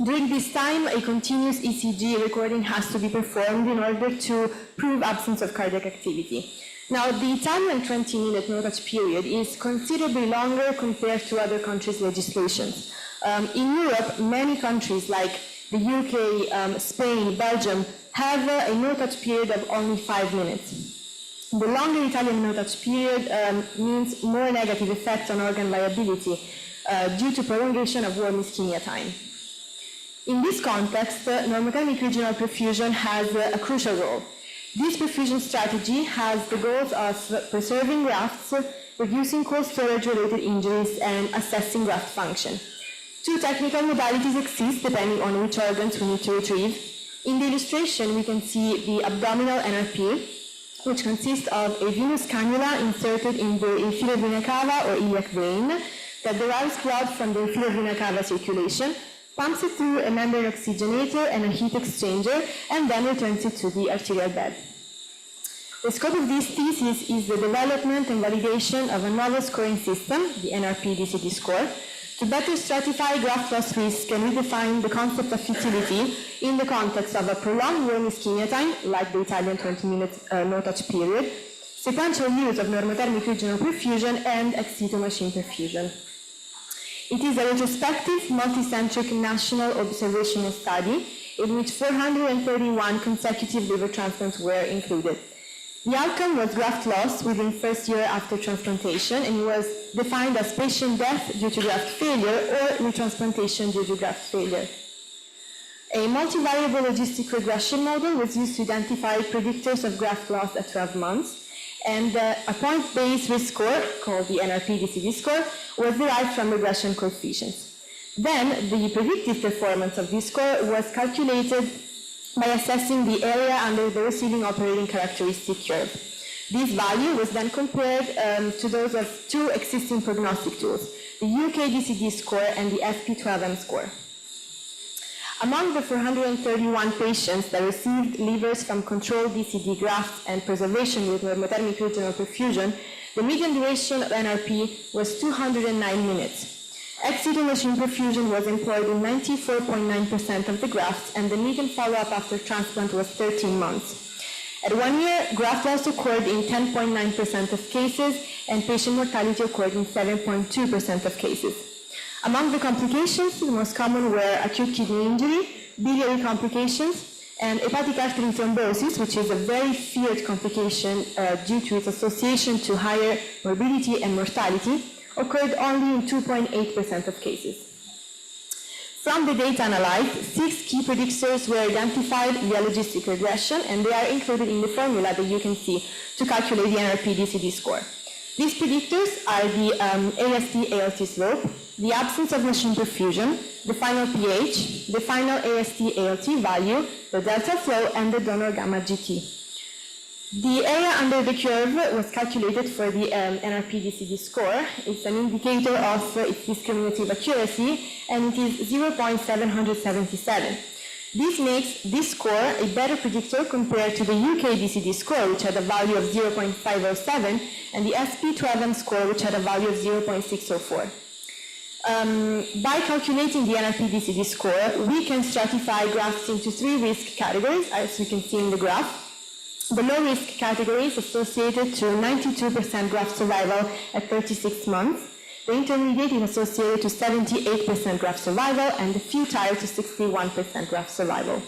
During this time, a continuous ECG recording has to be performed in order to prove absence of cardiac activity. Now, the Italian 20-minute no-touch period is considerably longer compared to other countries' legislations. In Europe, many countries like the UK, Spain, Belgium have a no-touch period of only 5 minutes. The longer Italian no-touch period means more negative effects on organ viability due to prolongation of warm ischemia time. In this context, normothermic regional perfusion has a crucial role. This perfusion strategy has the goals of preserving grafts, reducing cold storage-related injuries, and assessing graft function. Two technical modalities exist depending on which organs we need to retrieve. In the illustration, we can see the abdominal NRP, which consists of a venous cannula inserted in the inferior vena cava or iliac vein that derives blood from the inferior vena cava circulation, pumps it through a membrane oxygenator and a heat exchanger, and then returns it to the arterial bed. The scope of this thesis is the development and validation of a novel scoring system, the NRP-DCD score, to better stratify graft loss risk and redefine the concept of futility in the context of a prolonged warm ischemia time, like the Italian 20-minute no-touch period, sequential use of normothermic regional perfusion, and ex situ machine perfusion. It is a retrospective, multicentric national observational study in which 431 consecutive liver transplants were included. The outcome was graft loss within first year after transplantation and was defined as patient death due to graft failure or retransplantation due to graft failure. A multivariable logistic regression model was used to identify predictors of graft loss at 12 months, and a point-based risk score, called the NRP-DCD score, was derived from regression coefficients. Then, the predictive performance of this score was calculated by assessing the area under the receiving operating characteristic curve. This value was then compared to those of two existing prognostic tools, the UK DCD score and the FP12M score. Among the 431 patients that received livers from controlled DCD grafts and preservation with normothermic regional perfusion, the median duration of NRP was 209 minutes. Ex situ machine perfusion was employed in 94.9% of the grafts, and the median follow-up after transplant was 13 months. At 1 year, graft loss occurred in 10.9% of cases, and patient mortality occurred in 7.2% of cases. Among the complications, the most common were acute kidney injury, biliary complications, and hepatic artery thrombosis, which is a very feared complication due to its association to higher morbidity and mortality, occurred only in 2.8% of cases. From the data analyzed, 6 key predictors were identified via logistic regression, and they are included in the formula that you can see to calculate the NRP-DCD score. These predictors are the AST-ALT slope, the absence of machine perfusion, the final pH, the final AST-ALT value, the delta flow, and the donor gamma GT. The area under the curve was calculated for the NRP-DCD score. It's an indicator of its discriminative accuracy, and it is 0.777. This makes this score a better predictor compared to the UK DCD score, which had a value of 0.507, and the SP12M score, which had a value of 0.604. By calculating the NRP-DCD score, we can stratify grafts into 3 risk categories, as we can see in the graph. The low-risk category is associated to 92% graft survival at 36 months. The intermediate is associated to 78% graft survival and the futile to 61% graft survival.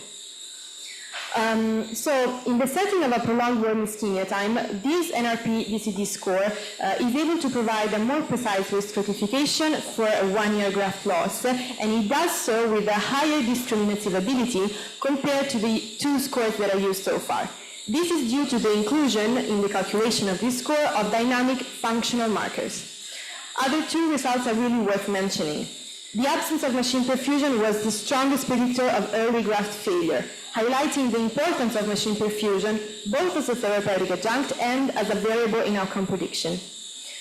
So in the setting of a prolonged worm ischemia time, this NRP-DCD score is able to provide a more precise risk stratification for a 1-year graft loss, and it does so with a higher discriminative ability compared to the 2 scores that are used so far. This is due to the inclusion in the calculation of this score of dynamic functional markers. Other 2 results are really worth mentioning. The absence of machine perfusion was the strongest predictor of early graft failure, highlighting the importance of machine perfusion both as a therapeutic adjunct and as a variable in outcome prediction.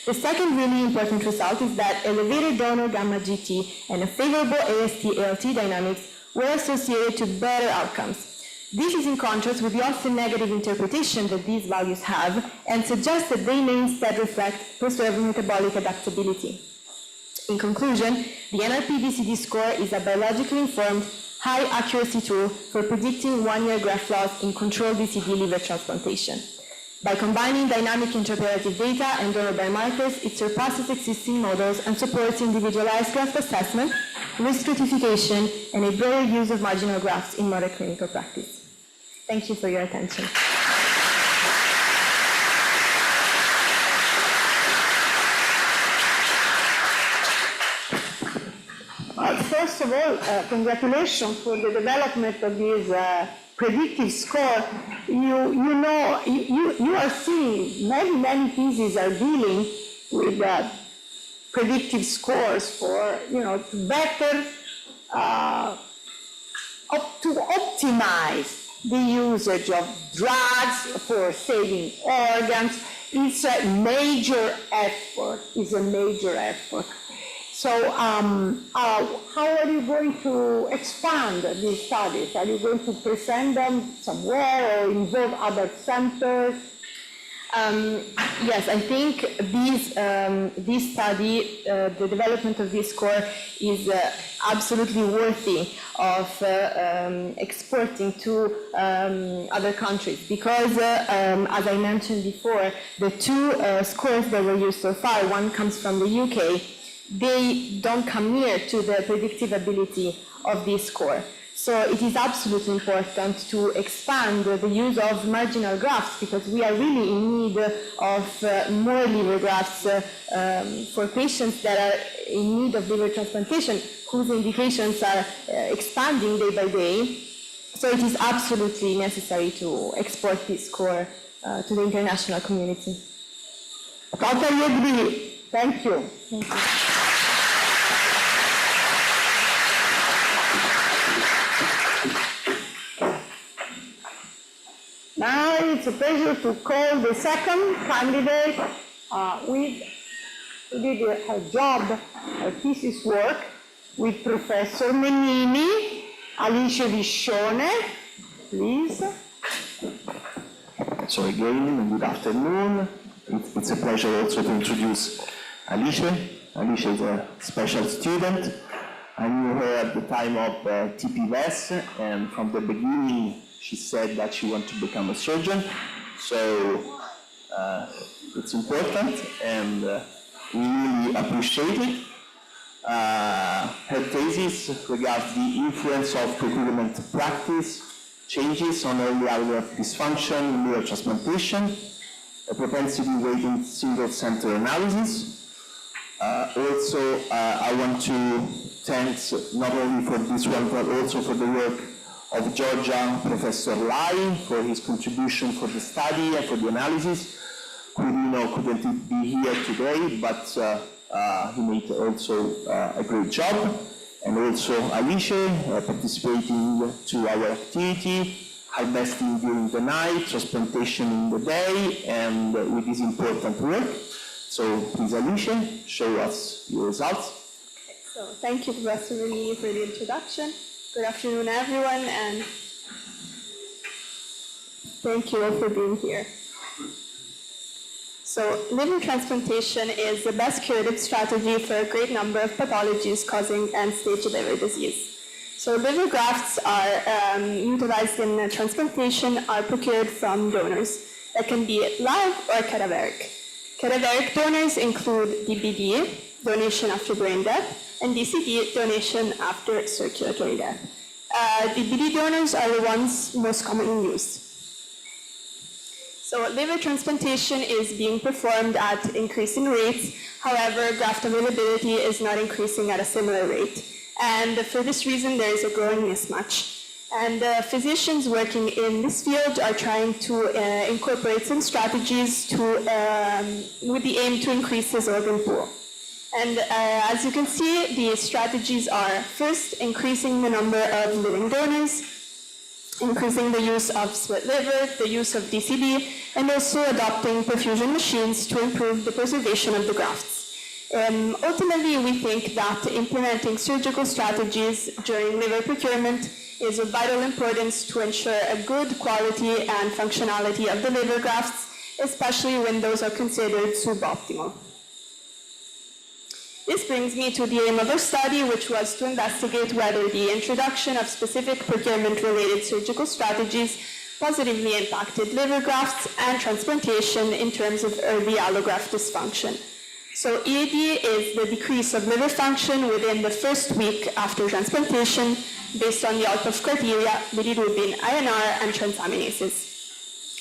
The second really important result is that elevated donor gamma GT and a favorable AST-ALT dynamics were associated to better outcomes. This is in contrast with the often negative interpretation that these values have and suggests that they may instead reflect preserved metabolic adaptability. In conclusion, the NRP-DCD score is a biologically informed, high-accuracy tool for predicting 1-year graft loss in controlled DCD liver transplantation. By combining dynamic intraoperative data and donor biomarkers, it surpasses existing models and supports individualized graft assessment, risk stratification, and a broader use of marginal grafts in modern clinical practice. Thank you for your attention. First of all, congratulations for the development of this predictive score. You are seeing many theses are dealing with predictive scores for, to better, to optimize the usage of drugs for saving organs. It's a major effort. So how are you going to expand these studies? Are you going to present them somewhere or involve other centers? Yes, I think this study, the development of this score is absolutely worthy of exporting to other countries because, as I mentioned before, the 2 scores that were used so far, one comes from the UK, they don't come near to the predictive ability of this score. So it is absolutely important to expand the use of marginal grafts because we are really in need of more liver grafts for patients that are in need of liver transplantation whose indications are expanding day by day. So it is absolutely necessary to export this score to the international community. Totally agree. Thank you. Thank you. Now it's a pleasure to call the second candidate. We did a job, a thesis work with Professor Menini, Alice Viscione, please. So again, good afternoon. It's a pleasure also to introduce Alice. Alice is a special student. I knew her at the time of TPVES, and from the beginning she said that she wanted to become a surgeon. So it's important, and we really appreciate it. Her thesis regards the influence of procurement practice changes on early alveolar dysfunction in liver transplantation, a propensity weighted single-center analysis. Also, I want to thank not only for this one, but also for the work of Georgia, Professor Lai, for his contribution for the study and for the analysis, who couldn't be here today, but he made also a great job. And also Alice, participating to our activity, harvesting during the night, transplantation in the day, and with this important work. So please, Alice, show us your results. Okay, so thank you, Professor Menini, for the introduction. Good afternoon, everyone, and thank you all for being here. So liver transplantation is the best curative strategy for a great number of pathologies causing end-stage liver disease. So liver grafts are utilized in transplantation are procured from donors that can be live or cadaveric. Cadaveric donors include DBD, donation after brain death, and DCD, donation after circulatory death. DBD donors are the ones most commonly used. So liver transplantation is being performed at increasing rates. However, graft availability is not increasing at a similar rate. And for this reason, there is a growing mismatch. And physicians working in this field are trying to incorporate some strategies with the aim to increase this organ pool. And as you can see, the strategies are first, increasing the number of living donors, increasing the use of split liver, the use of DCD, and also adopting perfusion machines to improve the preservation of the grafts. Ultimately, we think that implementing surgical strategies during liver procurement is of vital importance to ensure a good quality and functionality of the liver grafts, especially when those are considered suboptimal. This brings me to the aim of our study, which was to investigate whether the introduction of specific procurement-related surgical strategies positively impacted liver grafts and transplantation in terms of early allograft dysfunction. So EAD is the decrease of liver function within the first week after transplantation based on the Althoff criteria, bilirubin, INR, and transaminases.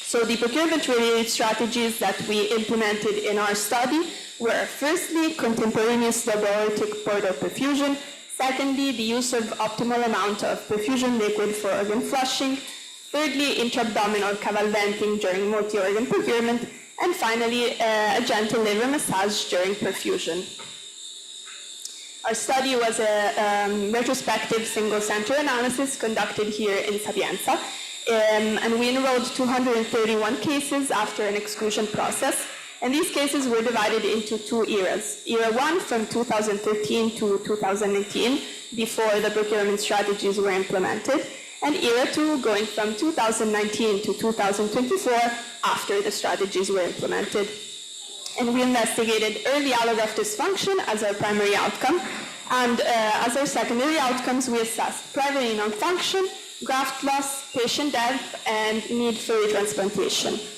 So the procurement-related strategies that we implemented in our study were firstly, contemporaneous double aortic portal perfusion, secondly, the use of optimal amount of perfusion liquid for organ flushing, thirdly, intra-abdominal cavalventing during multi-organ procurement, and finally, a gentle liver massage during perfusion. Our study was a retrospective single-center analysis conducted here in Sapienza, and we enrolled 231 cases after an exclusion process. And these cases were divided into two eras. Era 1 from 2013 to 2019, before the procurement strategies were implemented, and Era 2 going from 2019 to 2024 after the strategies were implemented. And we investigated early allograft dysfunction as our primary outcome, and as our secondary outcomes, we assessed primary non-function, graft loss, patient death, and need for retransplantation.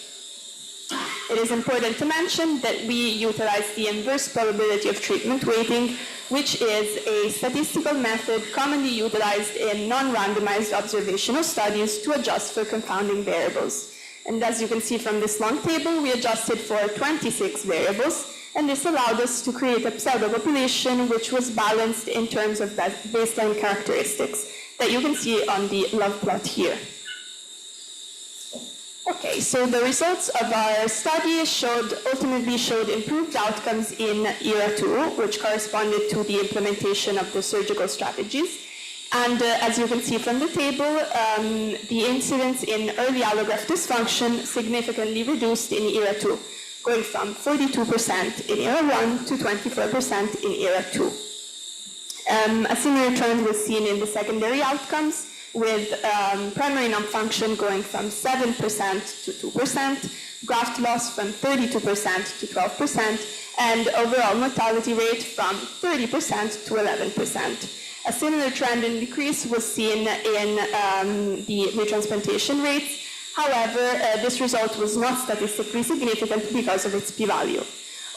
It is important to mention that we utilize the inverse probability of treatment weighting, which is a statistical method commonly utilized in non-randomized observational studies to adjust for confounding variables. And as you can see from this long table, we adjusted for 26 variables, and this allowed us to create a pseudopopulation which was balanced in terms of baseline characteristics that you can see on the love plot here. Okay, so the results of our study ultimately showed improved outcomes in Era 2, which corresponded to the implementation of the surgical strategies. And as you can see from the table, the incidence in early allograft dysfunction significantly reduced in Era 2, going from 42% in Era 1 to 24% in Era 2. A similar trend was seen in the secondary outcomes, with primary non-function going from 7% to 2%, graft loss from 32% to 12%, and overall mortality rate from 30% to 11%. A similar trend in decrease was seen in the retransplantation rates. However, this result was not statistically significant because of its p-value.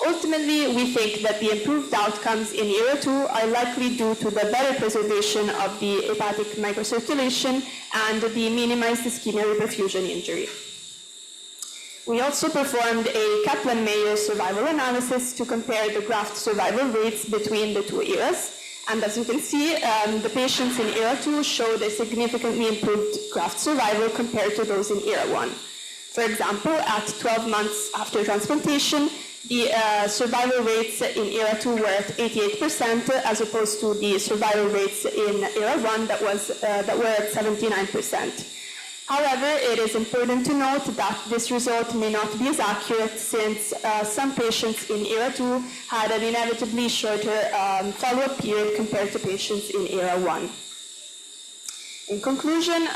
Ultimately, we think that the improved outcomes in Era 2 are likely due to the better preservation of the hepatic microcirculation and the minimized ischemia reperfusion injury. We also performed a Kaplan-Meier survival analysis to compare the graft survival rates between the two eras. And as you can see, the patients in Era 2 showed a significantly improved graft survival compared to those in Era 1. For example, at 12 months after transplantation, the survival rates in Era 2 were at 88%, as opposed to the survival rates in Era 1 that were at 79%. However, it is important to note that this result may not be as accurate, since some patients in Era 2 had an inevitably shorter follow-up period compared to patients in Era 1. In conclusion,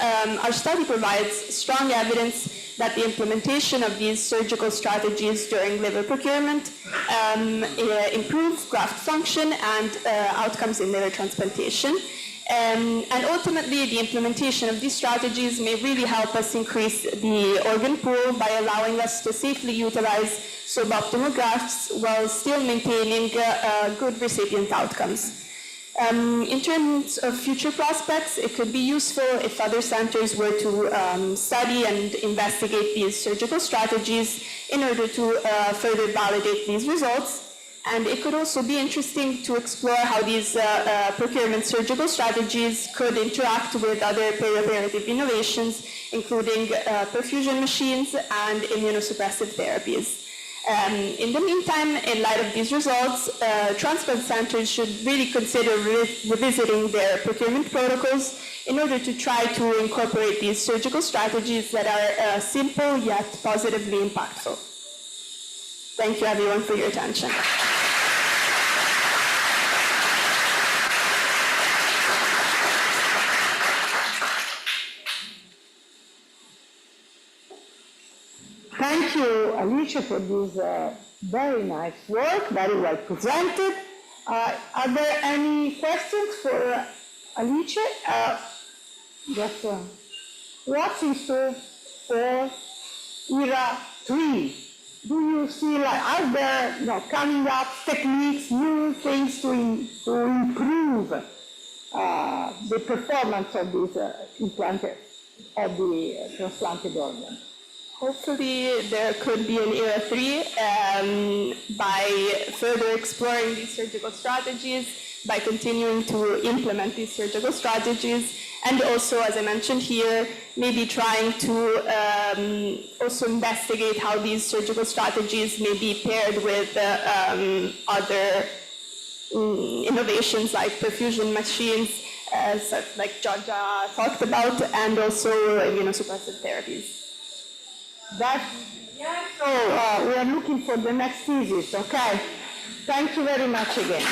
our study provides strong evidence that the implementation of these surgical strategies during liver procurement improves graft function and outcomes in liver transplantation. And ultimately, the implementation of these strategies may really help us increase the organ pool by allowing us to safely utilize suboptimal grafts while still maintaining good recipient outcomes. In terms of future prospects, it could be useful if other centers were to study and investigate these surgical strategies in order to further validate these results. And it could also be interesting to explore how these procurement surgical strategies could interact with other perioperative innovations, including perfusion machines and immunosuppressive therapies. In the meantime, in light of these results, transplant centers should really consider revisiting their procurement protocols in order to try to incorporate these surgical strategies that are simple yet positively impactful. Thank you everyone for your attention. Thank you, Alice, for this very nice work, very well presented. Are there any questions for Alice? Just what's in store for era 3? Do you see, like, are there coming up techniques, new things to improve the performance of these implanted, of the transplanted organs? Hopefully there could be an era 3 by further exploring these surgical strategies, by continuing to implement these surgical strategies, and also, as I mentioned here, maybe trying to also investigate how these surgical strategies may be paired with other innovations like perfusion machines, like Georgia talked about, and also immunosuppressive therapies. So we are looking for the next thesis, okay? Thank you very much again.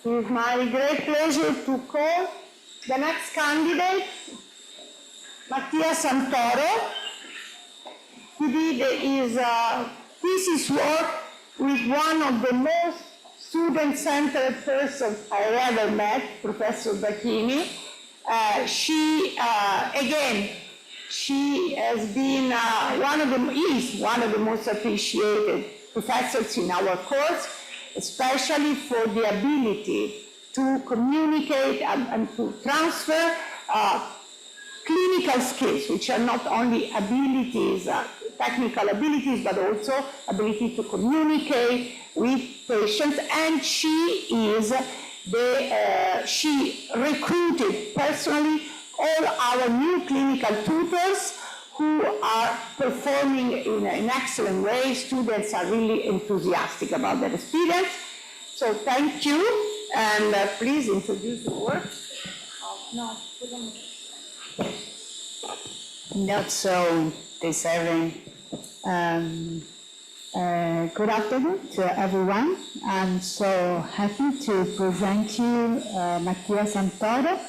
It is my great pleasure to call the next candidate, Mattia Santoro. He did his thesis work with one of the most student-centered persons I ever met, Professor Bacchini. She has been one of the most appreciated professors in our course, especially for the ability to communicate and to transfer clinical skills, which are not only abilities, technical abilities, but also ability to communicate with patients. And she recruited personally all our new clinical tutors who are performing in an excellent way. Students are really enthusiastic about their experience. So thank you, and please introduce the work. Not so deserving. Good afternoon to everyone. I'm so happy to present you Mattia Santoro,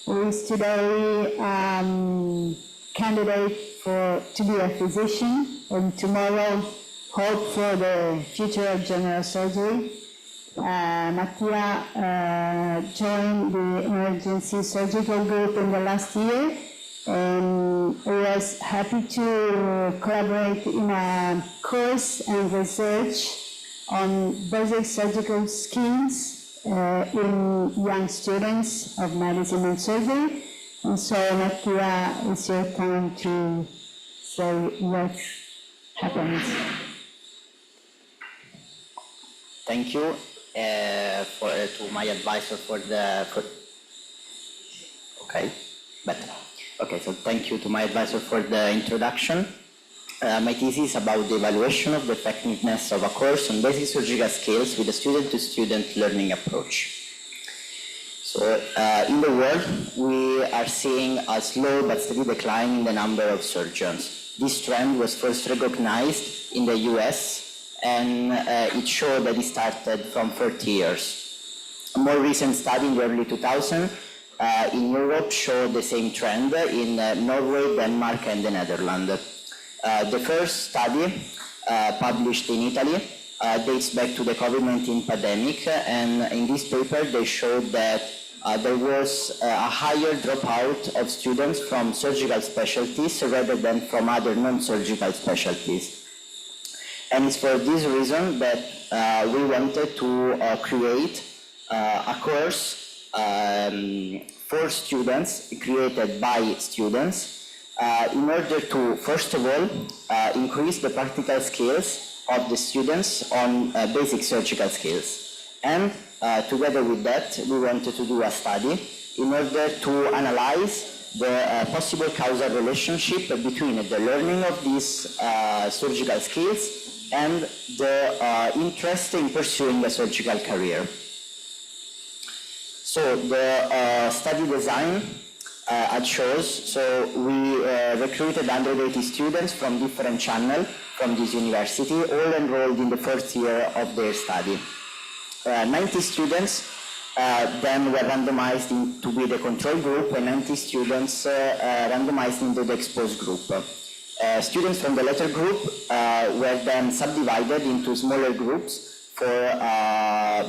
who is today candidate to be a physician, and tomorrow hope for the future of general surgery. Mattia joined the emergency surgical group in the last year, and we was happy to collaborate in a course and research on basic surgical skills in young students of medicine and surgery. And so, Mattia, it's your time to say what happens. Thank you to my advisor so thank you to my advisor for the introduction. My thesis is about the evaluation of the effectiveness of a course on basic surgical skills with a student-to-student learning approach. So in the world, we are seeing a slow but steady decline in the number of surgeons. This trend was first recognized in the US, and it showed that it started from 30 years. A more recent study in the early 2000s in Europe show the same trend in Norway, Denmark, and the Netherlands. The first study published in Italy dates back to the COVID-19 pandemic, and in this paper they showed that there was a higher dropout of students from surgical specialties rather than from other non-surgical specialties. And it's for this reason that we wanted to create a course for students, created by students, in order to, first of all, increase the practical skills of the students on basic surgical skills. And together with that, we wanted to do a study in order to analyze the possible causal relationship between the learning of these surgical skills and the interest in pursuing a surgical career. So the study design at shows, so we recruited 180 students from different channels from this university, all enrolled in the first year of their study. 90 students then were randomized to be the control group, and 90 students randomized into the exposed group. Students from the latter group were then subdivided into smaller groups for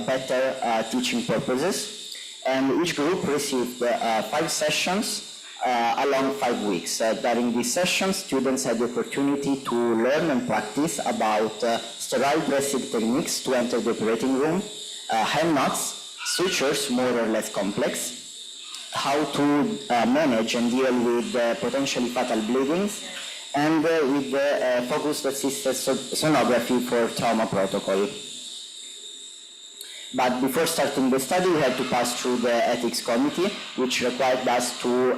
better teaching purposes, and each group received 5 sessions along 5 weeks. During these sessions, students had the opportunity to learn and practice about sterile dressing techniques to enter the operating room, hand knots, sutures, more or less complex, how to manage and deal with potentially fatal bleedings, and with the focused assisted sonography for trauma protocol. But before starting the study, we had to pass through the ethics committee, which required us to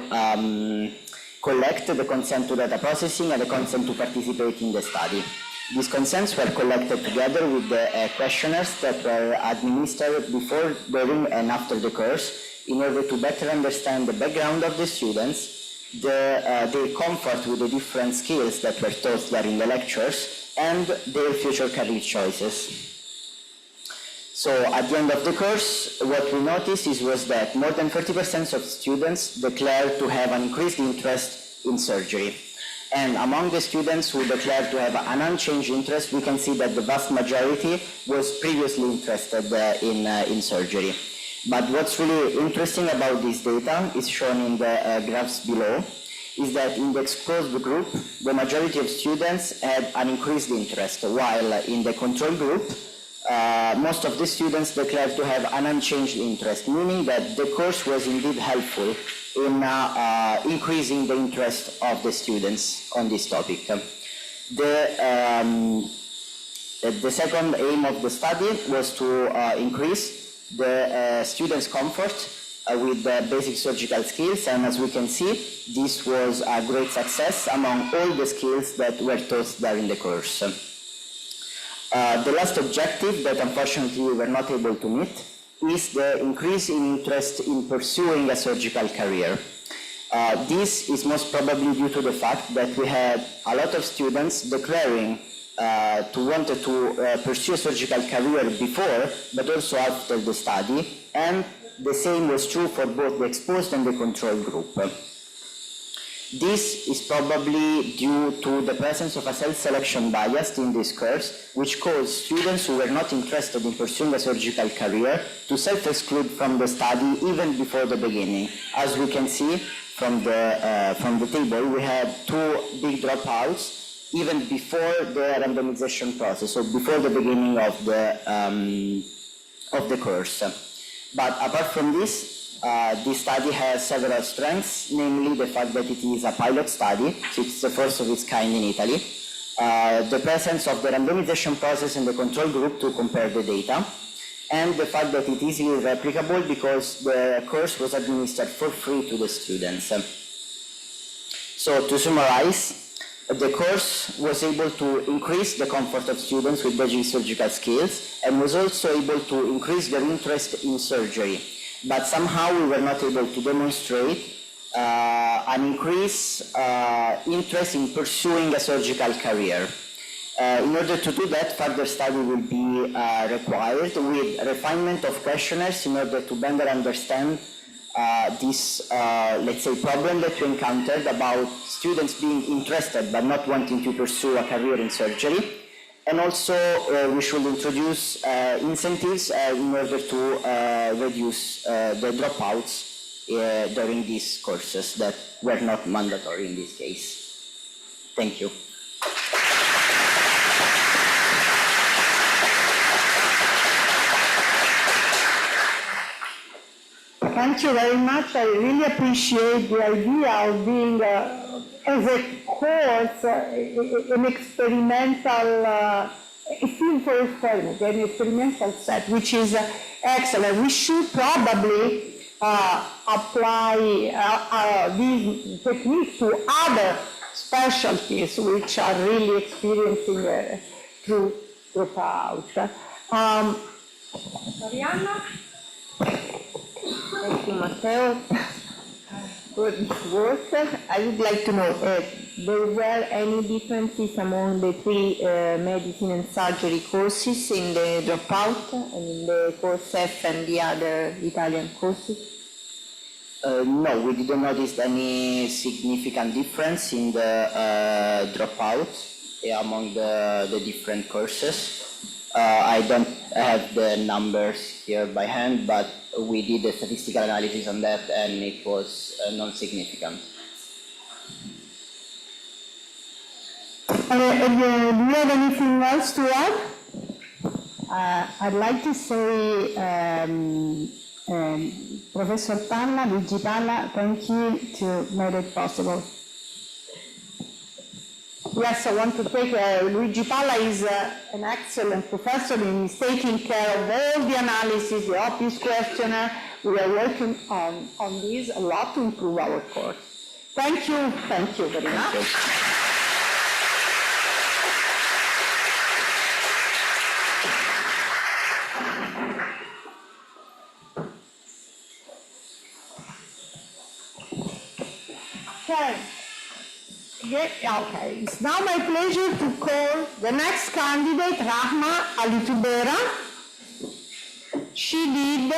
collect the consent to data processing and the consent to participate in the study. These consents were collected together with the questionnaires that were administered before, during, and after the course in order to better understand the background of the students, their comfort with the different skills that were taught during the lectures, and their future career choices. So at the end of the course, what we noticed was that more than 30% of students declared to have an increased interest in surgery. And among the students who declared to have an unchanged interest, we can see that the vast majority was previously interested in surgery. But what's really interesting about this data is shown in the graphs below, is that in the exposed group, the majority of students had an increased interest, while in the control group, most of the students declared to have an unchanged interest, meaning that the course was indeed helpful in increasing the interest of the students on this topic. The second aim of the study was to increase the students' comfort with the basic surgical skills, and as we can see, this was a great success among all the skills that were taught during the course. The last objective that unfortunately we were not able to meet is the increase in interest in pursuing a surgical career. This is most probably due to the fact that we had a lot of students declaring to want to pursue a surgical career before, but also after the study, and the same was true for both the exposed and the control group. This is probably due to the presence of a self-selection bias in this course, which caused students who were not interested in pursuing a surgical career to self-exclude from the study even before the beginning. As we can see from the table, we had 2 big dropouts even before the randomization process, so before the beginning of the course. But apart from this study has several strengths, namely the fact that it is a pilot study, so it's the first of its kind in Italy, the presence of the randomization process in the control group to compare the data, and the fact that it is easily replicable because the course was administered for free to the students. So to summarize, the course was able to increase the comfort of students with basic surgical skills and was also able to increase their interest in surgery. But somehow we were not able to demonstrate an increased interest in pursuing a surgical career. In order to do that, further study will be required with refinement of questionnaires in order to better understand this, let's say, problem that we encountered about students being interested but not wanting to pursue a career in surgery. And also, we should introduce incentives in order to reduce the dropouts during these courses that were not mandatory in this case. Thank you. Thank you very much. I really appreciate the idea of being, as a course, an experimental, a field for experiment, an experimental set, which is excellent. We should probably apply these techniques to other specialties which are really experiencing true dropout. Marianna? Thank you, Matteo. Good work. I would like to know, there were any differences among the three medicine and surgery courses in the dropout, and in the course F and the other Italian courses? No, we didn't notice any significant difference in the dropout among the different courses. I don't have the numbers here by hand, but we did a statistical analysis on that and it was non-significant. Do you have anything else to add? I'd like to say, Professor Palla, Luigi Palla, thank you to make it possible. Yes, I want to thank Luigi Palla is an excellent professor and he's taking care of all the analysis, the office questionnaire. We are working on this a lot to improve our course. Thank you very much. Okay, it's now my pleasure to call the next candidate, Rahma Alitubera. She did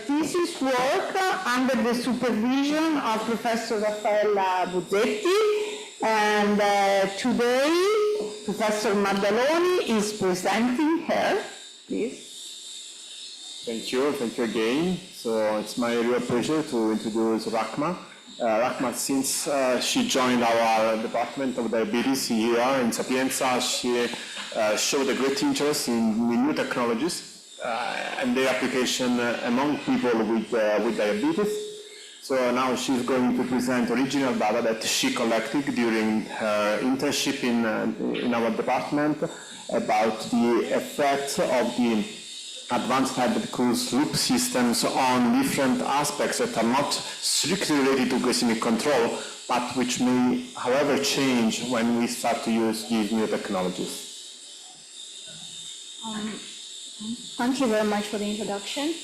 thesis work under the supervision of Professor Raffaella Buzzetti, and today Professor Maddaloni is presenting her. Please. Thank you again. So it's my real pleasure to introduce Rahma. Rahma, since she joined our Department of Diabetes here in Sapienza, she showed a great interest in new technologies and their application among people with diabetes. So now she's going to present original data that she collected during her internship in our department about the effects of the advanced hybrid closed loop systems on different aspects that are not strictly related to glycemic control, but which may, however, change when we start to use these new technologies. Thank you very much for the introduction.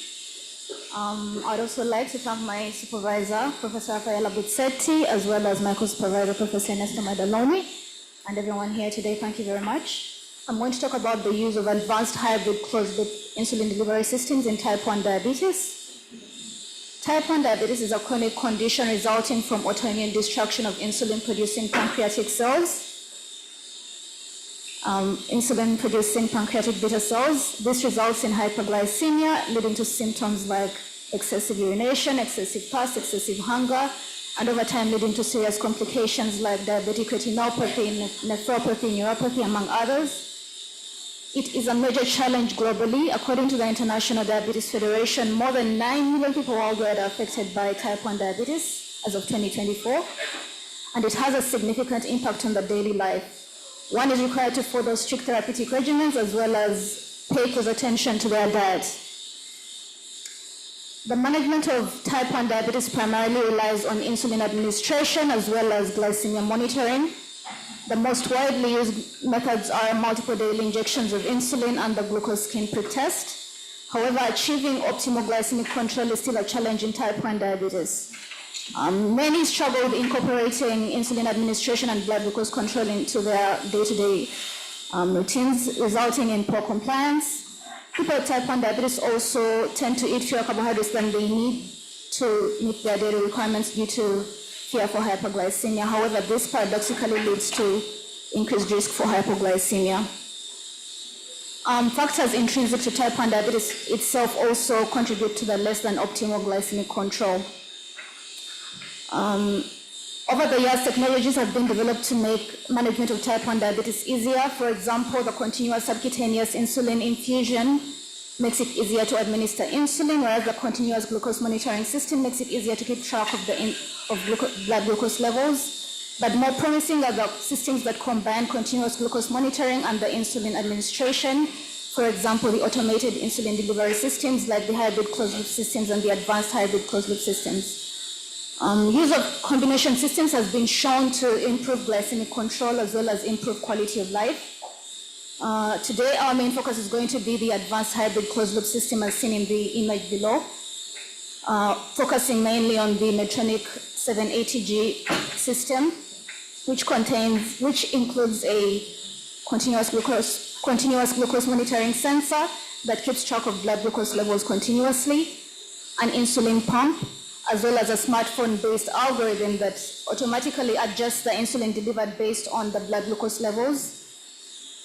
I'd also like to thank my supervisor, Professor Raffaella Buzzetti, as well as my co-supervisor, Professor Ernesto Maddaloni, and everyone here today. Thank you very much. I'm going to talk about the use of advanced hybrid closed-loop insulin delivery systems in type 1 diabetes. Type 1 diabetes is a chronic condition resulting from autoimmune destruction of insulin-producing pancreatic cells. Insulin-producing pancreatic beta cells. This results in hyperglycemia, leading to symptoms like excessive urination, excessive thirst, excessive hunger, and over time leading to serious complications like diabetic retinopathy, nephropathy, neuropathy, among others. It is a major challenge globally. According to the International Diabetes Federation, more than 9 million people worldwide are affected by type 1 diabetes as of 2024, and it has a significant impact on the daily life. One is required to follow strict therapeutic regimens as well as pay close attention to their diet. The management of type 1 diabetes primarily relies on insulin administration as well as glycemia monitoring. The most widely used methods are multiple daily injections of insulin and the glucose skin prick test. However, achieving optimal glycemic control is still a challenge in type 1 diabetes. Many struggle with incorporating insulin administration and blood glucose control into their day-to-day routines, resulting in poor compliance. People with type 1 diabetes also tend to eat fewer carbohydrates than they need to meet their daily requirements due to fear for hyperglycemia. However, this paradoxically leads to increased risk for hypoglycemia. Factors intrinsic to type 1 diabetes itself also contribute to the less than optimal glycemic control. Over the years, technologies have been developed to make management of type 1 diabetes easier. For example, the continuous subcutaneous insulin infusion makes it easier to administer insulin, whereas the continuous glucose monitoring system makes it easier to keep track of blood glucose levels. But more promising are the systems that combine continuous glucose monitoring and the insulin administration. For example, the automated insulin delivery systems like the hybrid closed-loop systems and the advanced hybrid closed-loop systems. Use of combination systems has been shown to improve glycemic control as well as improve quality of life. Today, our main focus is going to be the advanced hybrid closed-loop system as seen in the image below, focusing mainly on the Medtronic 780G system, which includes a continuous glucose monitoring sensor that keeps track of blood glucose levels continuously, an insulin pump, as well as a smartphone-based algorithm that automatically adjusts the insulin delivered based on the blood glucose levels.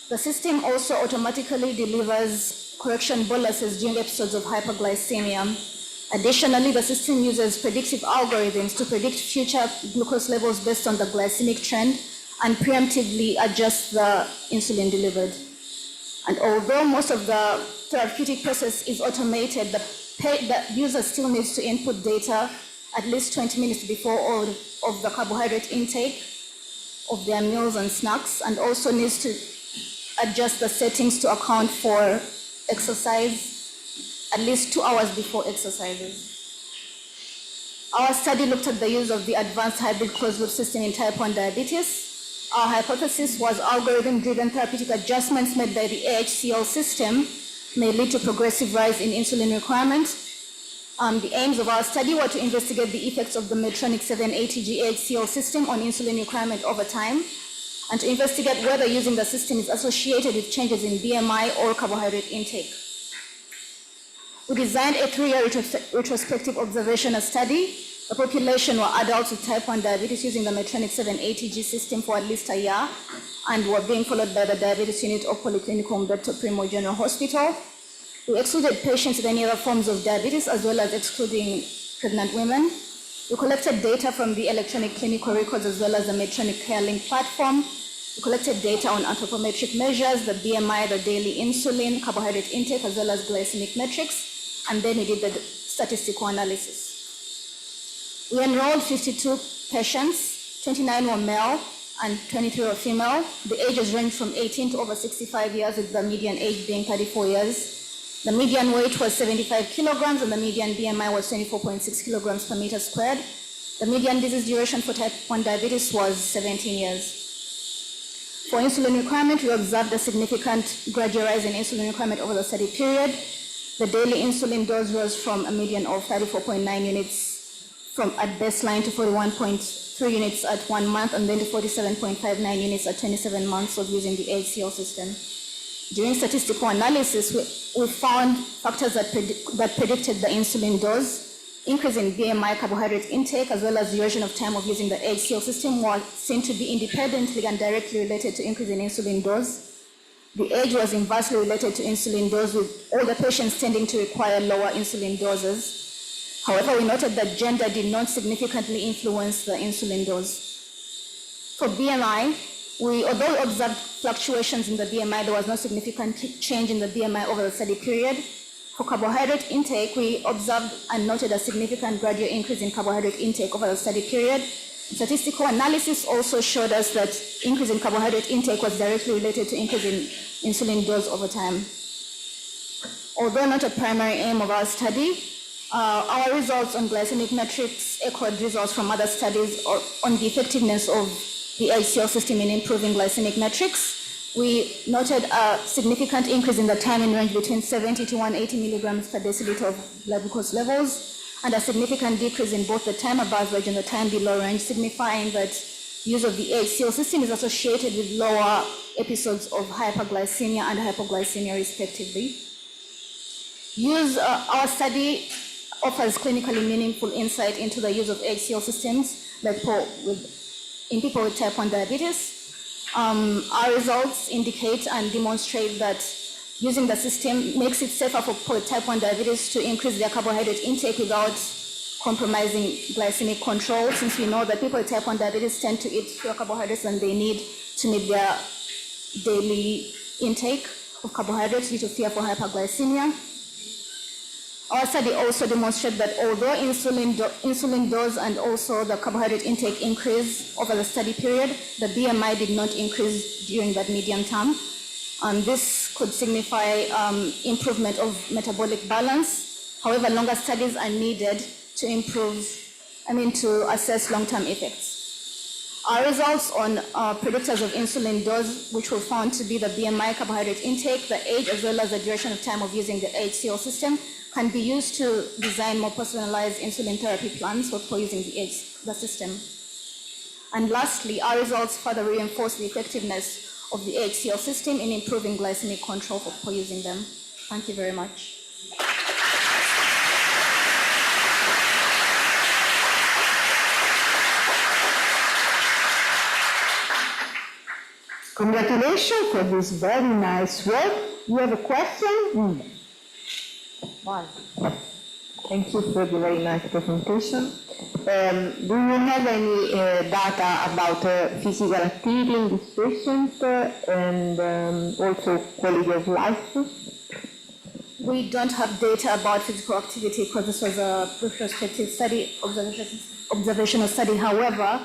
The system also automatically delivers correction boluses during episodes of hyperglycemia. Additionally, the system uses predictive algorithms to predict future glucose levels based on the glycemic trend and preemptively adjust the insulin delivered. And although most of the therapeutic process is automated, the user still needs to input data at least 20 minutes before all of the carbohydrate intake of their meals and snacks, and also needs to adjust the settings to account for exercise at least 2 hours before exercises. Our study looked at the use of the advanced hybrid closed-loop system in type 1 diabetes. Our hypothesis was algorithm-driven therapeutic adjustments made by the AHCL system may lead to progressive rise in insulin requirement. The aims of our study were to investigate the effects of the Medtronic 780G AHCL system on insulin requirement over time, and to investigate whether using the system is associated with changes in BMI or carbohydrate intake. We designed a 3-year retrospective observational study. The population were adults with type 1 diabetes using the Medtronic 780G system for at least a year, and were being followed by the diabetes unit of Policlinico Umberto Primo General Hospital. We excluded patients with any other forms of diabetes, as well as excluding pregnant women. We collected data from the electronic clinical records as well as the Medtronic CareLink platform. We collected data on anthropometric measures, the BMI, the daily insulin, carbohydrate intake, as well as glycemic metrics, and then we did the statistical analysis. We enrolled 52 patients, 29 were male and 23 were female. The ages ranged from 18 to over 65 years, with the median age being 34 years. The median weight was 75 kilograms and the median BMI was 24.6 kilograms per meter squared. The median disease duration for type 1 diabetes was 17 years. For insulin requirement, we observed a significant gradual rise in insulin requirement over the study period. The daily insulin dose rose from a median of 34.9 units at baseline to 41.3 units at 1 month, and then to 47.59 units at 27 months of using the HCL system. During statistical analysis, we found factors that predicted the insulin dose, increase in BMI, carbohydrate intake, as well as duration of time of using the HCL system were seen to be independently and directly related to increase in insulin dose. The age was inversely related to insulin dose, with all the patients tending to require lower insulin doses. However, we noted that gender did not significantly influence the insulin dose. For BMI, although we observed fluctuations in the BMI, there was no significant change in the BMI over the study period. For carbohydrate intake, we observed and noted a significant gradual increase in carbohydrate intake over the study period. Statistical analysis also showed us that increase in carbohydrate intake was directly related to increase in insulin dose over time. Although not a primary aim of our study, our results on glycemic metrics echoed results from other studies on the effectiveness of the HCL system in improving glycemic metrics. We noted a significant increase in the time in range between 70 to 180 milligrams per deciliter of blood glucose levels, and a significant decrease in both the time above range and the time below range, signifying that use of the HCL system is associated with lower episodes of hyperglycemia and hypoglycemia respectively. Our study offers clinically meaningful insight into the use of HCl systems in people with type 1 diabetes. Our results indicate and demonstrate that using the system makes it safer for people with type 1 diabetes to increase their carbohydrate intake without compromising glycemic control, since we know that people with type 1 diabetes tend to eat fewer carbohydrates than they need to meet their daily intake of carbohydrates due to fear for hyperglycemia. Our study also demonstrated that although insulin dose and also the carbohydrate intake increased over the study period, the BMI did not increase during that median term. This could signify improvement of metabolic balance. However, longer studies are needed to assess long-term effects. Our results on predictors of insulin dose, which were found to be the BMI, carbohydrate intake, the age, as well as the duration of time of using the HCl system, can be used to design more personalized insulin therapy plans for people using the system. And lastly, our results further reinforce the effectiveness of the HCl system in improving glycemic control for people using them. Thank you very much. Congratulations for this very nice work. You have a question? Wow. Thank you for the very nice presentation. Do you have any data about physical activity in this patient and also quality of life? We don't have data about physical activity because this was a retrospective study, observational study. However,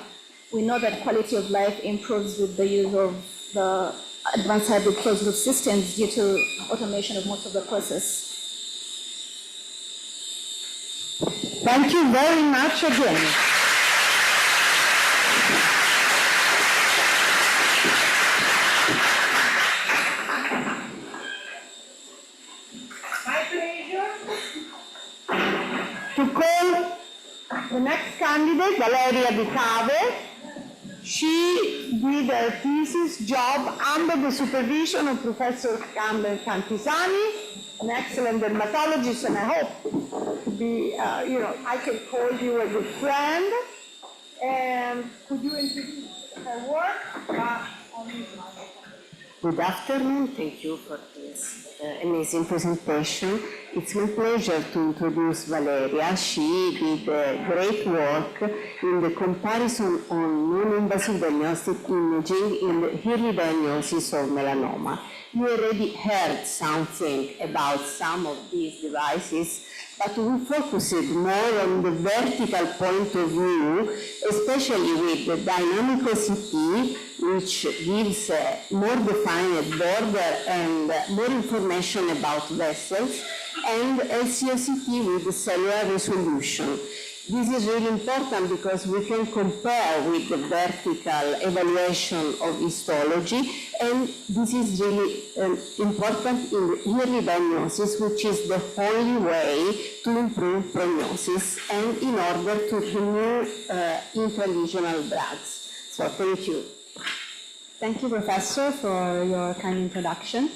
we know that quality of life improves with the use of the advanced hybrid closed loop systems due to automation of most of the process. Thank you very much again. My pleasure to call the next candidate, Valeria Di Cave. She did her thesis job under the supervision of Professor Campbell Cantisani, an excellent dermatologist, and I hope to be, I can call you a good friend. And could you introduce her work? Good afternoon. Thank you for this amazing presentation. It's my pleasure to introduce Valeria. She did great work in the comparison on non-invasive diagnostic imaging in the early diagnosis of melanoma. You already heard something about some of these devices, but we focused more on the vertical point of view, especially with the dynamic OCT, which gives a more defined border and more information about vessels, and LCOCT with the cellular resolution. This is really important because we can compare with the vertical evaluation of histology, and this is really important in the early diagnosis, which is the only way to improve prognosis and in order to remove intralesional drugs. So thank you. Thank you, Professor, for your kind introduction.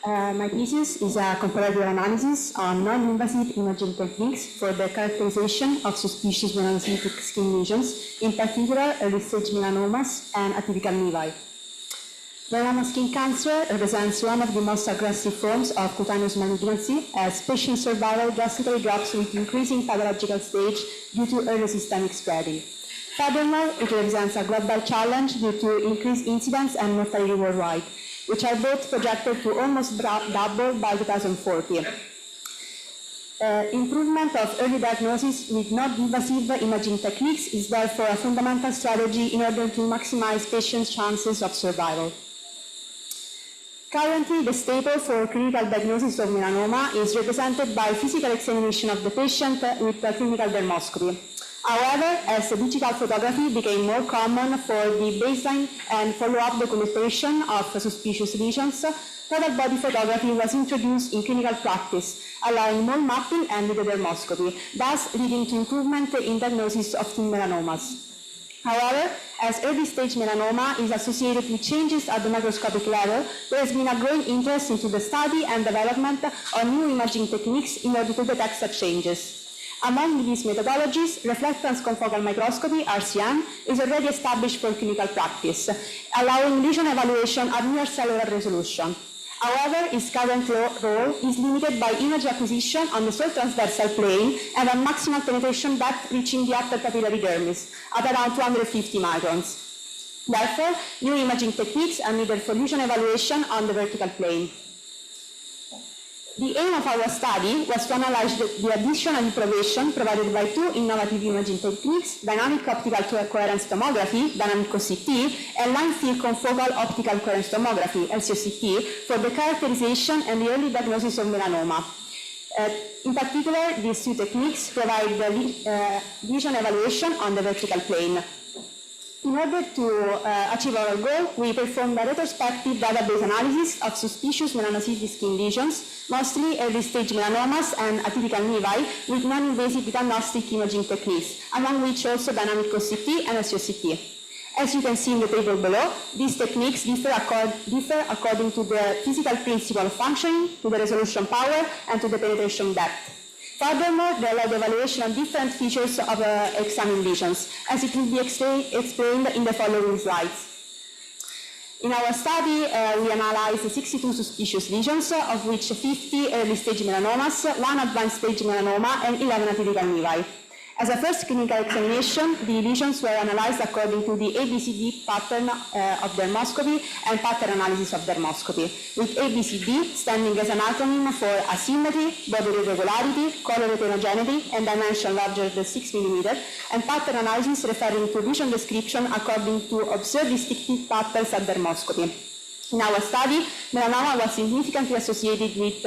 My thesis is a comparative analysis on non-invasive imaging techniques for the characterization of suspicious melanocytic skin lesions, in particular early-stage melanomas and atypical nevi. Melanoma skin cancer represents one of the most aggressive forms of cutaneous malignancy, as patient survival drastically drops with increasing pathological stage due to early systemic spreading. Furthermore, it represents a global challenge due to increased incidence and mortality worldwide, which are both projected to almost double by 2040. Improvement of early diagnosis with non-invasive imaging techniques is therefore a fundamental strategy in order to maximize patients' chances of survival. Currently, the staple for clinical diagnosis of melanoma is represented by physical examination of the patient with clinical dermoscopy. However, as digital photography became more common for the baseline and follow-up documentation of suspicious lesions, total body photography was introduced in clinical practice, allowing more mapping and video dermoscopy, thus leading to improvement in diagnosis of thin melanomas. However, as early-stage melanoma is associated with changes at the microscopic level, there has been a growing interest into the study and development of new imaging techniques in order to detect such changes. Among these methodologies, reflectance confocal microscopy, RCM, is already established for clinical practice, allowing lesion evaluation at near cellular resolution. However, its current role is limited by image acquisition on the sole transversal plane and a maximal penetration depth reaching the upper papillary dermis at around 250 microns. Therefore, new imaging techniques are needed for lesion evaluation on the vertical plane. The aim of our study was to analyze the additional information provided by two innovative imaging techniques, dynamic optical coherence tomography, dynamic OCT, and line field confocal optical coherence tomography, LCOCT, for the characterization and the early diagnosis of melanoma. In particular, these two techniques provide the lesion evaluation on the vertical plane. In order to achieve our goal, we performed a retrospective database analysis of suspicious melanocytic skin lesions, mostly early-stage melanomas and atypical nevi, with non-invasive diagnostic imaging techniques, among which also dynamic OCT and SOCT. As you can see in the table below, these techniques differ according to the physical principle of functioning, to the resolution power, and to the penetration depth. Furthermore, they allow the evaluation of different features of examined lesions, as it will be explained in the following slides. In our study, we analyzed 62 suspicious lesions, of which 50 early-stage melanomas, 1 advanced stage melanoma, and 11 atypical nevi. As a first clinical examination, the lesions were analyzed according to the ABCD pattern of dermoscopy and pattern analysis of dermoscopy, with ABCD standing as an acronym for asymmetry, body irregularity, color heterogeneity, and dimension larger than 6 mm, and pattern analysis referring to lesion description according to observed distinctive patterns at dermoscopy. In our study, melanoma was significantly associated with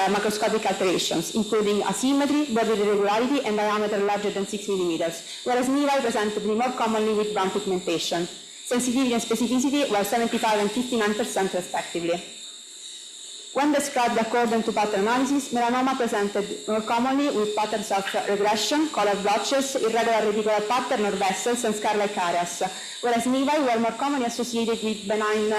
macroscopic alterations, including asymmetry, body irregularity, and diameter larger than 6 mm, whereas nevi presented more commonly with brown pigmentation. Sensitivity and specificity were 75% and 59% respectively. When described according to pattern analysis, melanoma presented more commonly with patterns of regression, color blotches, irregular reticular pattern or vessels, and scar-like areas, whereas nevi were more commonly associated with benign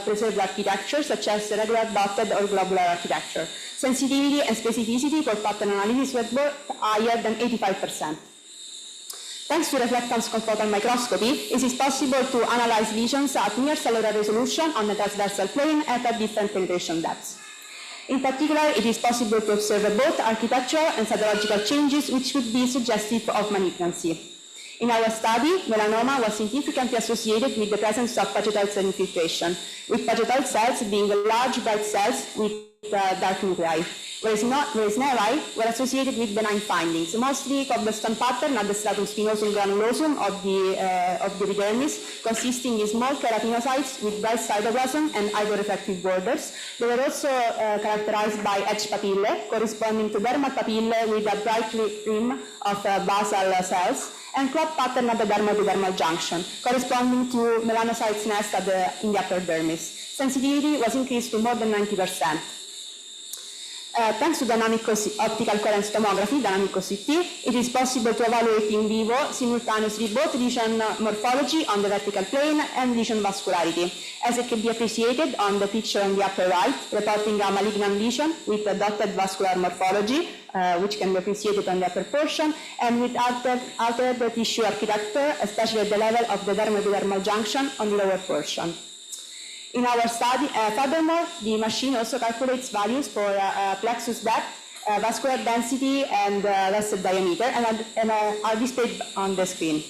preserved architecture, such as regular dotted or globular architecture. Sensitivity and specificity for pattern analysis were both higher than 85%. Thanks to reflectance confocal microscopy, it is possible to analyze lesions at near cellular resolution on the transversal plane and at different penetration depths. In particular, it is possible to observe both architectural and cytological changes which could be suggestive of malignancy. In our study, melanoma was significantly associated with the presence of pagetoid cell infiltration, with pagetoid cells being large bright cells with dark nuclei, whereas nevi were associated with benign findings, mostly cobblestone pattern at the stratum spinosum granulosum of the epidermis, consisting in small keratinocytes with bright cytoplasm and hyporefractive borders. They were also characterized by edge papillae, corresponding to dermal papillae with a bright rim of basal cells, and clot pattern at the dermal-to-dermal junction, corresponding to melanocytes nest in the upper dermis. Sensitivity was increased to more than 90%. Thanks to dynamic optical coherence tomography, dynamic OCT, it is possible to evaluate in vivo simultaneously both lesion morphology on the vertical plane and lesion vascularity, as it can be appreciated on the picture on the upper right, reporting a malignant lesion with a dotted vascular morphology, which can be appreciated on the upper portion, and with altered tissue architecture, especially at the level of the dermal-to-dermal junction on the lower portion. In our study, furthermore, the machine also calculates values for plexus depth, vascular density, and vessel diameter, and are displayed on the screen.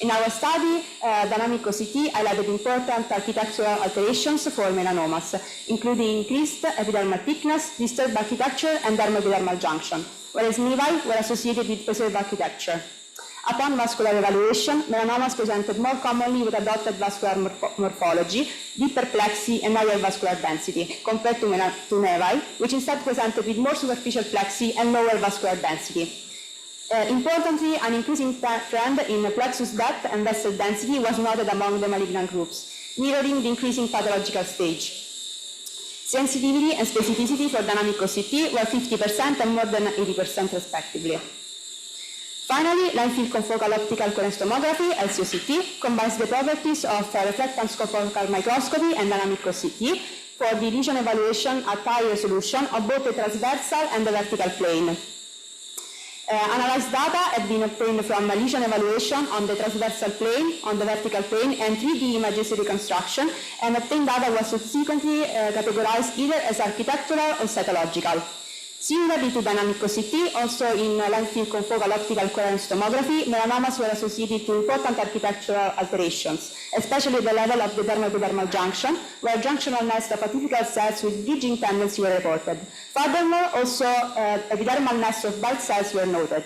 In our study, dynamic OCT highlighted important architectural alterations for melanomas, including increased epidermal thickness, disturbed architecture, and dermal-to-dermal junction, whereas nevi were associated with preserved architecture. Upon vascular evaluation, melanomas presented more commonly with a dotted vascular morphology, deeper plexi, and higher vascular density, compared to nevi, which instead presented with more superficial plexi and lower vascular density. Importantly, an increasing trend in plexus depth and vessel density was noted among the malignant groups, mirroring the increasing pathological stage. Sensitivity and specificity for dynamic OCT were 50% and more than 80% respectively. Finally, line field confocal optical coherence tomography, LCOCT, combines the properties of reflectance confocal microscopy and dynamic OCT for the lesion evaluation at high resolution of both the transversal and the vertical plane. Analyzed data have been obtained from lesion evaluation on the transversal plane, on the vertical plane, and 3D images reconstruction, and obtained data was subsequently categorized either as architectural or cytological. Similarly to dynamic OCT, also in lengthy confocal optical coherence tomography, melanomas were associated to important architectural alterations, especially at the level of the dermal-to-dermal junction, where junctional nests of atypical cells with bridging tendency were reported. Furthermore, also epidermal nests of bulk cells were noted.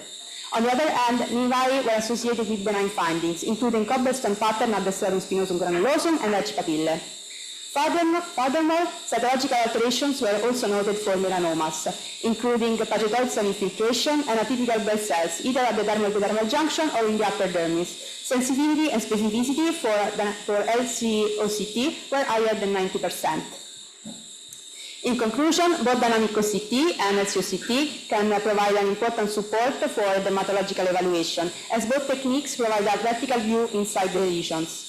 On the other hand, nevi were associated with benign findings, including cobblestone pattern at the serum spinosum granulosum and edge papillae. Furthermore, cytological alterations were also noted for melanomas, including pachytoid infiltration and atypical bell cells, either at the dermal-to-dermal junction or in the upper dermis. Sensitivity and specificity for LC-OCT were higher than 90%. In conclusion, both dynamic OCT and LC-OCT can provide an important support for dermatological evaluation, as both techniques provide a vertical view inside the lesions.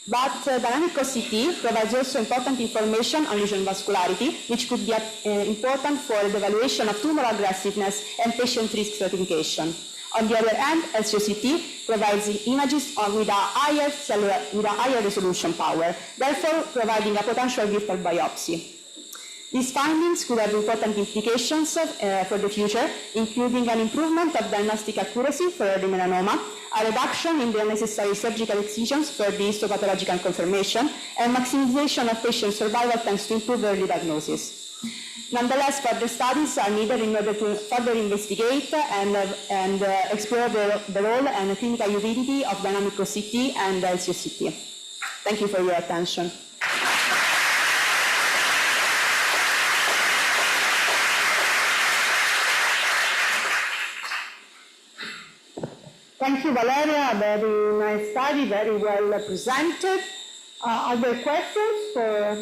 But dynamic OCT provides also important information on lesion vascularity, which could be important for the evaluation of tumor aggressiveness and patient risk stratification. On the other hand, LC-OCT provides images with a higher resolution power, therefore providing a potential virtual biopsy. These findings could have important implications for the future, including an improvement of diagnostic accuracy for early melanoma, a reduction in the unnecessary surgical excisions for the histopathological confirmation, and maximization of patient survival thanks to improved early diagnosis. Nonetheless, further studies are needed in order to further investigate and explore the role and clinical utility of dynamic OCT and LC-OCT. Thank you for your attention. Thank you, Valeria. Very nice study, very well presented. Are there questions for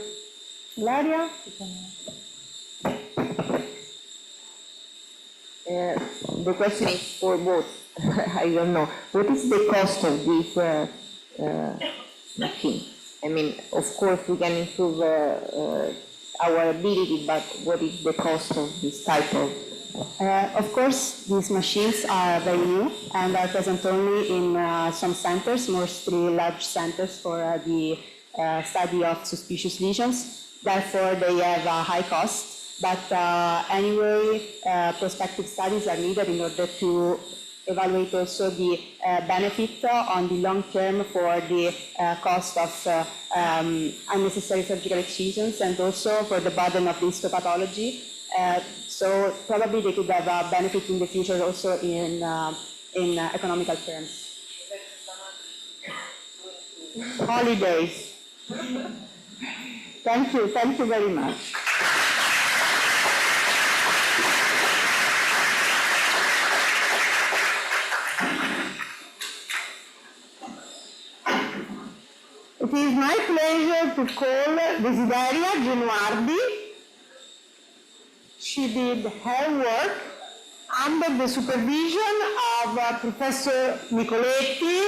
Valeria? The question is for both. I don't know. What is the cost of this machine? I mean, of course, we can improve our ability, but what is the cost of this type of? Of course, these machines are very new and are present only in some centers, mostly large centers for the study of suspicious lesions. Therefore, they have a high cost. But anyway, prospective studies are needed in order to evaluate also the benefit on the long term for the cost of unnecessary surgical excisions and also for the burden of the histopathology. So probably they could have a benefit in the future also in economical terms. Holidays. Thank you very much. It is my pleasure to call Desideria Genuardi. She did her work under the supervision of Professor Nicoletti,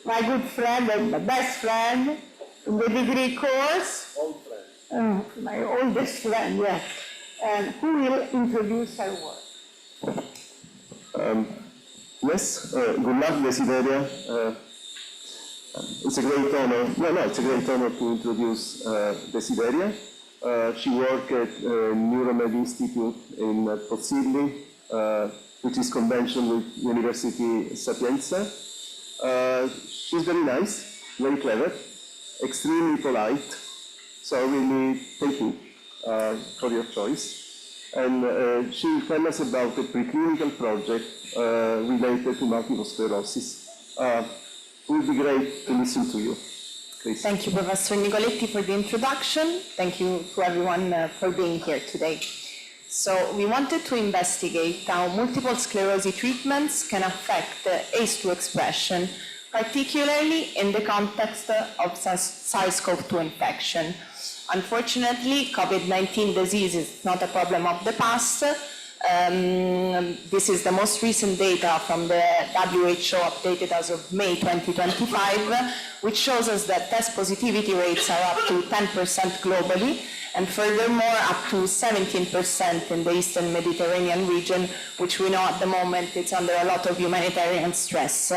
my good friend and my best friend in the degree course. Old friend. My oldest friend, yes. And who will introduce her work? Yes, good luck, Desideria. It's a great honor. It's a great honor to introduce Desideria. She worked at Neuromed Institute in Pozzilli, which is convention with University Sapienza. She's very nice, very clever, extremely polite. So really thank you for your choice. And she will tell us about a preclinical project related to multiple sclerosis. It would be great to listen to you. Please. Thank you, Professor Nicoletti, for the introduction. Thank you to everyone for being here today. So we wanted to investigate how multiple sclerosis treatments can affect ACE2 expression, particularly in the context of SARS-CoV-2 infection. Unfortunately, COVID-19 disease is not a problem of the past. This is the most recent data from the WHO updated as of May 2025, which shows us that test positivity rates are up to 10% globally, and furthermore up to 17% in the Eastern Mediterranean region, which we know at the moment it's under a lot of humanitarian stress.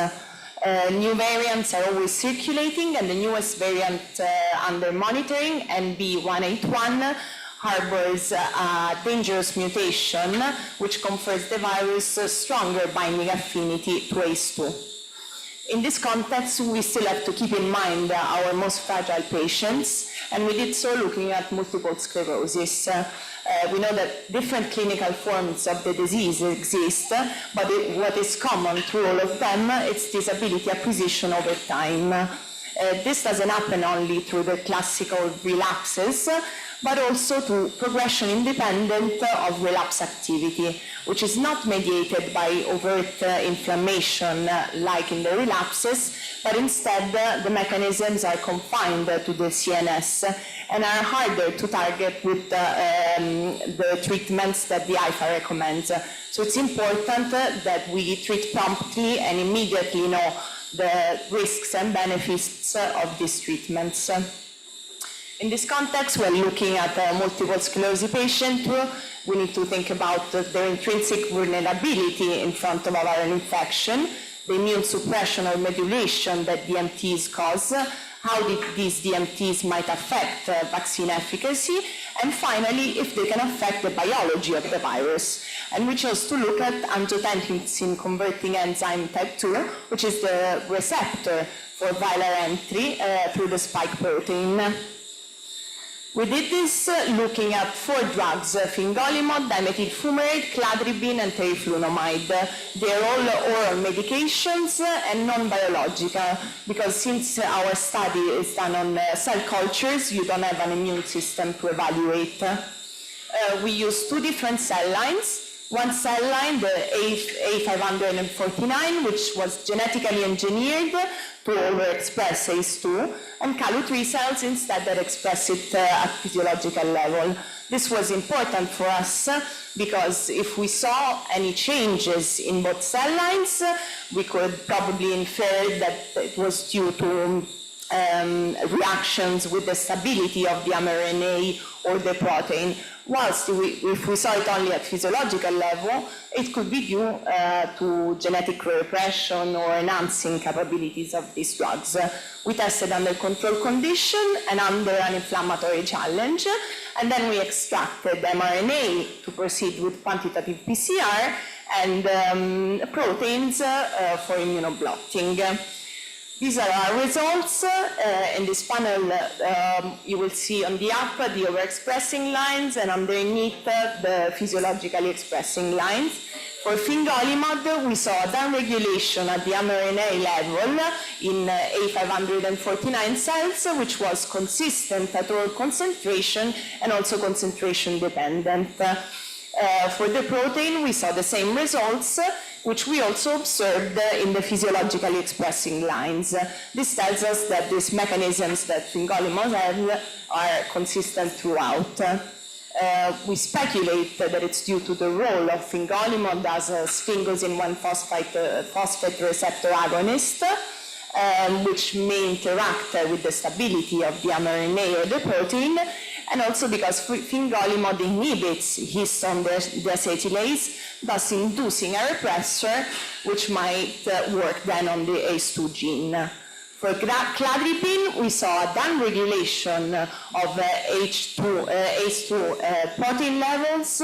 New variants are always circulating, and the newest variant under monitoring, NB181, harbors a dangerous mutation which confers the virus a stronger binding affinity to ACE2. In this context, we still have to keep in mind our most fragile patients, and we did so looking at multiple sclerosis. We know that different clinical forms of the disease exist, but what is common through all of them is disability acquisition over time. This doesn't happen only through the classical relapses, but also to progression independent of relapse activity, which is not mediated by overt inflammation like in the relapses, but instead the mechanisms are confined to the CNS and are harder to target with the treatments that the IFA recommends. So it's important that we treat promptly and immediately know the risks and benefits of these treatments. In this context, when looking at a multiple sclerosis patient, we need to think about their intrinsic vulnerability in front of a viral infection, the immune suppression or modulation that DMTs cause, how these DMTs might affect vaccine efficacy, and finally, if they can affect the biology of the virus. And we chose to look at angiotensin-converting enzyme type 2, which is the receptor for viral entry through the spike protein. We did this looking at 4 drugs, fingolimod, dimethyl fumarate, cladribine, and teriflunomide. They are all oral medications and non-biological, because since our study is done on cell cultures, you don't have an immune system to evaluate. We used 2 different cell lines. One cell line, the A549, which was genetically engineered to overexpress ACE2, and CALU3 cells instead that express it at physiological level. This was important for us because if we saw any changes in both cell lines, we could probably infer that it was due to reactions with the stability of the mRNA or the protein, whilst if we saw it only at physiological level, it could be due to genetic repression or enhancing capabilities of these drugs. We tested under control condition and under an inflammatory challenge, and then we extracted mRNA to proceed with quantitative PCR and proteins for immunoblotting. These are our results. In this panel, you will see on the upper the overexpressing lines and underneath the physiologically expressing lines. For fingolimod, we saw a downregulation at the mRNA level in A549 cells, which was consistent at all concentration and also concentration dependent. For the protein, we saw the same results, which we also observed in the physiologically expressing lines. This tells us that these mechanisms that fingolimod have are consistent throughout. We speculate that it's due to the role of fingolimod as a sphingosine 1-phosphate receptor agonist, which may interact with the stability of the mRNA or the protein, and also because fingolimod inhibits histone deacetylase, thus inducing a repressor which might work then on the ACE2 gene. For cladribine, we saw a downregulation of ACE2 protein levels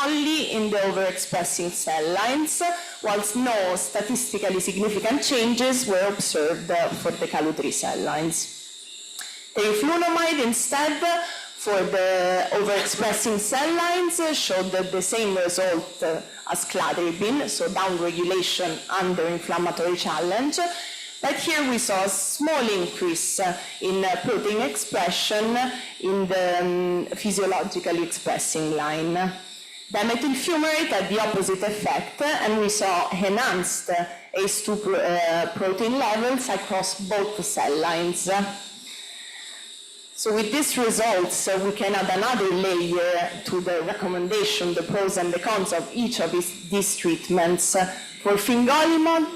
only in the overexpressing cell lines, whilst no statistically significant changes were observed for the CALU3 cell lines. Teriflunomide instead, for the overexpressing cell lines, showed the same result as cladribine, so downregulation under inflammatory challenge. But here we saw a small increase in protein expression in the physiologically expressing line. Dimethyl fumarate had the opposite effect, and we saw enhanced ACE2 protein levels across both cell lines. So with these results, we can add another layer to the recommendation, the pros and the cons of each of these treatments. For fingolimod,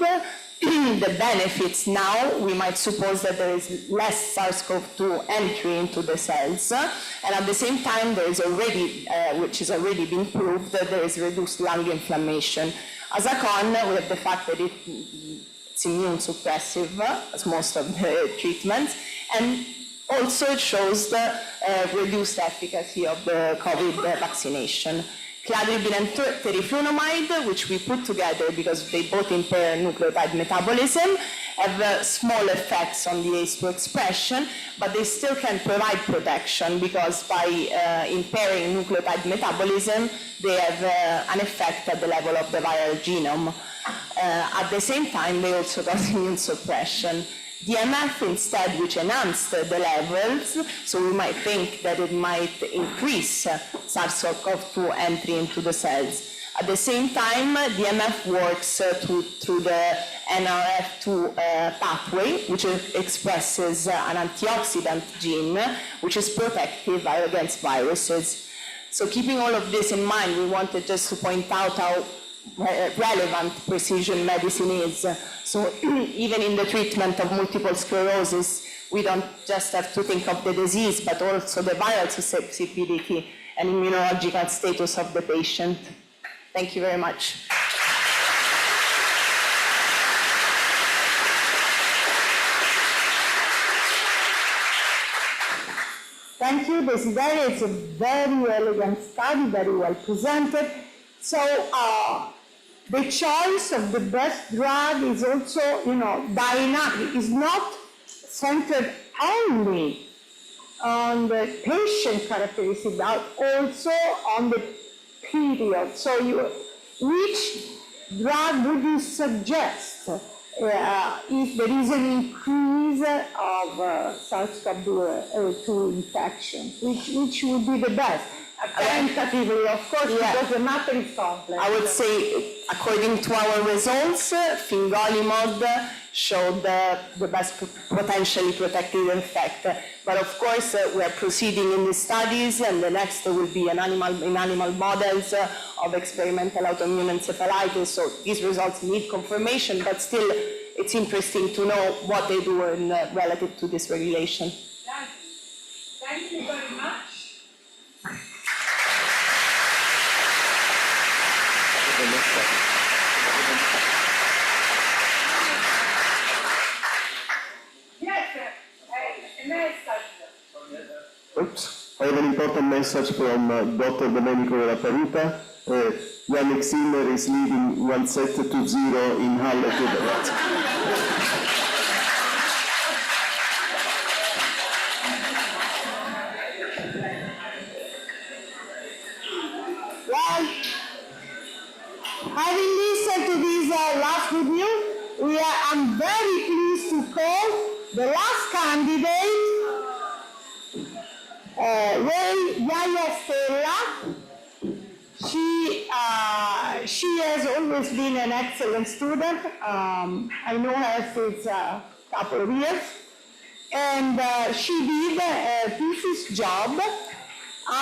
the benefits now, we might suppose that there is less SARS-CoV-2 entry into the cells, and at the same time there is already, which has already been proved, that there is reduced lung inflammation. As a con, we have the fact that it's immune suppressive, as most of the treatments, and also it shows the reduced efficacy of the COVID vaccination. Cladribine and teriflunomide, which we put together because they both impair nucleotide metabolism, have small effects on the ACE2 expression, but they still can provide protection because by impairing nucleotide metabolism, they have an effect at the level of the viral genome. At the same time, they also cause immune suppression. DMF instead, which enhanced the levels, so we might think that it might increase SARS-CoV-2 entry into the cells. At the same time, DMF works through the NRF2 pathway, which expresses an antioxidant gene, which is protective against viruses. So keeping all of this in mind, we wanted just to point out how relevant precision medicine is. So even in the treatment of multiple sclerosis, we don't just have to think of the disease, but also the viral susceptibility and immunological status of the patient. Thank you very much. Thank you, Desiderio. It's a very elegant study, very well presented. So the choice of the best drug is also, dynamic. It's not centered only on the patient characteristics, but also on the period. So which drug would you suggest if there is an increase of SARS-CoV-2 infection? Which would be the best? Tentatively, of course, because the matter is complex. I would say, according to our results, fingolimod showed the best potentially protective effect. But of course, we are proceeding in the studies, and the next will be in animal models of experimental autoimmune encephalitis. So these results need confirmation, but still, it's interesting to know what they do relative to this regulation. Thank you very much. Oops. I have an important message from Dr. Domenico della Paruta. Yannick Sinner is leading 1-2-0 in Halle to the right. Well, having listened to this last review, I'm very pleased to call the last candidate, Yaya Stella. She has always been an excellent student. I know her since a couple of years. And she did a thesis job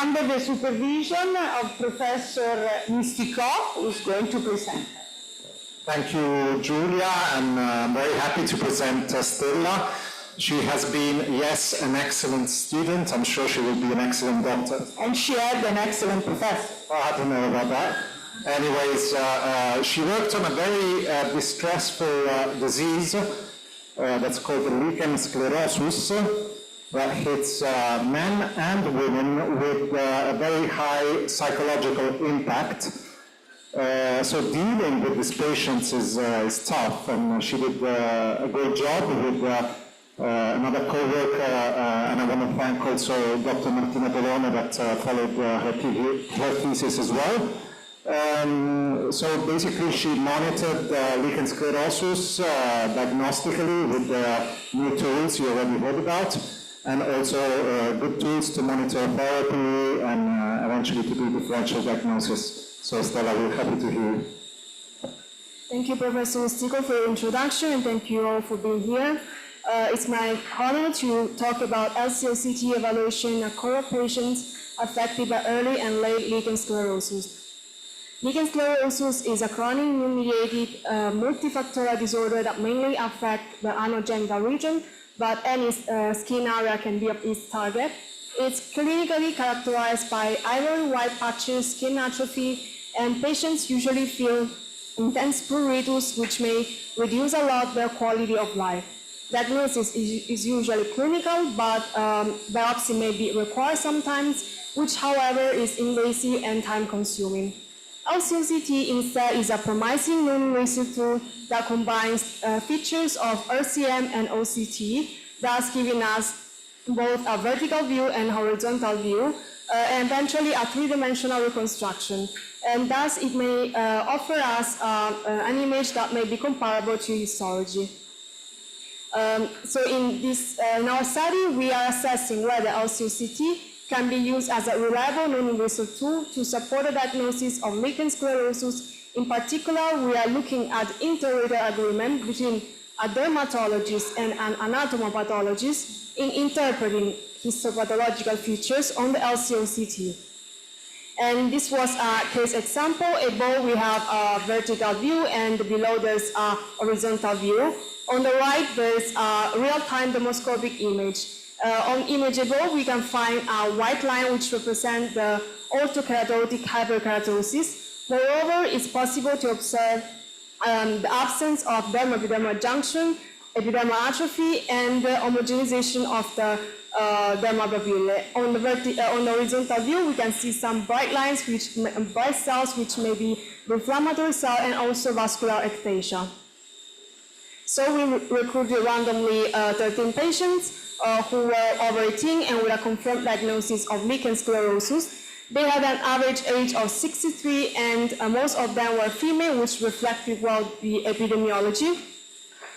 under the supervision of Professor Mystico, who's going to present. Thank you, Julia, and I'm very happy to present Stella. She has been, yes, an excellent student. I'm sure she will be an excellent doctor. And she had an excellent professor. Well, I don't know about that. Anyways, she worked on a very distressful disease that's called the Lichen sclerosis that hits men and women with a very high psychological impact. So dealing with these patients is tough, and she did a great job with another co-worker, and I want to thank also Dr. Martina Bologna that followed her thesis as well. So basically she monitored lichen sclerosis diagnostically with new tools you already heard about, and also good tools to monitor therapy and eventually to do differential diagnosis. So Stella, we're happy to hear you. Thank you, Professor Mystico, for your introduction, and thank you all for being here. It's my honor to talk about LCOCT evaluation in a cohort of patients affected by early and late lichen sclerosis. Lichen sclerosis is a chronic immune-mediated multifactorial disorder that mainly affects the anogenital region, but any skin area can be its target. It's clinically characterized by ivory white patches, skin atrophy, and patients usually feel intense pruritus, which may reduce a lot their quality of life. Diagnosis is usually clinical, but biopsy may be required sometimes, which, however, is invasive and time-consuming. LCOCT instead is a promising non-invasive tool that combines features of RCM and OCT, thus giving us both a vertical view and horizontal view, and eventually a three-dimensional reconstruction. And thus it may offer us an image that may be comparable to histology. So in our study, we are assessing whether LCOCT can be used as a reliable non-invasive tool to support the diagnosis of lichen sclerosis. In particular, we are looking at inter-rater agreement between a dermatologist and an anatomopathologist in interpreting histopathological features on the LCOCT. And this was a case example. Above we have a vertical view and below there's a horizontal view. On the right there's a real-time dermoscopic image. On image above we can find a white line which represents the orthokeratotic hyperkeratosis. Moreover, it's possible to observe the absence of dermal-epidermal junction, epidermal atrophy, and the homogenization of the dermal papillae. On the horizontal view, we can see some bright lines, bright cells, which may be the inflammatory cell, and also vascular ectasia. So we recruited randomly 13 patients who were over 18 and with a confirmed diagnosis of lichen sclerosis. They had an average age of 63, and most of them were female, which reflected well the epidemiology.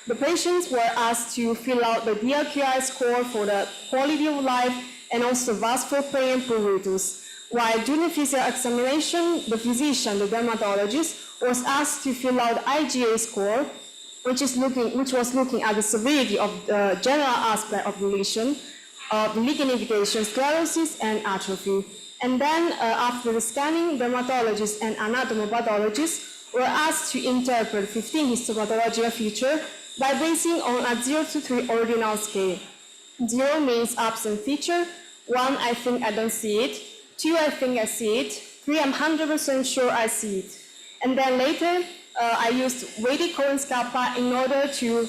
The patients were asked to fill out the DLQI score for the quality of life and also vascular pain and pruritus. While during the physical examination, the physician, the dermatologist, was asked to fill out the IGA score, which was looking at the severity of the general aspect of the lesion, of lichenification, sclerosis, and atrophy. And then, after the scanning, dermatologists and anatomopathologist were asked to interpret 15 histopathological features by basing on a 0 to 3 ordinal scale. 0 means absent feature, 1, I think I don't see it, 2, I think I see it, 3, I'm 100% sure I see it. And then later, I used weighted Cohen's kappa in order to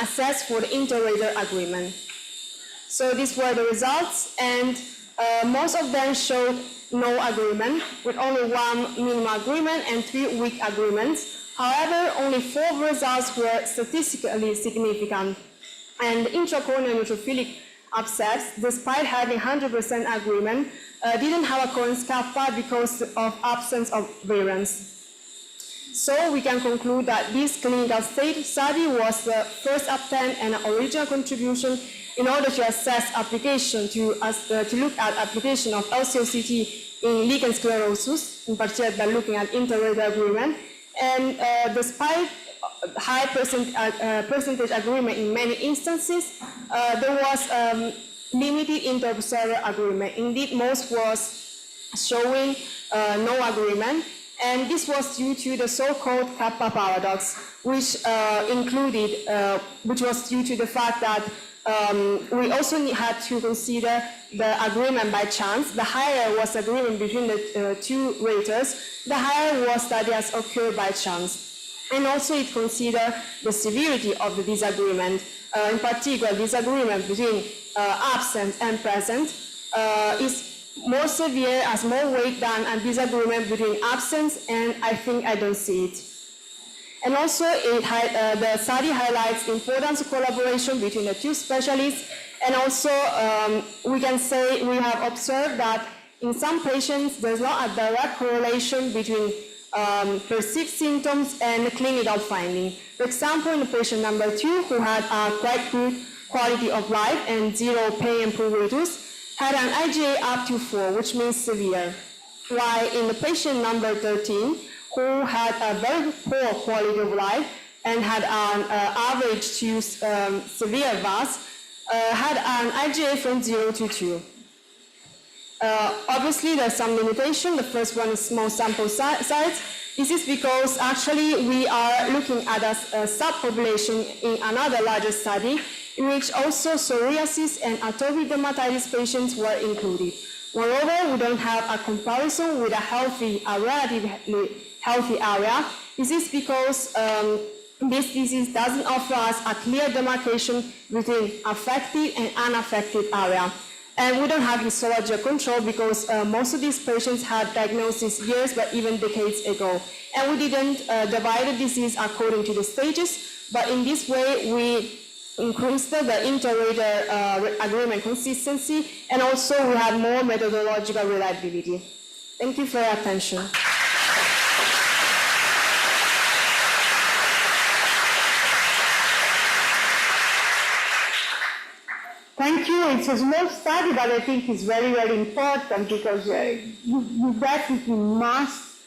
assess for the inter-rater agreement. So these were the results, and most of them showed no agreement, with only 1 minimal agreement and 3 weak agreements. However, only 4 results were statistically significant, and intracorneal neutrophilic abscess, despite having 100% agreement, didn't have a Cohen's kappa because of absence of variance. So we can conclude that this clinical study was the first attempt and original contribution in order to assess application, to look at application of LCOCT in lichen sclerosis, in particular by looking at inter-rater agreement. And despite high percentage agreement in many instances, there was limited inter-observer agreement. Indeed, most was showing no agreement. And this was due to the so-called kappa paradox, which was due to the fact that we also had to consider the agreement by chance. The higher was agreement between the 2 raters, the higher was that it has occurred by chance. And also it considered the severity of the disagreement. In particular, disagreement between absent and present is more severe, as more weight than a disagreement between absence and I think I don't see it. And also the study highlights the importance of collaboration between the 2 specialists, and also we can say we have observed that in some patients there's not a direct correlation between perceived symptoms and clinical finding. For example, in the patient number 2, who had a quite good quality of life and 0 pain and pruritus, had an IGA up to 4, which means severe. While in the patient number 13, who had a very poor quality of life, and had an average to severe VAS, had an IGA from 0 to 2. Obviously, there's some limitation. The first one is small sample size. This is because actually we are looking at a subpopulation in another larger study in which also psoriasis and atopic dermatitis patients were included. Moreover, we don't have a comparison with a relatively healthy area. This is because this disease doesn't offer us a clear demarcation between affected and unaffected area. And we don't have histological control because most of these patients had diagnosis years, but even decades ago. And we didn't divide the disease according to the stages, but in this way we increased the inter-rater agreement consistency, and also we had more methodological reliability. Thank you for your attention. Thank you. It's a small study, but I think it's very, very important because you definitely must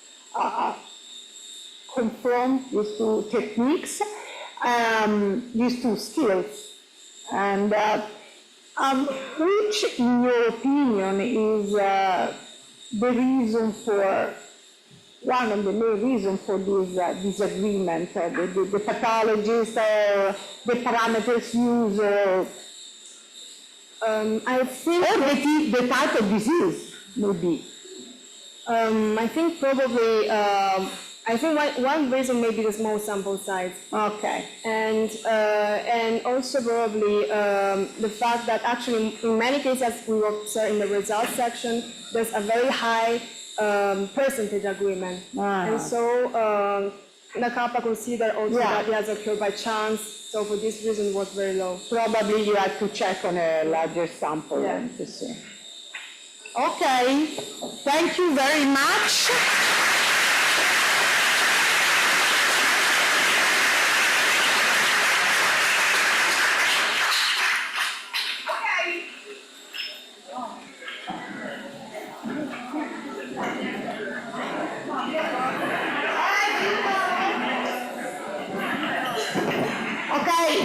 confront these two techniques, these two skills. And which, in your opinion, is the reason for, one of the main reasons for this disagreement, the pathologists or the parameters used? I think the type of disease, maybe. I think probably, one reason may be the small sample size. Okay. And also probably the fact that actually in many cases, as we observed in the results section, there's a very high percentage agreement. And so the kappa consider also that it has occurred by chance, so for this reason it was very low. Probably you had to check on a larger sample then to see. Okay, thank you very much.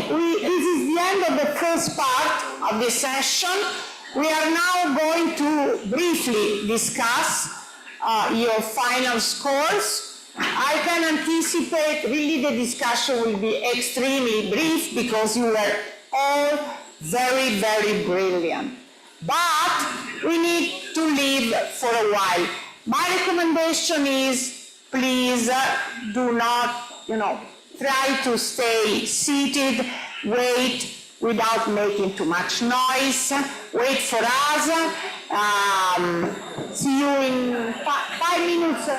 This is the end of the first part of the session. We are now going to briefly discuss your final scores. I can anticipate really the discussion will be extremely brief because you were all very, very brilliant. But we need to leave for a while. My recommendation is please do not, try to stay seated, wait without making too much noise, wait for us. See you in 5 minutes.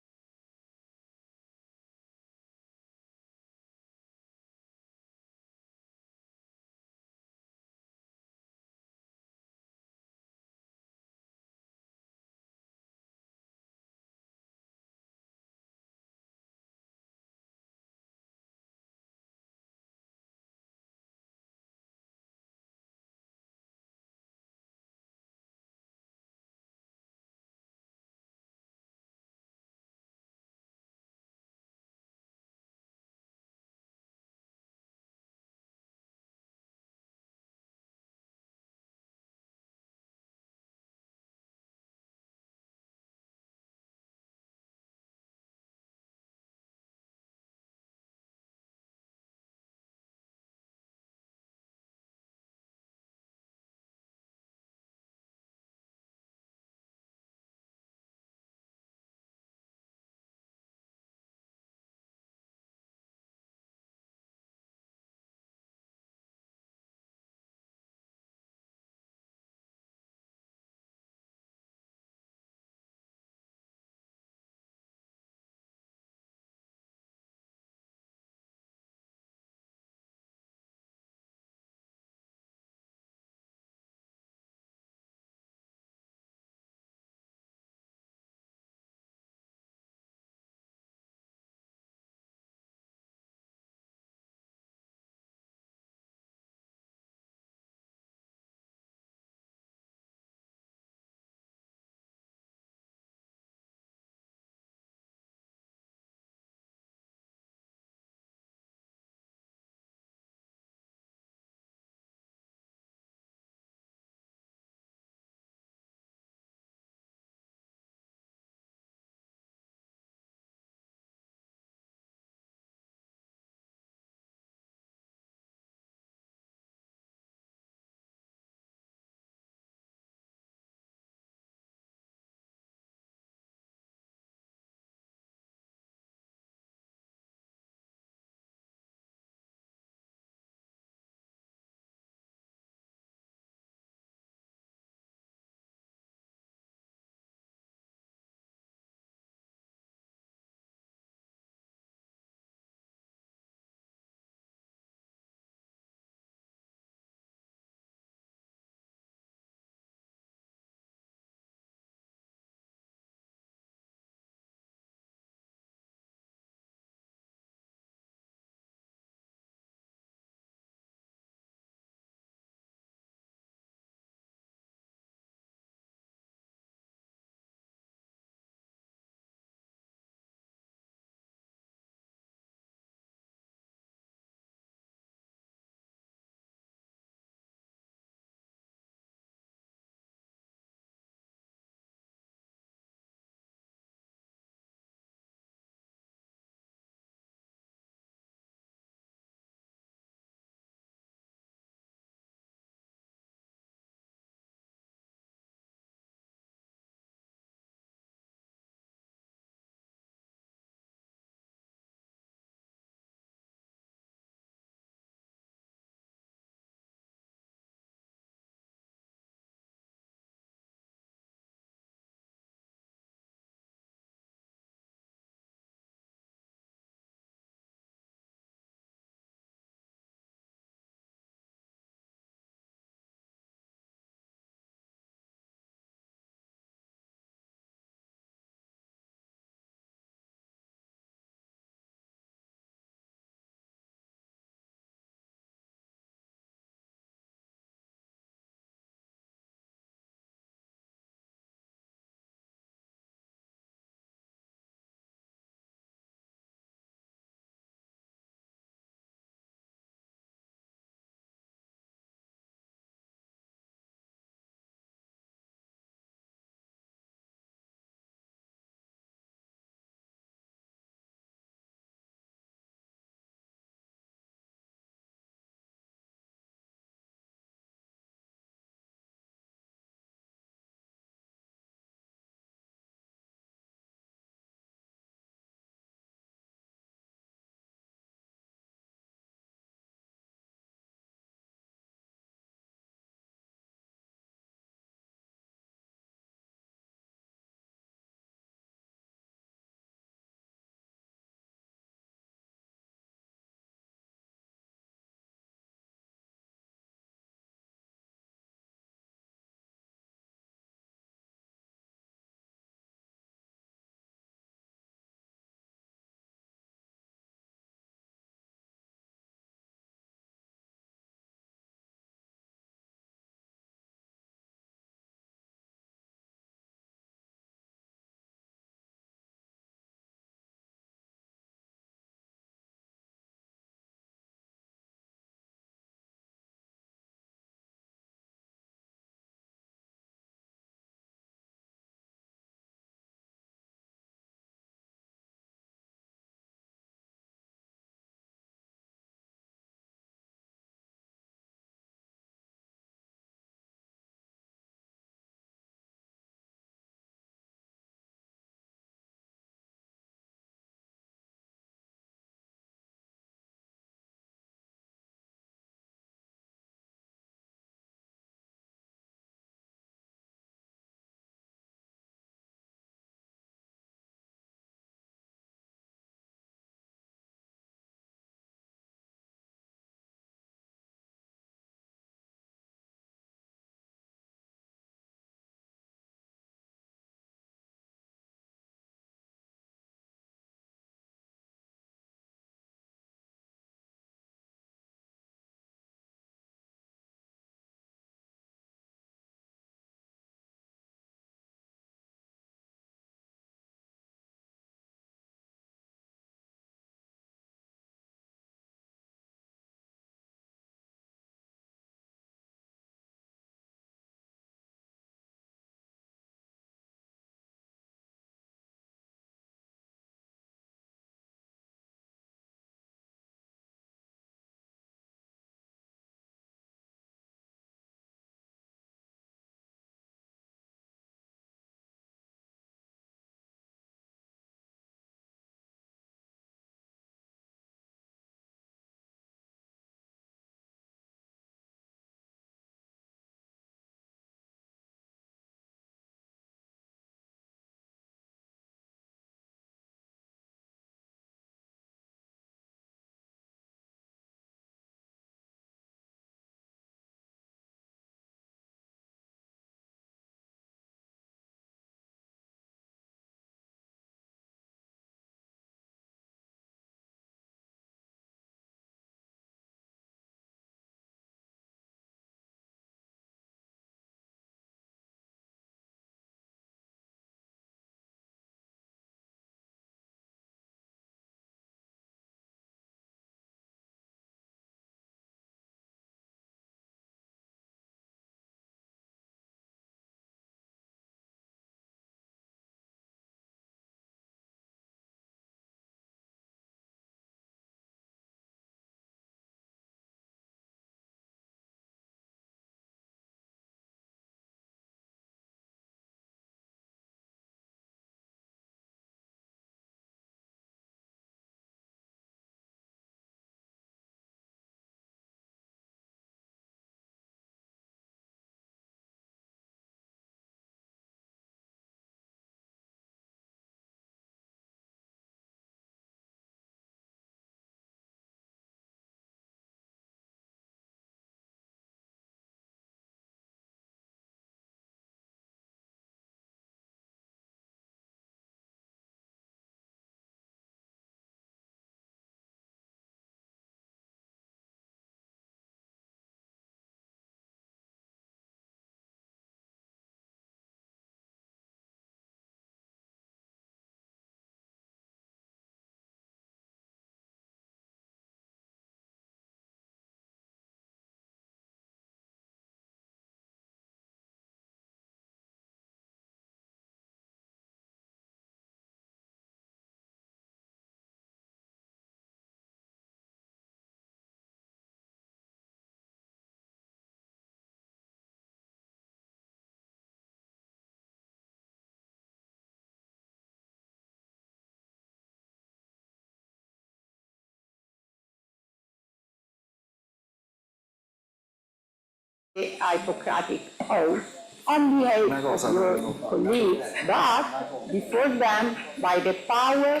the Hippocratic oath on behalf of your colleagues, but before them by the power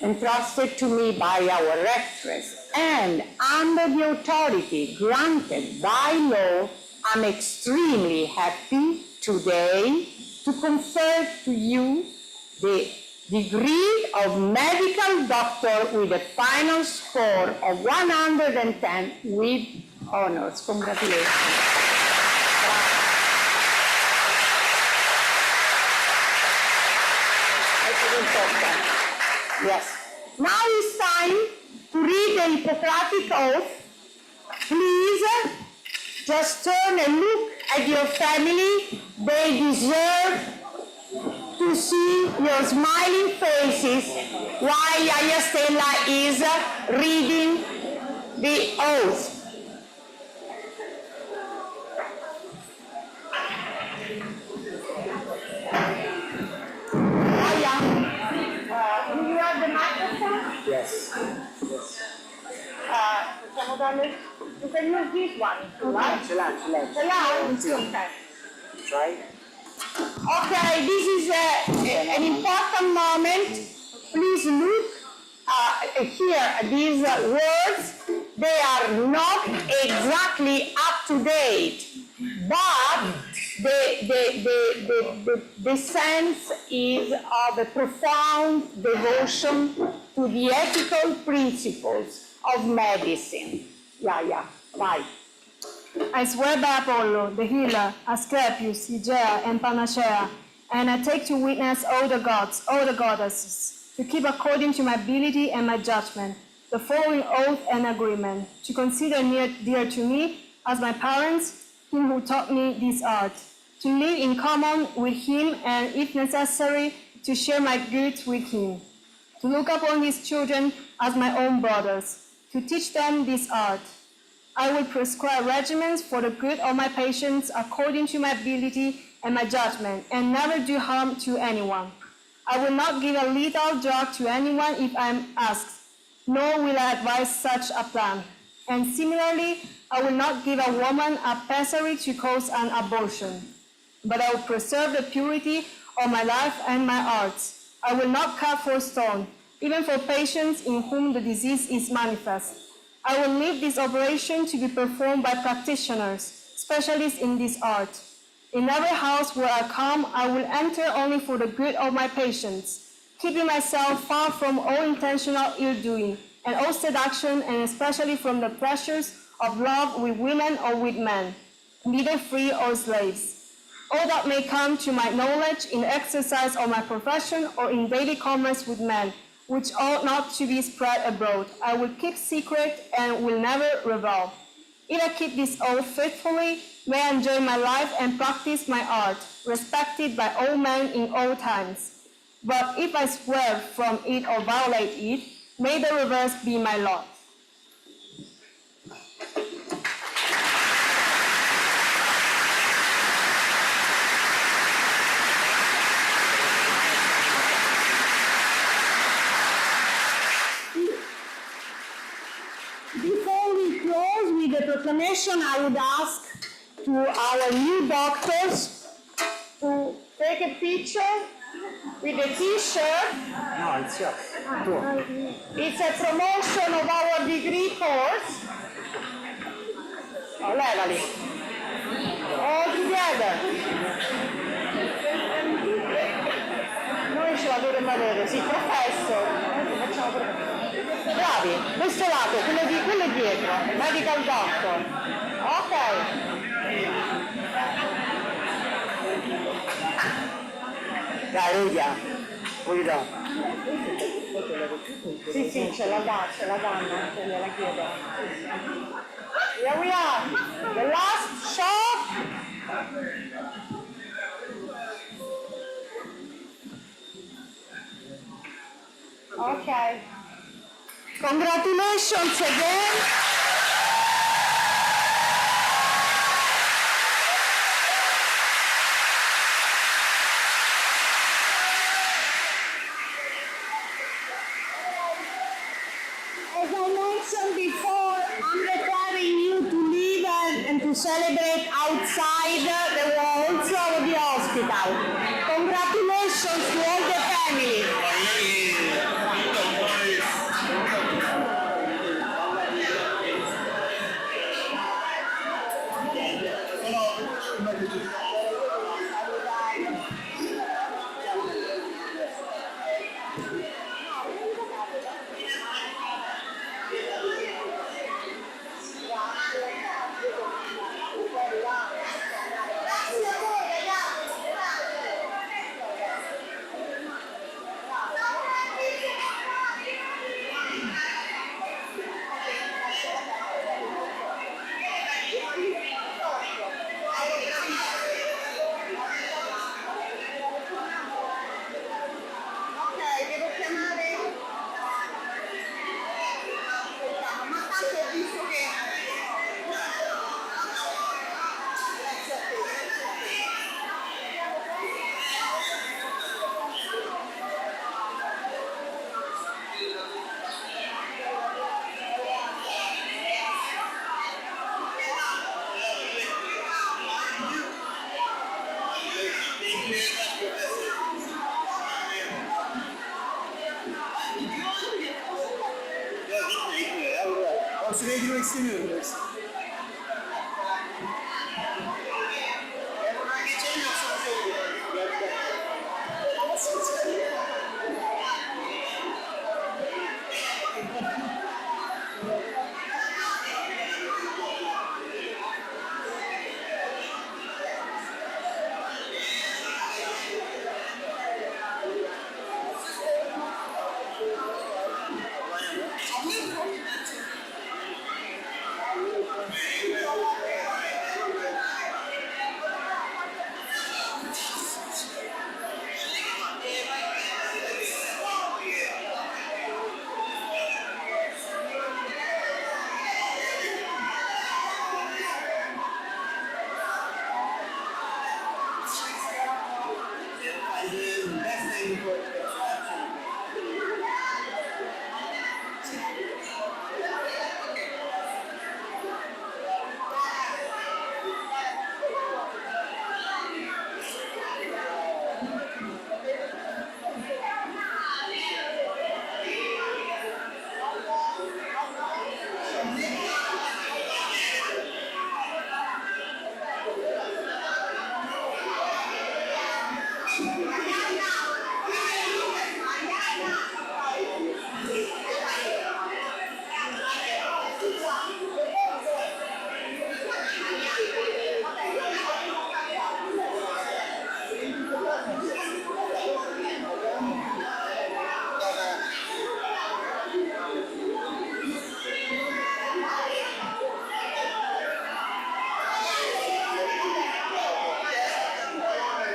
entrusted to me by our rectress, and under the authority granted by law, I'm extremely happy today to confer to you the degree of medical doctor with a final score of 110 with honors. Congratulations. Yes. Now it's time to read the Hippocratic Oath. Please just turn and look at your family. They deserve to see your smiling faces while Yaya Stella is reading the oath. Do you have the microphone? Yes. You can use this one. Ce l'ha. Okay. Try. Okay, this is an important moment. Please look here at these words. They are not exactly up to date, but the sense is of a profound devotion to the ethical principles of medicine. Yeah, right. I swear by Apollo, the healer, Asclepius, Hygieia, and Panacea, and I take to witness all the gods, all the goddesses, to keep according to my ability and my judgment the following oath and agreement, to consider near dear to me as my parents, him who taught me this art, to live in common with him and, if necessary, to share my goods with him, to look upon his children as my own brothers, to teach them this art. I will prescribe regimens for the good of my patients according to my ability and my judgment, and never do harm to anyone. I will not give a lethal drug to anyone if I am asked, nor will I advise such a plan. And similarly, I will not give a woman a pessary to cause an abortion, but I will preserve the purity of my life and my arts. I will not cut for stone, even for patients in whom the disease is manifest. I will leave this operation to be performed by practitioners, specialists in this art. In every house where I come, I will enter only for the good of my patients, keeping myself far from all intentional ill-doing and all seduction, and especially from the pleasures of love with women or with men, neither free or slaves. All that may come to my knowledge in exercise of my profession or in daily commerce with men, which ought not to be spread abroad, I will keep secret and will never reveal. If I keep this oath faithfully, may I enjoy my life and practice my art, respected by all men in all times. But if I swear from it or violate it, may the reverse be my lot. Before we close with the proclamation, I would ask to our new doctors to take a picture with the t-shirt. No, it's yours. It's a promotion of our degree course. Oh, levali. All together. Noi ce la dovremmo avere, sì, professor. Facciamo proprio. Bravi, questo lato, quello dietro, medical doctor. Ok. Dai, Rudia, poi do. Sì, ce la danno, gliela chiedo. Here we are, the last shot. Okay. Congratulations again. As I mentioned before, I'm requiring you to leave and to to celebrate outside the walls of the hospital. Congratulations to all the family. Sıraya girmek istemiyorum.